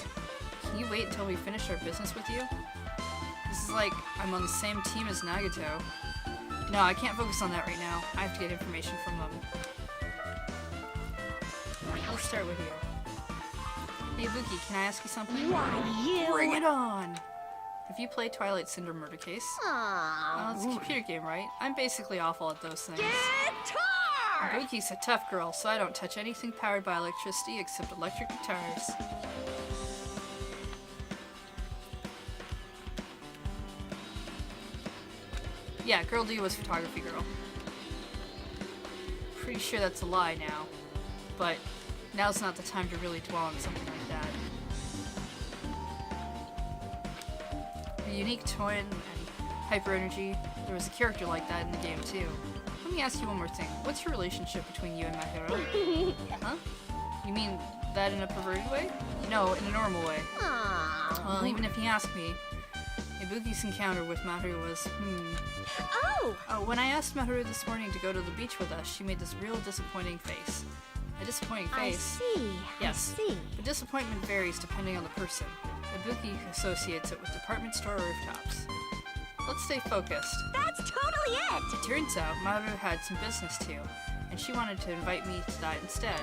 Can you wait until we finish our business with you? This is like I'm on the same team as Nagato. No, I can't focus on that right now. I have to get information from them. Let's start with you. Hey, Buki, can I ask you something? Why, you? Bring it on! Have you played Twilight Cinder Murder Case? Aww. Well, it's a computer game, right? I'm basically awful at those things. Guitar! Buki's a tough girl, so I don't touch anything powered by electricity except electric guitars. Yeah, Girl D was photography girl. Pretty sure that's a lie now, but now's not the time to really dwell on something like that. A unique twin and hyper energy. There was a character like that in the game too. Let me ask you one more thing. What's your relationship between you and Mahiro? Huh? You mean That in a perverted way? No, in a normal way. Aww. Well, even if you ask me, Ibuki's encounter with Maru was, Oh! Oh, when I asked Maru this morning to go to the beach with us, she made this real disappointing face. A disappointing face? I see. Yes. I see. But disappointment varies depending on the person. Ibuki associates it with department store rooftops. Let's stay focused. That's totally it! It turns out Maru had some business too, and she wanted to invite me to that instead.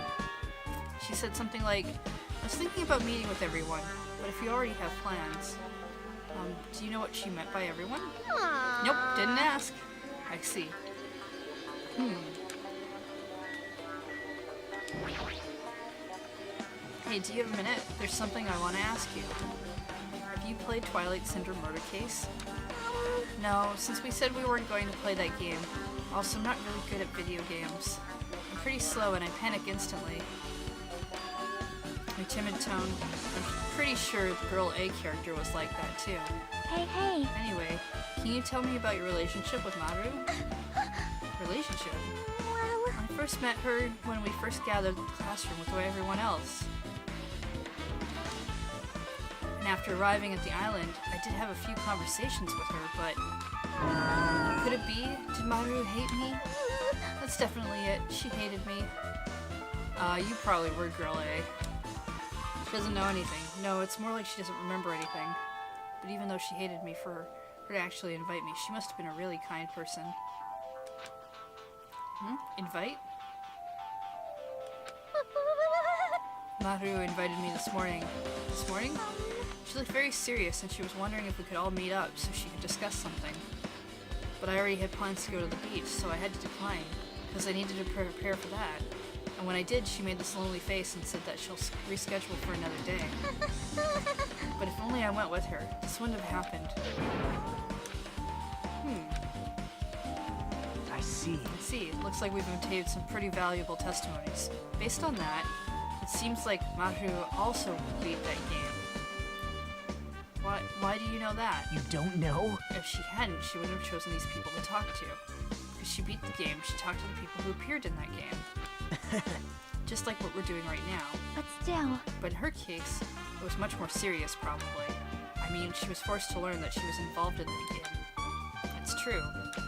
She said something like, I was thinking about meeting with everyone, but if you already have plans. Do you know what she meant by everyone? Aww. Nope, didn't ask. I see. Hey, do you have a minute? There's something I want to ask you. Have you played Twilight Syndrome Murder Case? No, since we said we weren't going to play that game. Also, I'm not really good at video games. I'm pretty slow and I panic instantly. My timid tone. I'm pretty sure the girl A character was like that too. Hey. Anyway, can you tell me about your relationship with Maru? Relationship? Well, I first met her when we first gathered in the classroom with everyone else. And after arriving at the island, I did have a few conversations with her, but... Could it be? Did Maru hate me? That's definitely it. She hated me. You probably were girl A. She doesn't know anything. No, it's more like she doesn't remember anything. But even though she hated me for her to actually invite me, she must have been a really kind person. Invite? Maru invited me this morning. This morning? She looked very serious and she was wondering if we could all meet up so she could discuss something. But I already had plans to go to the beach, so I had to decline, because I needed to prepare for that. And when I did, she made this lonely face and said that she'll reschedule for another day. But if only I went with her, this wouldn't have happened. I see. See, it looks like we've obtained some pretty valuable testimonies. Based on that, it seems like Maru also beat that game. Why do you know that? You don't know? If she hadn't, she wouldn't have chosen these people to talk to. Because she beat the game, she talked to the people who appeared in that game. Just like what we're doing right now. but still. But in her case, it was much more serious, probably. I mean, she was forced to learn that she was involved in the game. It's true. But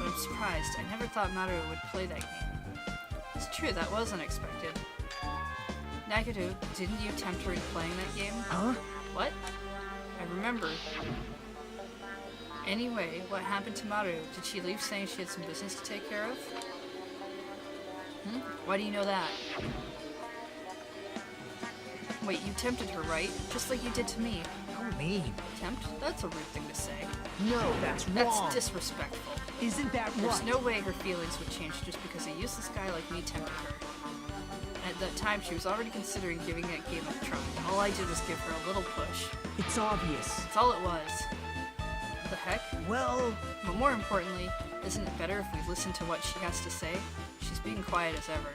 I'm surprised. I never thought Maru would play that game. It's true, that was unexpected. Nagatu, didn't you tempt her into playing that game? Huh? What? I remember. Anyway, what happened to Maru? Did she leave saying she had some business to take care of? Why do you know that? Wait, you tempted her, right? Just like you did to me. How mean. Tempt? That's a rude thing to say. No, that's wrong. That's disrespectful. Isn't that right? There's no way her feelings would change just because a useless guy like me tempted her. At that time, she was already considering giving that game a try. All I did was give her a little push. It's obvious. That's all it was. The heck? Well, But more importantly, isn't it better if we listen to what she has to say? She's being quiet as ever.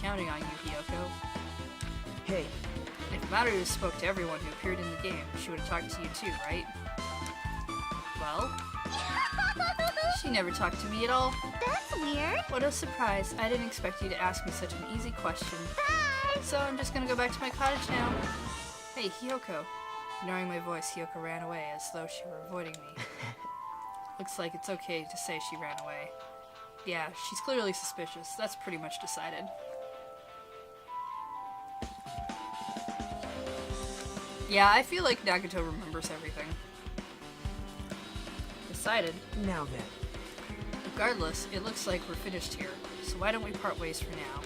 Counting on you, Hiyoko. hey, If Maru spoke to everyone who appeared in the game, she would have talked to you too, right? Well? She never talked to me at all. That's weird. What a surprise. I didn't expect you to ask me such an easy question. Bye. So I'm just gonna go back to my cottage now. Hey, Hiyoko. Ignoring my voice, Hiyoko ran away as though she were avoiding me. Looks like it's okay to say she ran away. Yeah, she's clearly suspicious. That's pretty much decided. Yeah, I feel like Nagato remembers everything. Decided. now then. Regardless, it looks like we're finished here, so why don't we part ways for now?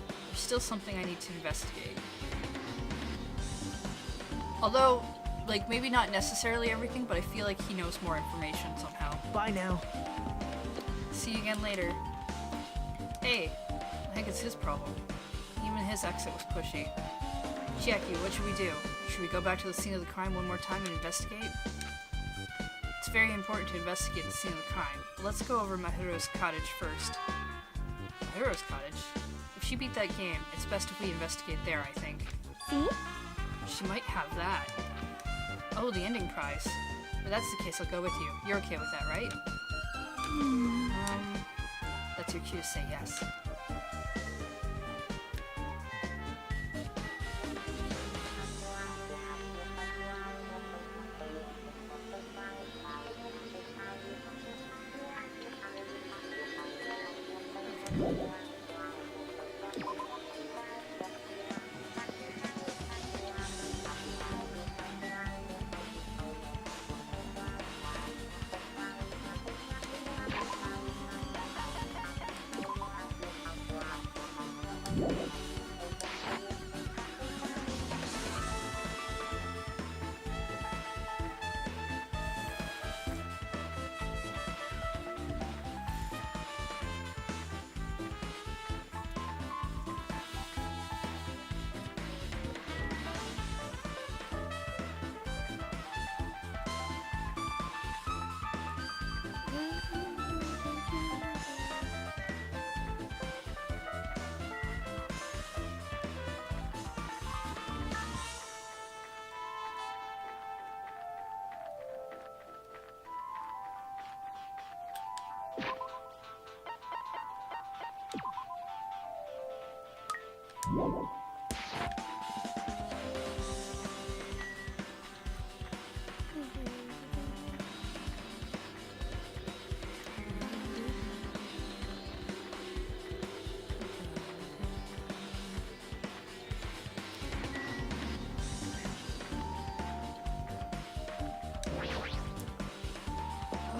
There's still something I need to investigate. Although, like, maybe not necessarily everything, but I feel like he knows more information somehow. Bye now. See you again later. Hey, I think it's his problem. Even his exit was pushy. Chiaki, what should we do? Should we go back to the scene of the crime one more time and investigate? It's very important to investigate the scene of the crime, but let's go over Mahiro's cottage first. Mahiro's cottage? If she beat that game, it's best if we investigate there, I think. See? She might have that. Oh, the ending prize. If that's the case, I'll go with you. You're okay with that, right? That's your cue to say yes.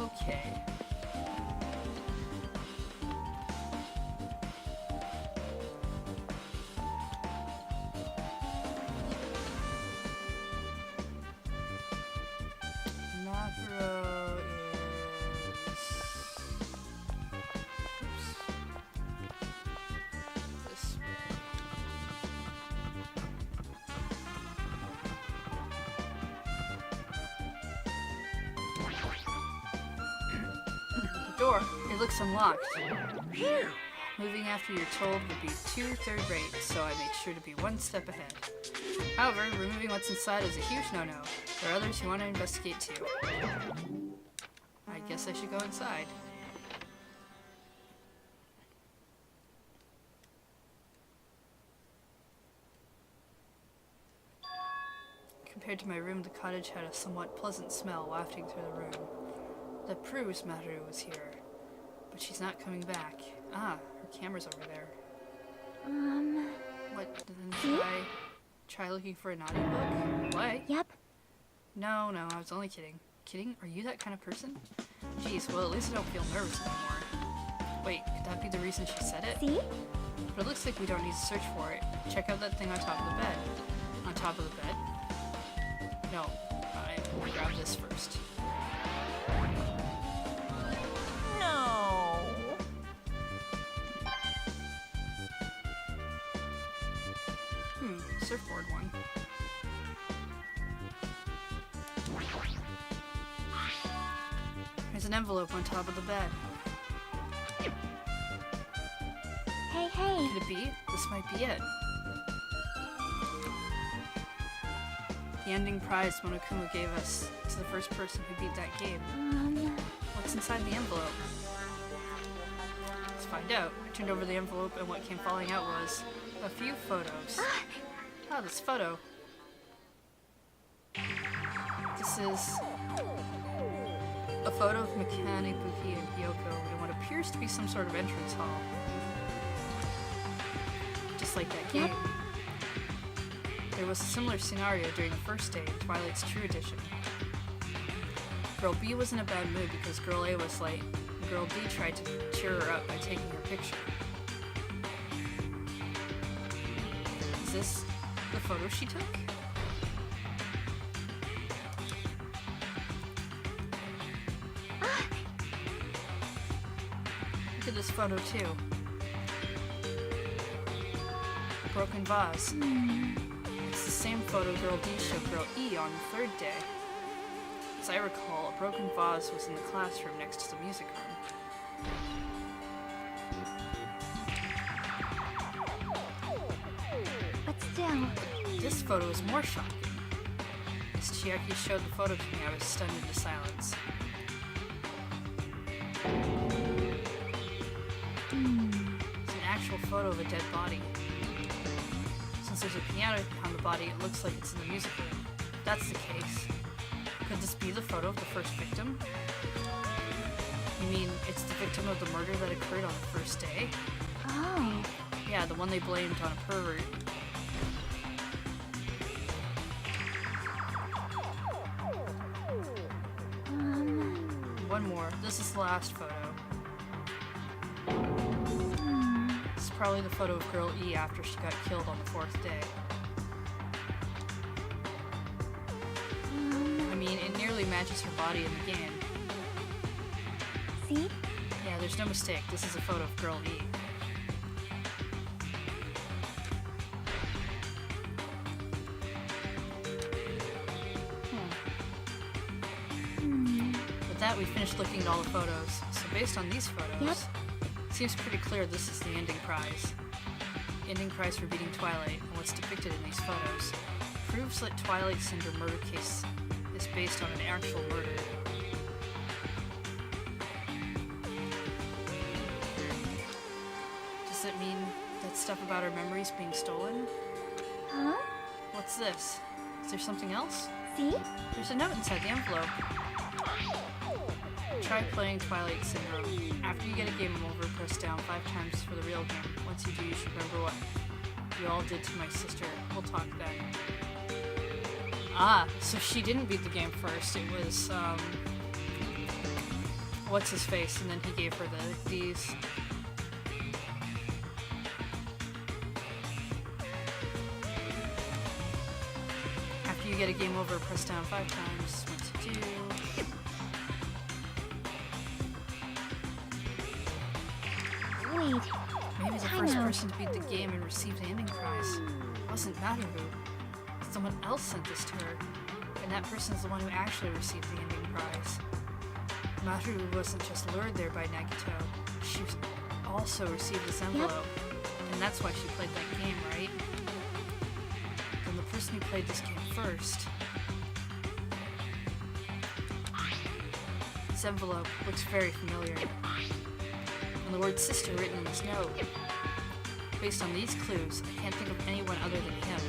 Okay. Macro is... Oops. This. The door. It looks unlocked. Moving after you're told would be too third-rate, so I made sure to be one step ahead. However, removing what's inside is a huge no-no. There are others who want to investigate too. I guess I should go inside. Compared to my room, the cottage had a somewhat pleasant smell wafting through the room. That proves Maru was here. But she's not coming back. Ah, her camera's over there. What? Then try looking for a naughty book? What? Yep. No, I was only kidding. Kidding? Are you that kind of person? Jeez, well at least I don't feel nervous anymore. Wait, could that be the reason she said it? See? But it looks like we don't need to search for it. Check out that thing on top of the bed. On top of the bed? No, I will grab this first. No. Surfboard one. There's an envelope on top of the bed. Hey. Could it be? This might be it. The ending prize Monokuma gave us to the first person who beat that game. What's inside the envelope? Let's find out. I turned over the envelope and what came falling out was a few photos. Oh, this photo. This is a photo of Mikane, Buki, and Hyoko in what appears to be some sort of entrance hall. Just like that game. There was a similar scenario during the first day in Twilight's True Edition. Girl B was in a bad mood because Girl A was late, and Girl D tried to cheer her up by taking her picture. Is this the photo she took? Look at this photo too. A broken vase. It's the same photo Girl D showed Girl E on the third day. As I recall, a broken vase was in the classroom next to the music room. But still. This photo is more shocking. As Chiaki showed the photo to me, I was stunned into silence. It's an actual photo of a dead body. Since there's a piano behind the body, it looks like it's in the music room. If that's the case, could this be the photo of the first victim? You mean it's the victim of the murder that occurred on the first day? Oh. Yeah, the one they blamed on a pervert. One more. This is the last photo. This is probably the photo of Girl E after she got killed on the 4th day. I mean, it nearly matches her body in the game. See? Yeah, there's no mistake. This is a photo of Girl E. With that, we finished looking at all the photos. So based on these photos, it seems pretty clear this is the ending prize. Ending prize for beating Twilight, and what's depicted in these photos proves that Twilight Syndrome murder case is based on an actual murder. Does it mean that stuff about our memories being stolen? Huh? What's this? Is there something else? See? There's a note inside the envelope. Try playing Twilight Syndrome. After you get a game over, press down 5 times for the real game. Once you do, you should remember what you all did to my sister. We'll talk then. Ah, so she didn't beat the game first. It was, what's his face, and then he gave her these. After you get a game over, press down 5 times. What to do. Wait. Maybe the first person to beat the game and receive the ending prize wasn't Maru. Someone else sent this to her, and that person's the one who actually received the ending prize. Maru wasn't just lured there by Nagito, she also received this envelope, and that's why she played that game, right? Then the person who played this game first. This envelope looks very familiar. And the word sister written in this note. Based on these clues, I can't think of anyone other than him.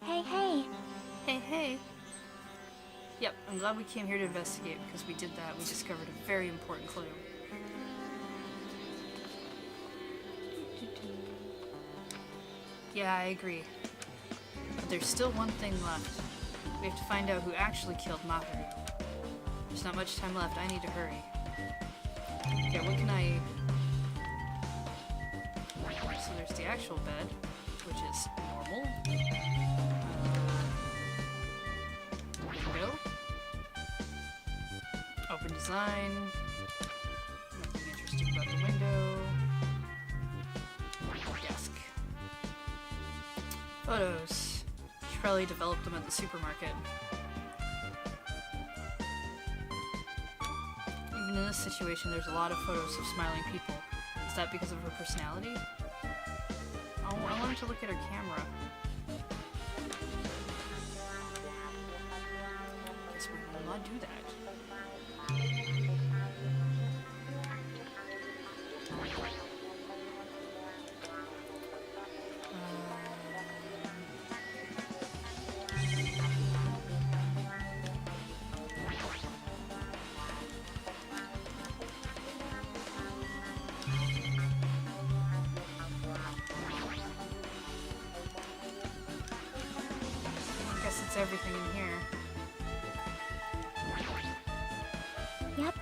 Hey, hey. Hey, hey. Yep, I'm glad we came here to investigate because we did that. We discovered a very important clue. Yeah, I agree. But there's still one thing left. We have to find out who actually killed Maru. There's not much time left. I need to hurry. Okay, what can I... So there's the actual bed, which is normal. Window. Open design. Nothing interesting about the window. Desk. Photos. She probably developed them at the supermarket. Even in this situation, there's a lot of photos of smiling people. Is that because of her personality? Oh, I wanted to look at her camera. Guess we will not do that. It's everything in here. Yep.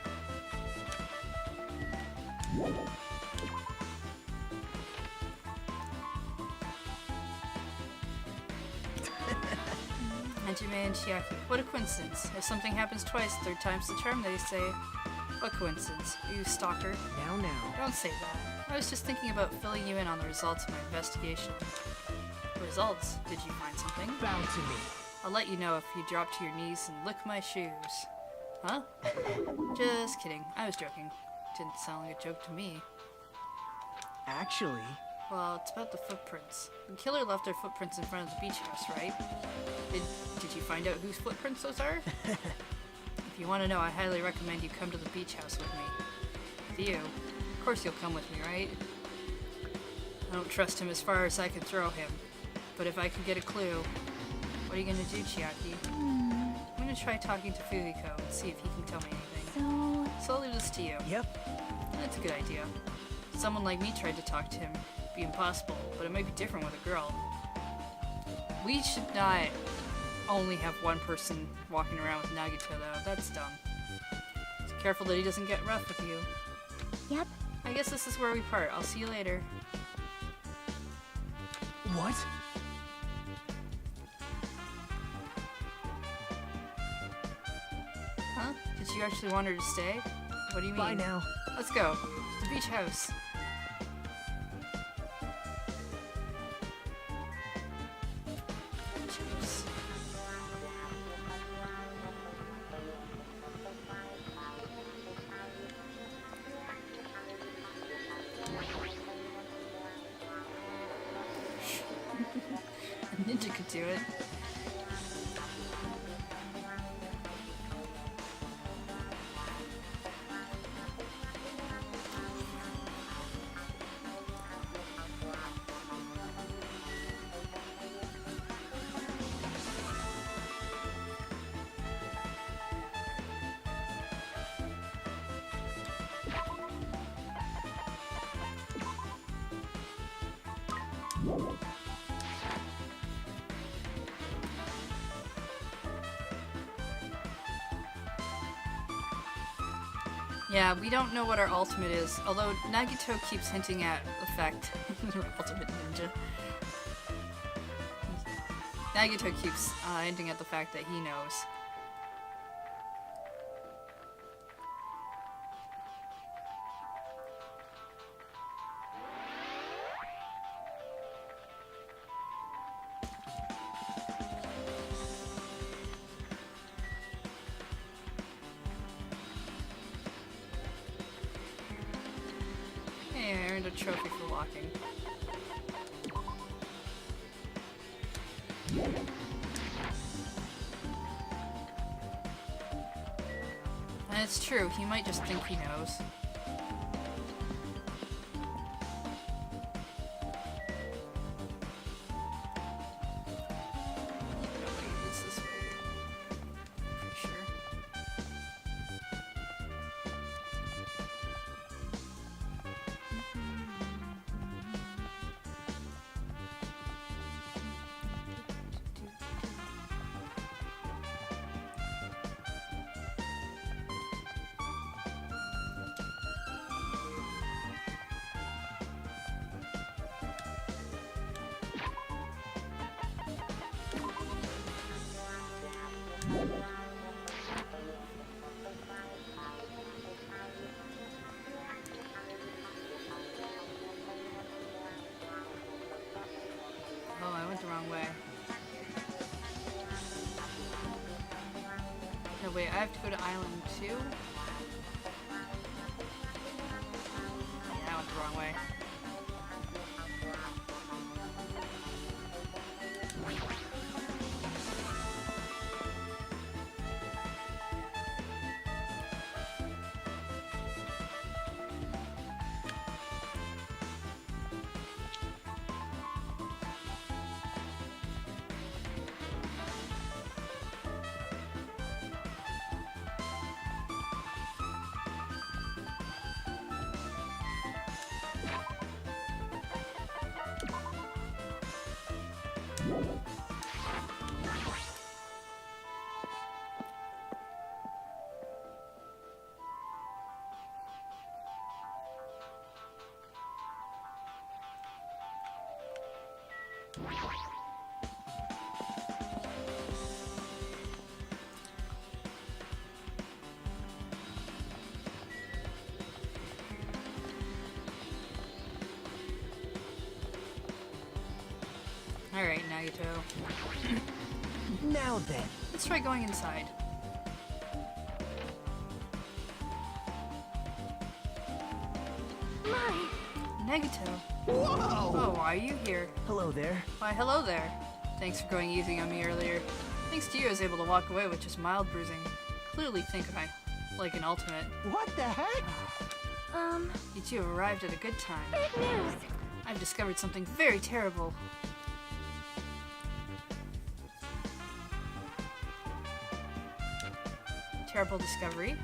Hajime and Chiaki. What a coincidence. If something happens twice, third time's the charm, they say. What coincidence? You stalker. Now. Don't say that. I was just thinking about filling you in on the results of my investigation. Results? Did you find something? Bow to me. I'll let you know if you drop to your knees and lick my shoes. Huh? Just kidding. I was joking. Didn't sound like a joke to me. Actually... Well, it's about the footprints. The killer left their footprints in front of the beach house, right? Did you find out whose footprints those are? If you want to know, I highly recommend you come to the beach house with me. With you? Of course you'll come with me, right? I don't trust him as far as I can throw him. But if I can get a clue... What are you gonna do, Chiaki? Hmm. I'm gonna try talking to Fumiko and see if he can tell me anything. So I'll leave this to you. Yep. That's a good idea. Someone like me tried to talk to him. It'd be impossible, but it might be different with a girl. We should not only have one person walking around with Nagito, though. That's dumb. So careful that he doesn't get rough with you. Yep. I guess this is where we part. I'll see you later. What? Huh? Did you actually want her to stay? What do you mean? Bye now. Let's go. The beach house. Beach house. A ninja could do it. Yeah, we don't know what our ultimate is, although Nagito keeps hinting at the fact her ultimate ninja. Nagito keeps hinting at the fact that he knows. Hey, I earned a trophy for walking. And it's true, he might just think he knows. Nobody is this way. For sure. Oh, I went the wrong way. No, wait, I have to go to Island 2? Yeah, I went the wrong way. Alright, Nagito. Now then. Let's try going inside. My. Nagito. Whoa! Oh, why are you here? Hello there. Why, hello there. Thanks for going easy on me earlier. Thanks to you, I was able to walk away with just mild bruising. Clearly think of I like an ultimate. What the heck? You two have arrived at a good time. Big news. I've discovered something very terrible. terrible discovery.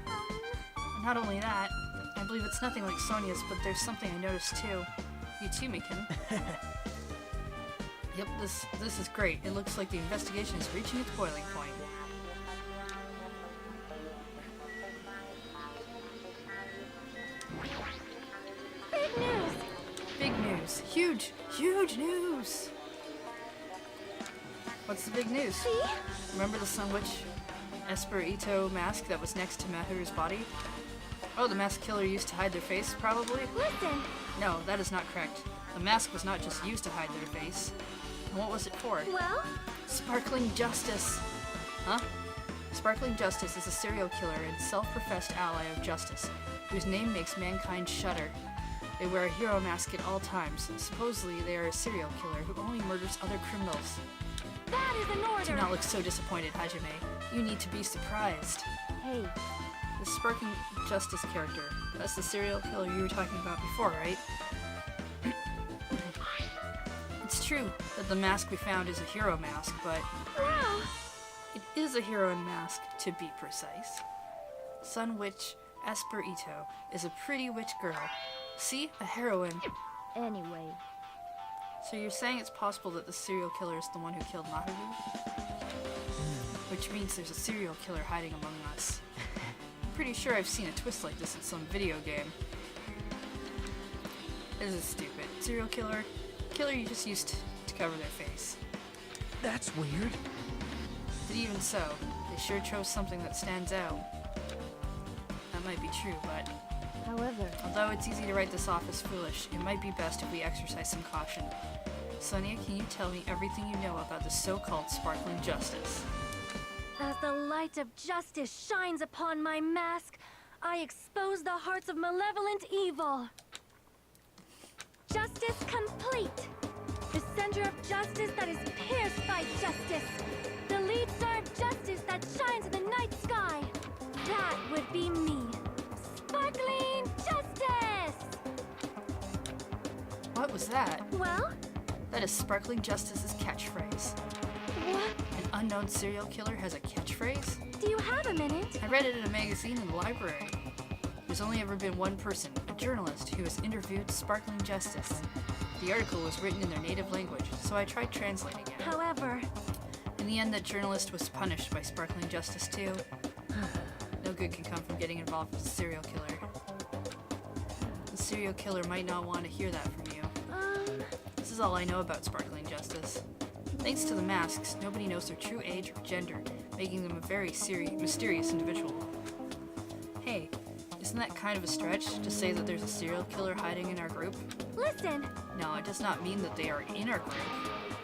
And not only that, I believe it's nothing like Sonia's, but there's something I noticed too. You too, Mikan. Yep, this is great. It looks like the investigation is reaching its boiling point. Big news! Big news. Huge, huge news! What's the big news? See? Remember the Sun Witch Ep6 mask that was next to Mahiru's body? Oh, the mask killer used to hide their face, probably? Listen! No, that is not correct. The mask was not just used to hide their face. And what was it for? Well? Sparkling Justice! Huh? Sparkling Justice is a serial killer and self-professed ally of justice, whose name makes mankind shudder. They wear a hero mask at all times. Supposedly, they are a serial killer who only murders other criminals. That is an order! Do not look so disappointed, Hajime. You need to be surprised. Hey, The Sparkling Justice character. That's the serial killer you were talking about before, right? It's true that the mask we found is a hero mask, but wow! it is a heroine mask, to be precise. Sun Witch Ep6 is a pretty witch girl. See? A heroine. Anyway, So you're saying it's possible that the serial killer is the one who killed Mahiru? Which means there's a serial killer hiding among us. I'm pretty sure I've seen a twist like this in some video game. This is stupid. Serial killer? Killer you just used to cover their face. That's weird. But even so, they sure chose something that stands out. That might be true, but however, although it's easy to write this off as foolish, it might be best if we exercise some caution. Sonia, can you tell me everything you know about the so-called Sparkling Justice? as the light of justice shines upon my mask, I expose the hearts of malevolent evil. Justice complete. The center of justice that is pierced by justice. The lead star of justice that shines in the night sky. That would be me. Sparkling Justice! What was that? Well, That is Sparkling Justice's catchphrase. what? An unknown serial killer has a catchphrase? Do you have a minute? I read it in a magazine in the library. There's only ever been one person, a journalist, who has interviewed Sparkling Justice. The article was written in their native language, so I tried translating it. However, In the end, that journalist was punished by Sparkling Justice too. No good can come from getting involved with a serial killer. The serial killer might not want to hear that from you. This is all I know about Sparkling Justice. Thanks to the masks, nobody knows their true age or gender, making them a very mysterious individual. Hey, isn't that kind of a stretch to say that there's a serial killer hiding in our group? listen. No, it does not mean that they are in our group.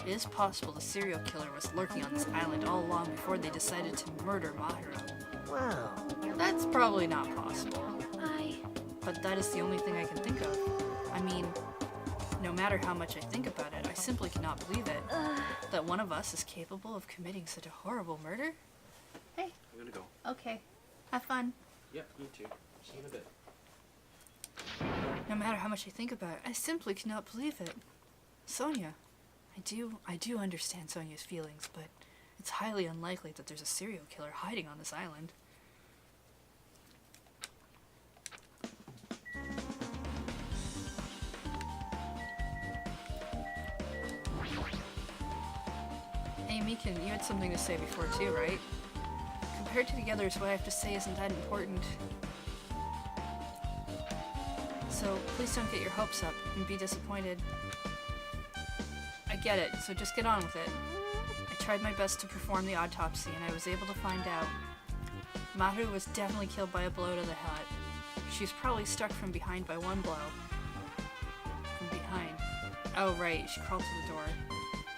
It is possible the serial killer was lurking on this island all along before they decided to murder Mahiru. Wow. That's probably not possible, I... but that is the only thing I can think of. I mean, no matter how much I think about it, I simply cannot believe it. That one of us is capable of committing such a horrible murder? Hey. I'm gonna go. Okay. Have fun. Yep, you too. See you in a bit. No matter how much I think about it, I simply cannot believe it. Sonia. I do understand Sonia's feelings, but it's highly unlikely that there's a serial killer hiding on this island. Hey, Mikan, you had something to say before too, right? Compared to the others, what I have to say isn't that important. So please don't get your hopes up and be disappointed. I get it, so just get on with it. I tried my best to perform the autopsy and I was able to find out. Mahiru was definitely killed by a blow to the head. She was probably struck from behind by one blow. From behind. Oh right, she crawled to the door.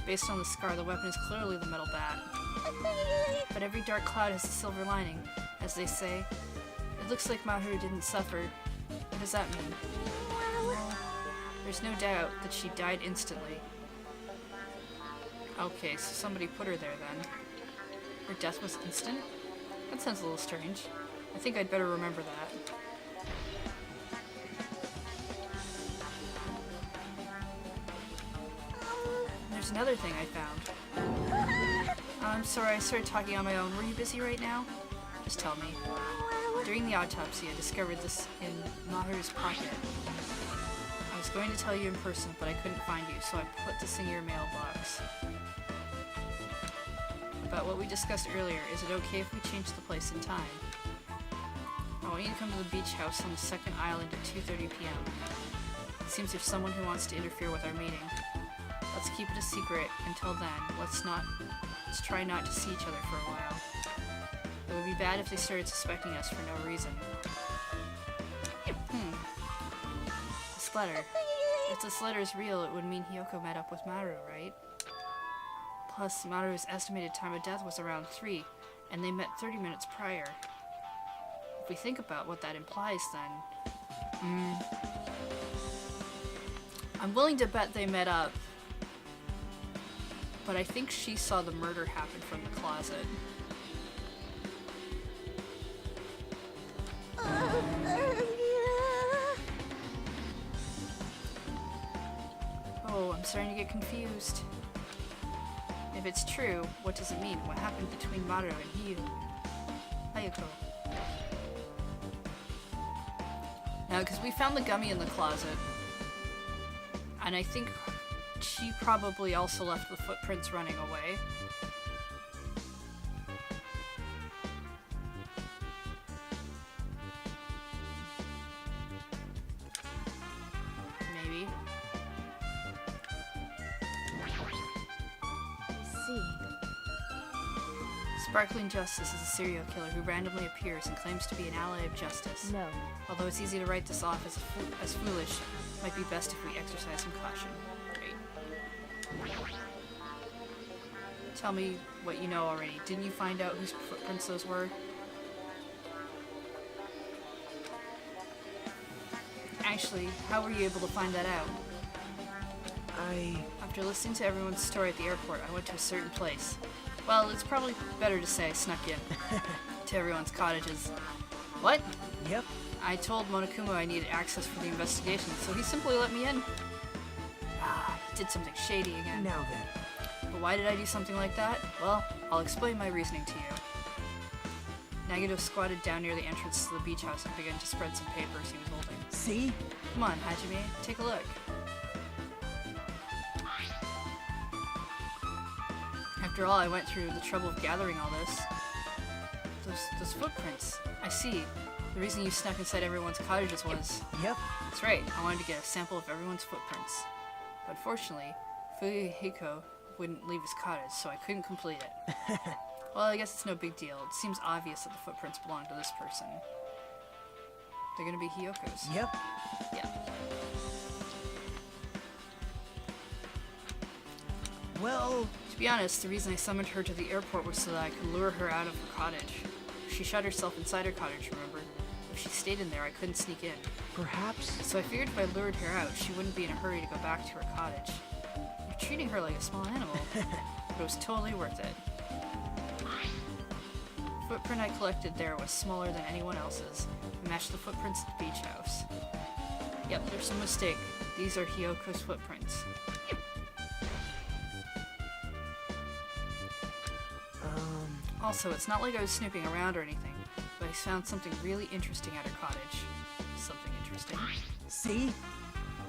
Based on the scar, the weapon is clearly the metal bat. But every dark cloud has a silver lining, as they say. It looks like Mahiru didn't suffer. What does that mean? There's no doubt that she died instantly. Okay, so somebody put her there then. Her death was instant? That sounds a little strange. I think I'd better remember that. There's another thing I found. I'm sorry, I started talking on my own. Were you busy right now? Just tell me. During the autopsy, I discovered this in Maharu's pocket. I was going to tell you in person, but I couldn't find you, so I put this in your mailbox. About what we discussed earlier, is it okay if we change the place and time? I want you to come to the beach house on the second island at 2:30 p.m. It seems there's someone who wants to interfere with our meeting. Let's keep it a secret until then. Let's try not to see each other for a while. It would be bad if they started suspecting us for no reason. This letter. If this letter is real, it would mean Hiyoko met up with Maru, right? Plus, Maru's estimated time of death was around 3, and they met 30 minutes prior. If we think about what that implies, then... I'm willing to bet they met up, but I think she saw the murder happen from the closet. Oh, I'm starting to get confused. If it's true, what does it mean? What happened between Maru and Hayako? Now, because we found the gummy in the closet, and I think she probably also left the footprints running away. Maybe. Sparkling Justice is a serial killer who randomly appears and claims to be an ally of justice. No. Although it's easy to write this off as foolish, it might be best if we exercise some caution. Great. Tell me what you know already. Didn't you find out whose footprints those were? Actually, how were you able to find that out? After listening to everyone's story at the airport, I went to a certain place. Well, it's probably better to say I snuck in to everyone's cottages. What? Yep. I told Monokuma I needed access for the investigation, so he simply let me in. Ah, he did something shady again. Now then. But why did I do something like that? Well, I'll explain my reasoning to you. Nagito squatted down near the entrance to the beach house and began to spread some papers he was holding. See? Come on, Hajime, take a look. After all, I went through the trouble of gathering all this. Those footprints. I see. The reason you snuck inside everyone's cottages was... Yep. That's right. I wanted to get a sample of everyone's footprints. But fortunately, Fuyuhiko wouldn't leave his cottage, so I couldn't complete it. Well, I guess it's no big deal. It seems obvious that the footprints belong to this person. They're gonna be Hiyoko's. Yep. Yeah. Well... To be honest, the reason I summoned her to the airport was so that I could lure her out of her cottage. She shut herself inside her cottage, remember? If she stayed in there, I couldn't sneak in. Perhaps... So I figured if I lured her out, she wouldn't be in a hurry to go back to her cottage. You're treating her like a small animal, but it was totally worth it. The footprint I collected there was smaller than anyone else's. It matched the footprints at the beach house. Yep, there's some mistake. These are Hiyoko's footprints. Also, it's not like I was snooping around or anything, but I found something really interesting at her cottage. Something interesting. See?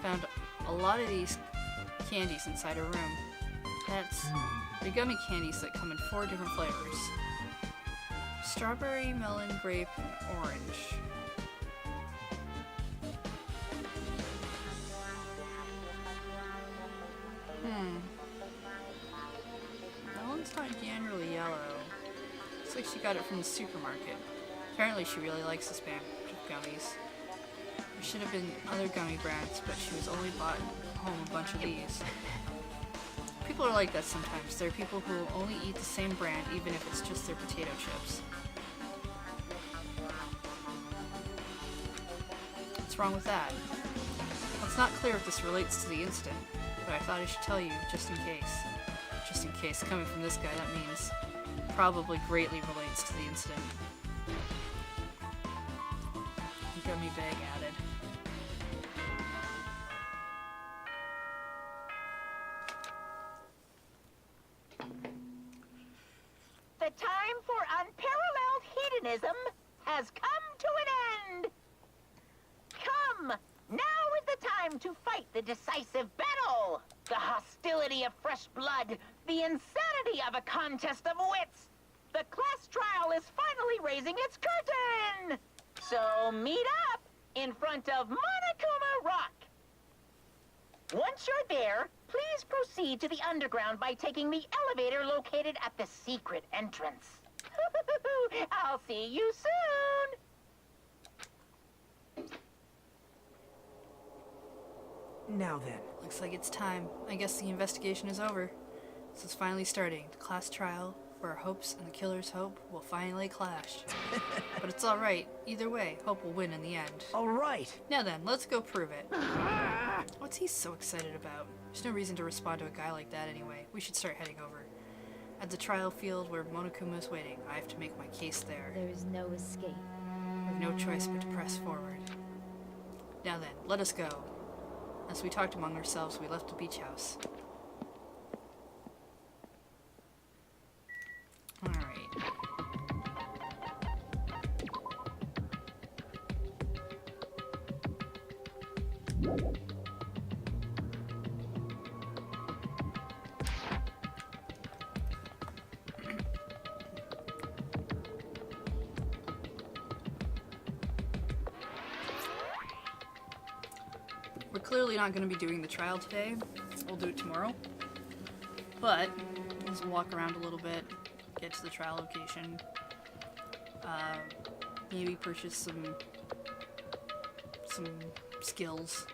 Found a lot of these candies inside her room. That's the gummy candies that come in 4 different flavors. Strawberry, melon, grape, and orange. That one's not generally yellow. Looks like she got it from the supermarket. Apparently she really likes this brand of gummies. There should have been other gummy brands, but she was only bought home a bunch of these. People are like that sometimes. There are people who will only eat the same brand even if it's just their potato chips. What's wrong with that? Well, it's not clear if this relates to the incident, but I thought I should tell you just in case. Just in case. Coming from this guy, that means probably greatly relates to the incident. Gummy bag added. The time for unparalleled vandalism has come to an end. Come, now is the time to fight the decisive battle. The hostility of fresh blood, the insanity of a contest of wits. The class trial is finally raising its curtain. So meet up in front of Monokuma Rock. Once you're there, please proceed to the underground by taking the elevator located at the secret entrance. I'll see you soon! Now then. Looks like it's time. I guess the investigation is over. This is finally starting. The class trial, where our hopes and the killer's hope will finally clash. But it's alright. Either way, hope will win in the end. Alright. Now then, let's go prove it. What's he so excited about? There's no reason to respond to a guy like that anyway. We should start heading over. At the trial field where Monokuma is waiting, I have to make my case there. There is no escape. We have no choice but to press forward. Now then, let us go. As we talked among ourselves, we left the beach house. Alright. We're clearly not going to be doing the trial today. We'll do it tomorrow. But, let's walk around a little bit, get to the trial location, maybe purchase some skills.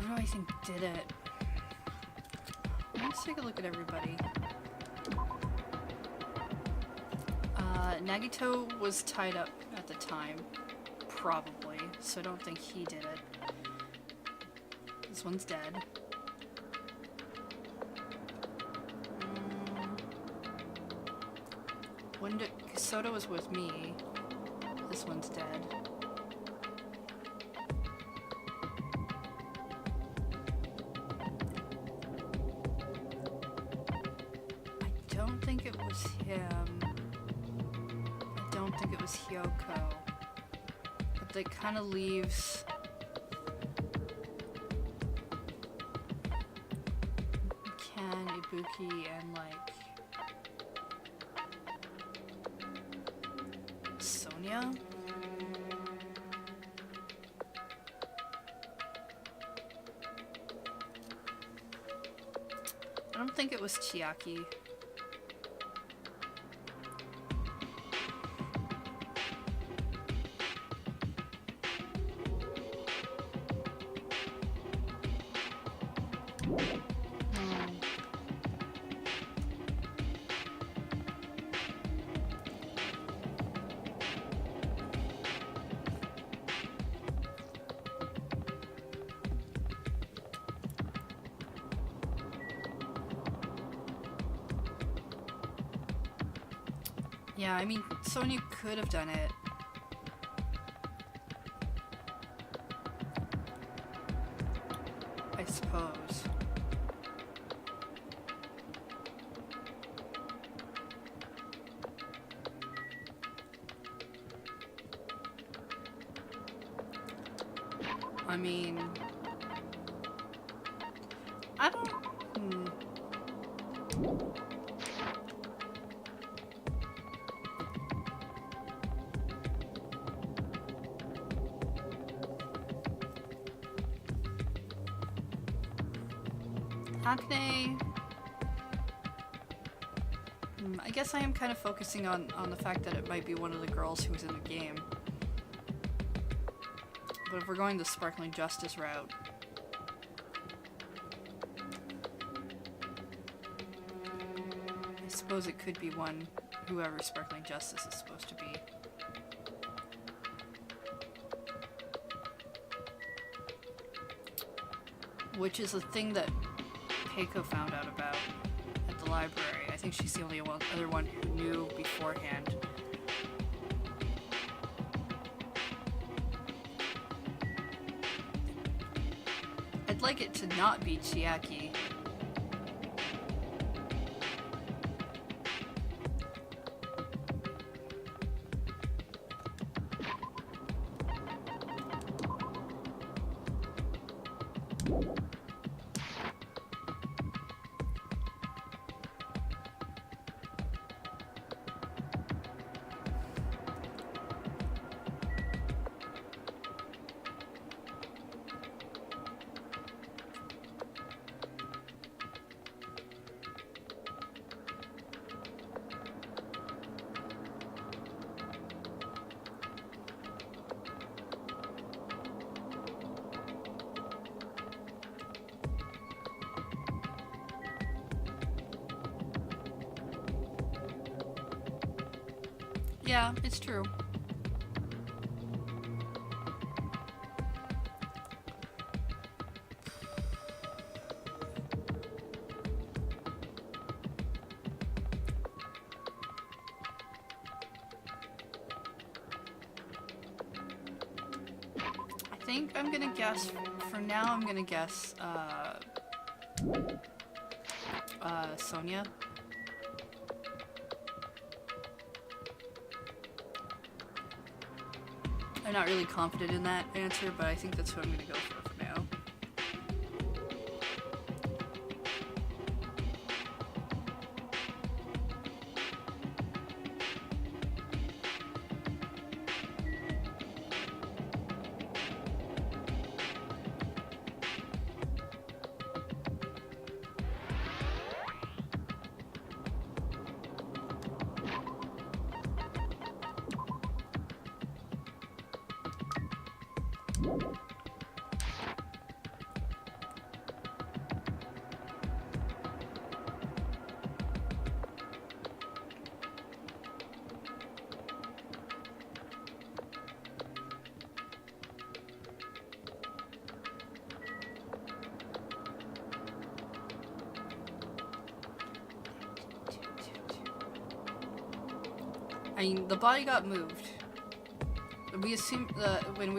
Who do I think did it? Let's take a look at everybody. Nagito was tied up at the time, probably, so I don't think he did it. This one's dead. Soda was with me. This one's dead. I don't think it was him. I don't think it was Hyoko. But that kind of leaves Ken, Ibuki, and like Sonia? I don't think it was Chiaki. Yeah, I mean, Sonya could have done it. I suppose. I mean, I don't... Akane... I guess I am kind of focusing on the fact that it might be one of the girls who was in the game. But if we're going the Sparkling Justice route... I suppose it could be one, whoever Sparkling Justice is supposed to be. Which is a thing that Keiko found out about at the library. I think she's the only other one who knew beforehand. I'd like it to not be Chiaki. Yeah, it's true. I think I'm gonna guess, for now I'm gonna guess, Sonia. I'm not really confident in that answer, but I think that's what I'm gonna go for now. I mean, the body got moved. We assumed that when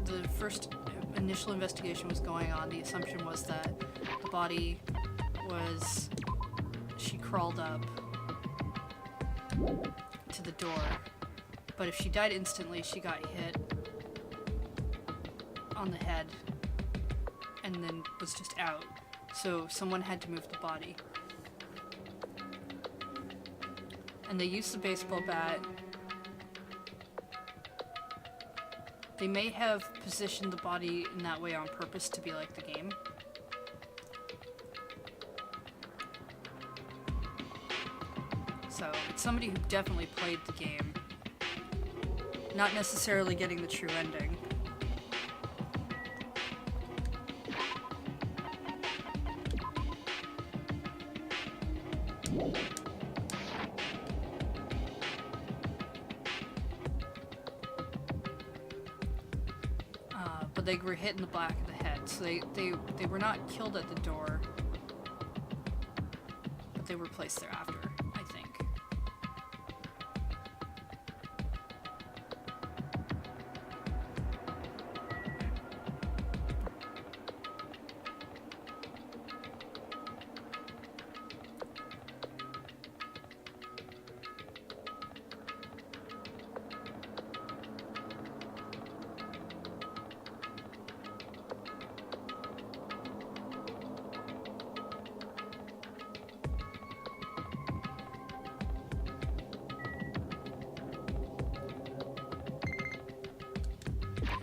the first initial investigation was going on, the assumption was that the body was, she crawled up to the door, but if she died instantly, she got hit on the head and then was just out. So someone had to move the body. And they used the baseball bat. They may have positioned the body in that way on purpose to be like the game. So, it's somebody who definitely played the game. Not necessarily getting the true ending. But they were hit in the back of the head, so they were not killed at the door, but they were placed there after, I think.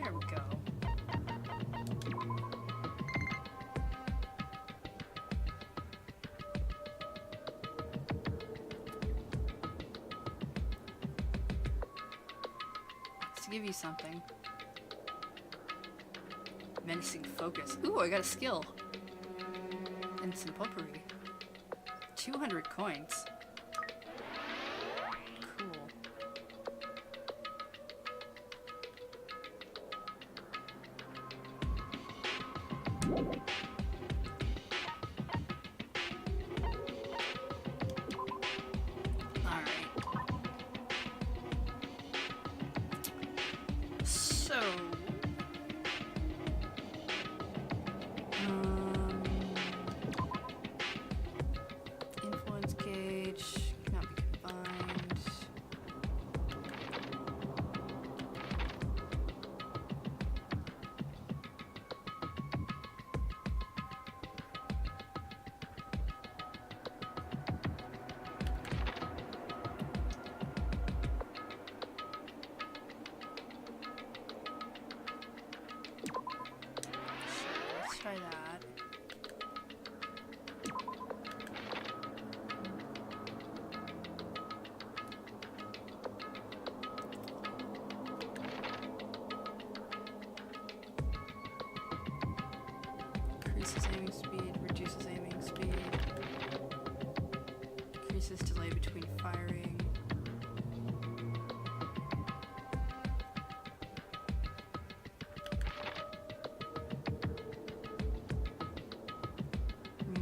There we go. Let's give you something. Menacing focus. Ooh, I got a skill. And some potpourri. 200 coins. So, influence gauge cannot be combined. Let's try that. Increases aiming speed, reduces aiming speed. Increases delay between firing.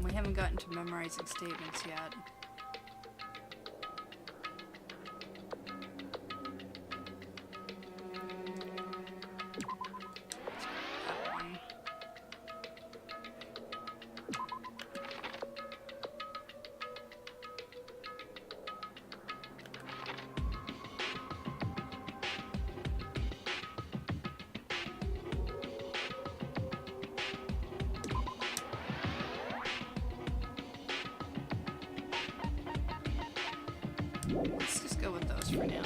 We haven't gotten to memorizing statements yet. That one. Let's just go with those for now.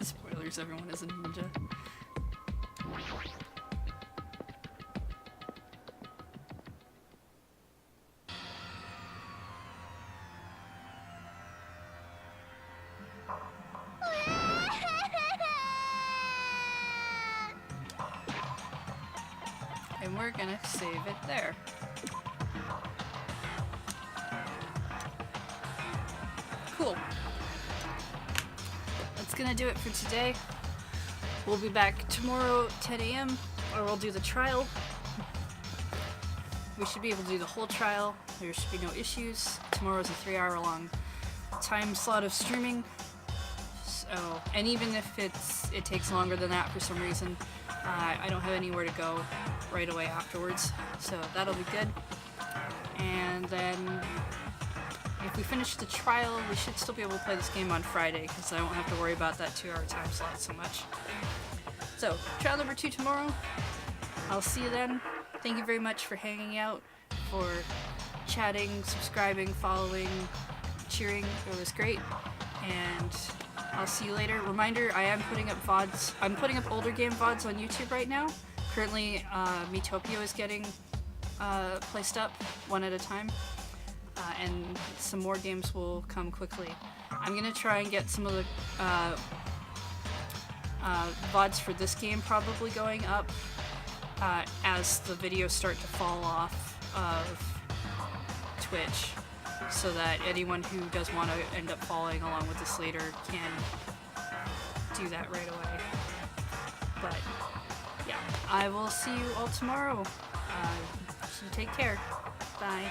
Spoilers, everyone is a ninja. And we're gonna save it there. Cool. That's gonna do it for today. We'll be back tomorrow, 10 a.m., or we'll do the trial. We should be able to do the whole trial. There should be no issues. Tomorrow's a 3-hour long time slot of streaming. So, and even if it takes longer than that for some reason, I don't have anywhere to go right away afterwards, so that'll be good. And then if we finish the trial, we should still be able to play this game on Friday, because I won't have to worry about that 2-hour time slot so much. So, trial number 2 tomorrow. I'll see you then. Thank you very much for hanging out, for chatting, subscribing, following, cheering. It was great. And I'll see you later. Reminder, I am putting up VODs. I'm putting up older game VODs on YouTube right now. Currently, Miitopia is getting placed up one at a time. And some more games will come quickly. I'm gonna try and get some of the VODs for this game probably going up as the videos start to fall off of Twitch, so that anyone who does want to end up following along with this later can do that right away. But yeah, I will see you all tomorrow. So take care. Bye.